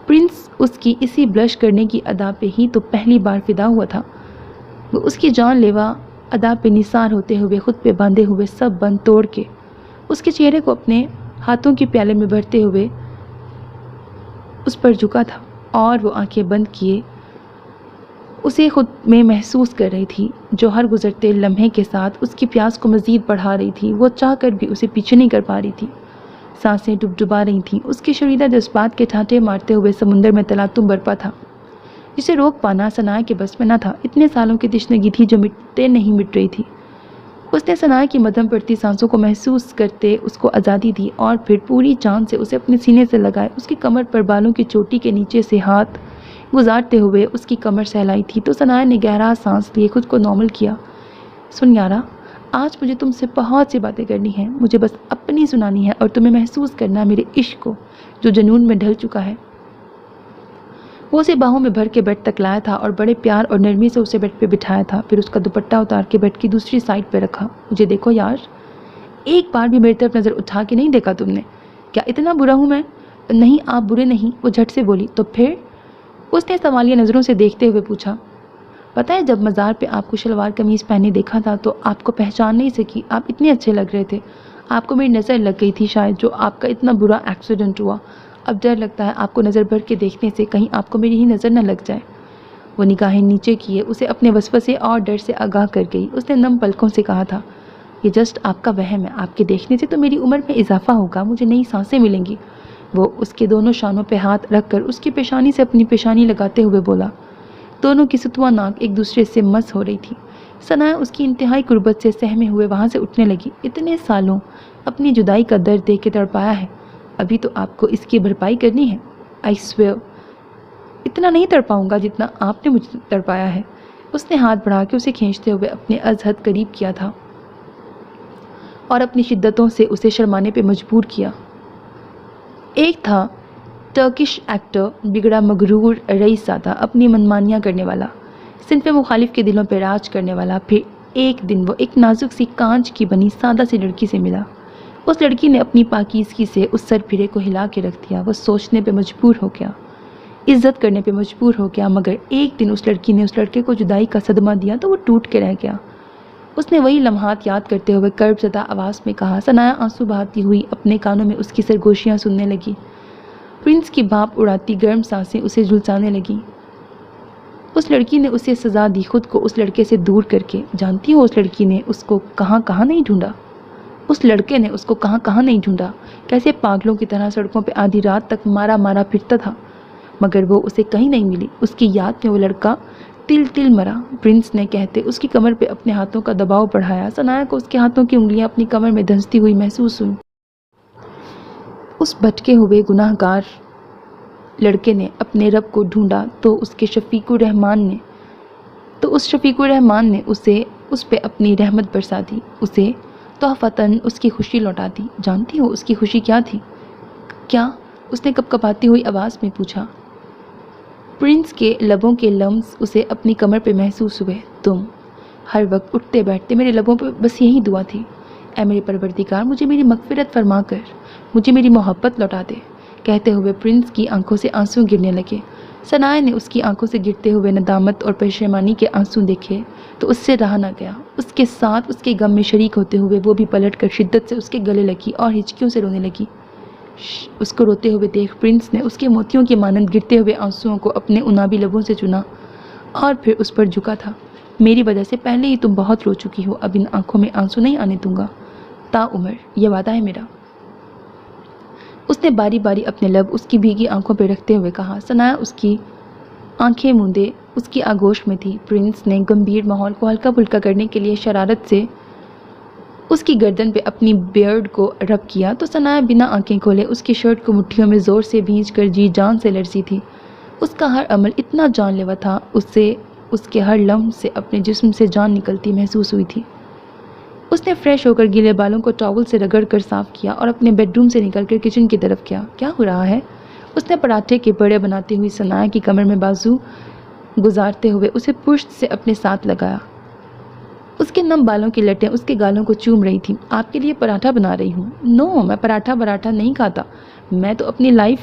پرنس اس کی اسی بلش کرنے کی ادا پہ ہی تو پہلی بار فدا ہوا تھا۔ وہ اس کی جان لیوا ادا پہ نثار ہوتے ہوئے، خود پہ باندھے ہوئے سب بند توڑ کے اس کے چہرے کو اپنے ہاتھوں کے پیالے میں بھرتے ہوئے اس پر جھکا تھا، اور وہ آنکھیں بند کیے اسے خود میں محسوس کر رہی تھی، جو ہر گزرتے لمحے کے ساتھ اس کی پیاس کو مزید بڑھا رہی تھی۔ وہ چاہ کر بھی اسے پیچھے نہیں کر پا رہی تھی، سانسیں ڈبڈبا رہی تھیں، اس کے شریدہ جذبات کے ٹھاٹھے مارتے ہوئے سمندر میں تلاطم برپا تھا، جسے روک پانا ثناء کے بس میں نہ تھا۔ اتنے سالوں کی تشنگی تھی جو مٹ رہی تھی۔ اس نے ثناء کی مدھم پڑتی سانسوں کو محسوس کرتے اس کو آزادی دی، اور پھر پوری جان سے اسے اپنے سینے سے لگائے، اس کی کمر پر بالوں کی چوٹی کے نیچے سے ہاتھ گزارتے ہوئے اس کی کمر سہلائی تھی۔ تو ثناء نے گہرا سانس لیے خود کو نارمل کیا۔ سن یارا، آج مجھے تم سے بہت سی باتیں کرنی ہیں، مجھے بس اپنی سنانی ہے اور تمہیں محسوس کرنا میرے عشق کو جو جنون میں ڈھل چکا ہے۔ وہ اسے باہوں میں بھر کے بیڈ تک لایا تھا اور بڑے پیار اور نرمی سے اسے بیڈ پہ بٹھایا تھا، پھر اس کا دوپٹہ اتار کے بیڈ کی دوسری سائڈ پہ رکھا۔ مجھے دیکھو یار، ایک بار بھی میری طرف نظر اٹھا کے نہیں دیکھا تم نے، کیا اتنا برا ہوں میں؟ نہیں آپ برے نہیں، وہ جھٹ سے بولی۔ تو پھر؟ اس نے سوالیہ نظروں سے دیکھتے ہوئے پوچھا۔ پتہ ہے جب مزار پہ آپ کو شلوار قمیض پہنے دیکھا تھا تو آپ کو پہچان نہیں سکی، آپ اتنے اچھے لگ رہے تھے، آپ کو میری نظر لگ گئی تھی شاید، جو آپ کا اتنا برا ایکسیڈنٹ ہوا۔ اب ڈر لگتا ہے آپ کو نظر بھر کے دیکھنے سے، کہیں آپ کو میری ہی نظر نہ لگ جائے۔ وہ نگاہیں نیچے کیے اسے اپنے وسوسے اور ڈر سے آگاہ کر گئی۔ اس نے نم پلکوں سے کہا تھا، یہ جسٹ آپ کا وہم ہے، آپ کے دیکھنے سے تو میری عمر میں اضافہ ہوگا، مجھے نئی سانسیں ملیں گی۔ وہ اس کے دونوں شانوں پہ ہاتھ رکھ کر اس کی پیشانی سے اپنی پیشانی لگاتے ہوئے بولا۔ دونوں کی ستواں ناک ایک دوسرے سے مس ہو رہی تھی۔ ثناء اس کی انتہائی قربت سے سہمے ہوئے وہاں سے اٹھنے لگی۔ اتنے سالوں اپنی جدائی کا درد دیکھ کے تڑپایا ہے، ابھی تو آپ کو اس کی بھرپائی کرنی ہے۔ آئی سویئر اتنا نہیں تڑپاؤں گا جتنا آپ نے مجھے تڑپایا ہے۔ اس نے ہاتھ بڑھا کے اسے کھینچتے ہوئے اپنے ازحد قریب کیا تھا اور اپنی شدتوں سے اسے شرمانے پہ مجبور کیا۔ ایک تھا ٹرکش ایکٹر، بگڑا مغرور رئیس زادہ، اپنی منمانیاں کرنے والا، صنف مخالف کے دلوں پہ راج کرنے والا۔ پھر ایک دن وہ ایک نازک سی کانچ کی بنی سادہ سی لڑکی سے ملا۔ اس لڑکی نے اپنی پاکیزگی سے اس سر پھرے کو ہلا کے رکھ دیا۔ وہ سوچنے پہ مجبور ہو گیا، عزت کرنے پہ مجبور ہو گیا، مگر ایک دن اس لڑکی نے اس لڑکے کو جدائی کا صدمہ دیا تو وہ ٹوٹ کے رہ گیا۔ اس نے وہی لمحات یاد کرتے ہوئے کرب زدہ آواز میں کہا۔ ثناء آنسو بہاتی ہوئی اپنے کانوں میں اس کی سرگوشیاں سننے لگی۔ پرنس کی بھاپ اڑاتی گرم سانسیں اسے جھلسانے لگیں۔ اس لڑکی نے اسے سزا دی، خود کو اس لڑکے سے دور کر کے۔ جانتی ہو اس لڑکی نے اس کو کہاں کہاں نہیں ڈھونڈا، اس لڑکے نے اس کو کہاں کہاں نہیں ڈھونڈا، کیسے پاگلوں کی طرح سڑکوں پہ آدھی رات تک مارا مارا پھرتا تھا، مگر وہ اسے کہیں نہیں ملی۔ اس کی یاد میں وہ لڑکا تل تل مرا۔ پرنس نے کہتے اس کی کمر پہ اپنے ہاتھوں کا دباؤ بڑھایا۔ ثناء کو اس کے ہاتھوں کی انگلیاں اپنی کمر میں دھنستی ہوئی محسوس ہوئی۔ اس بھٹکے ہوئے گناہ گار لڑکے نے اپنے رب کو ڈھونڈا تو اس شفیق الرحمن نے اس پہ اپنی رحمت برسا دی، اسے تحفتاً اس کی خوشی لوٹا دی۔ جانتی ہو اس کی خوشی کیا تھی؟ کیا؟ اس نے کپکپاتی ہوئی آواز میں پوچھا۔ پرنس کے لبوں کے لمس اسے اپنی کمر پہ محسوس ہوئے۔ تم ہر وقت اٹھتے بیٹھتے میرے لبوں پہ بس یہی دعا تھی، اے میرے پروردگار مجھے میری مغفرت فرما کر مجھے میری محبت لوٹا دے۔ کہتے ہوئے پرنس کی آنکھوں سے آنسو گرنے لگے۔ ثناء نے اس کی آنکھوں سے گرتے ہوئے ندامت اور پشیمانی کے آنسو دیکھے تو اس سے رہا نہ گیا۔ اس کے ساتھ اس کے غم میں شریک ہوتے ہوئے وہ بھی پلٹ کر شدت سے اس کے گلے لگی اور ہچکیوں سے رونے لگی۔ اس کو روتے ہوئے دیکھ پرنس نے اس کے موتیوں کے مانند گرتے ہوئے آنسوؤں کو اپنے انابی لبوں سے چنا اور پھر اس پر جھکا تھا۔ میری وجہ سے پہلے ہی تم بہت رو چکی ہو، اب ان آنکھوں میں آنسو نہیں آنے دوں گا تا عمر، یہ وعدہ ہے میرا۔ اس نے باری باری اپنے لب اس کی بھیگی آنکھوں پہ رکھتے ہوئے کہا۔ ثناء اس کی آنکھیں موندے اس کی آغوش میں تھی۔ پرنس نے گمبھیر ماحول کو ہلکا پھلکا کرنے کے لیے شرارت سے اس کی گردن پہ اپنی بیئرڈ کو رب کیا تو ثناء بنا آنکھیں کھولے اس کی شرٹ کو مٹھیوں میں زور سے بھینچ کر جی جان سے لرزی تھی۔ اس کا ہر عمل اتنا جان لیوا تھا، اسے اس کے ہر لمح سے اپنے جسم سے جان نکلتی محسوس ہوئی تھی۔ اس نے فریش ہو کر گیلے بالوں کو ٹاول سے رگڑ کر صاف کیا اور اپنے بیڈ روم سے نکل کر کچن کی طرف گیا۔ کیا ہو رہا ہے؟ اس نے پراٹھے کے بڑے بناتی ہوئی ثناء کی کمر میں بازو گزارتے ہوئے اسے پشت سے اپنے ساتھ لگایا۔ اس کے نم بالوں کی لٹیں اس کے گالوں کو چوم رہی تھیں۔ آپ کے لیے پراٹھا بنا رہی ہوں۔ نو، میں پراٹھا نہیں کھاتا، میں تو اپنی لائف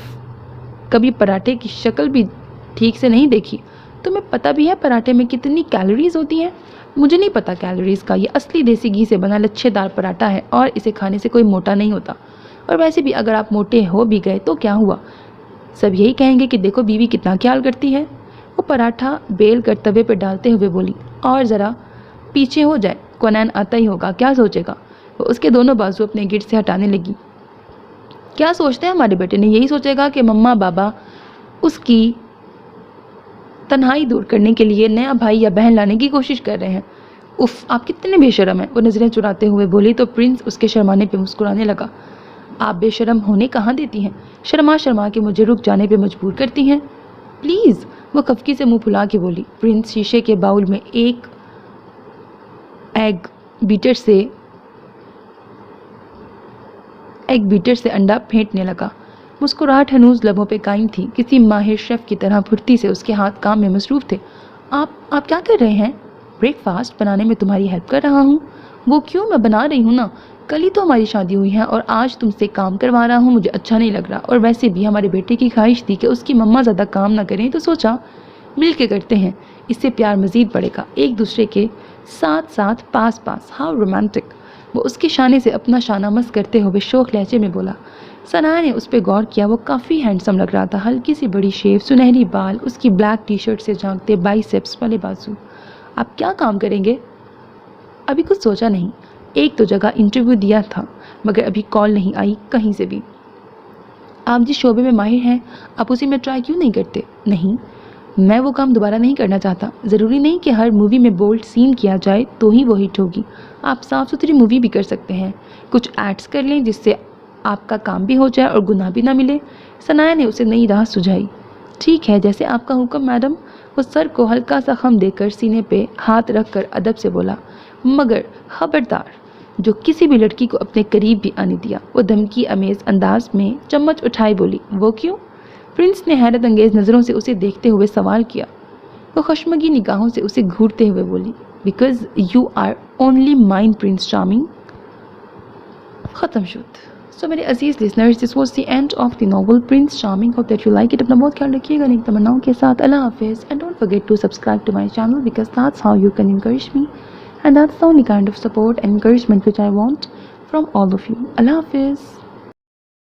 کبھی پراٹھے کی شکل بھی ٹھیک سے نہیں دیکھی۔ تمہیں پتہ بھی ہے پراٹھے میں کتنی کیلوریز ہوتی ہیں؟ مجھے نہیں پتا کیلوریز کا، یہ اصلی دیسی گھی سے بنا لچھے دار پراٹھا ہے اور اسے کھانے سے کوئی موٹا نہیں ہوتا، اور ویسے بھی اگر آپ موٹے ہو بھی گئے تو کیا ہوا، سب یہی کہیں گے کہ دیکھو بیوی کتنا خیال کرتی ہے۔ وہ پراٹھا بیل کر توے پہ ڈالتے ہوئے بولی، اور ذرا پیچھے ہو جائے، کونین آتا ہی ہوگا، کیا سوچے گا؟ وہ اس کے دونوں بازو اپنے گرد سے ہٹانے لگی۔ کیا سوچتے ہیں ہمارے بیٹے نے؟ یہی سوچے گا کہ مما بابا اس کی تنہائی دور کرنے کے لیے نیا بھائی یا بہن لانے کی کوشش کر رہے ہیں۔ اف، آپ کتنے بے شرم ہیں، وہ نظریں چراتے ہوئے بولی تو پرنس اس کے شرمانے پہ مسکرانے لگا۔ آپ بے شرم ہونے کہاں دیتی ہیں؟ شرما شرما کے مجھے رک جانے پہ مجبور کرتی ہیں۔ پلیز، وہ خفگی سے منہ پھلا کے بولی۔ پرنس شیشے کے باؤل میں ایک ایگ بیٹر سے انڈا پھینٹنے لگا۔ مسکراہٹ ہنوز لبوں پہ قائم تھی، کسی ماہر شیف کی طرح پھرتی سے اس کے ہاتھ کام میں مصروف تھے۔ آپ کیا کر رہے ہیں؟ بریک فاسٹ بنانے میں تمہاری ہیلپ کر رہا ہوں۔ وہ کیوں؟ میں بنا رہی ہوں نا، کل ہی تو ہماری شادی ہوئی ہے اور آج تم سے کام کروا رہا ہوں، مجھے اچھا نہیں لگ رہا، اور ویسے بھی ہمارے بیٹے کی خواہش تھی کہ اس کی مما زیادہ کام نہ کریں تو سوچا مل کے کرتے ہیں، اس سے پیار مزید بڑھے گا، ایک دوسرے کے ساتھ ساتھ پاس پاس، ہاؤ رومانٹک۔ وہ اس کے شانے سے اپنا شانہ مس کرتے ہوئے شوخ لہجے میں بولا۔ ثناء نے اس پہ غور کیا، وہ کافی ہینڈسم لگ رہا تھا، ہلکی سی بڑی شیو، سنہری بال، اس کی بلیک ٹی شرٹ سے جھانکتے بائیسیپس والے بازو۔ آپ کیا کام کریں گے؟ ابھی کچھ سوچا نہیں، ایک دو جگہ انٹرویو دیا تھا مگر ابھی کال نہیں آئی کہیں سے بھی۔ آپ جس شعبے میں ماہر ہیں آپ اسی میں ٹرائی کیوں نہیں کرتے؟ نہیں، میں وہ کام دوبارہ نہیں کرنا چاہتا۔ ضروری نہیں کہ ہر مووی میں بولڈ سین کیا جائے تو ہی وہ ہٹ ہوگی، آپ صاف ستھری مووی بھی کر سکتے ہیں، کچھ ایڈس کر لیں جس سے آپ کا کام بھی ہو جائے اور گناہ بھی نہ ملے۔ ثناء نے اسے نئی راہ سجھائی۔ ٹھیک ہے، جیسے آپ کا حکم میڈم۔ وہ سر کو ہلکا سا خم دے کر سینے پہ ہاتھ رکھ کر ادب سے بولا، مگر خبردار جو کسی بھی لڑکی کو اپنے قریب بھی آنے دیا۔ وہ دھمکی امیز انداز میں چمچ اٹھائے بولی، وہ کیوں؟ پرنس نے حیرت انگیز نظروں سے اسے دیکھتے ہوئے سوال کیا۔ وہ خشمگی نگاہوں سے اسے گھورتے ہوئے بولی، because you are only mine prince charming. ختم شد۔ سو میرے عزیز listeners, this was the end of the novel prince charming. Hope that you like it. اپنا بہت خیال رکھیے گا نیک تمناؤں کے ساتھ۔ اللہ حافظ، and don't forget to subscribe to my channel because that's how you can encourage me and that's the only kind of support and encouragement which I want from all of you. Allah Hafiz.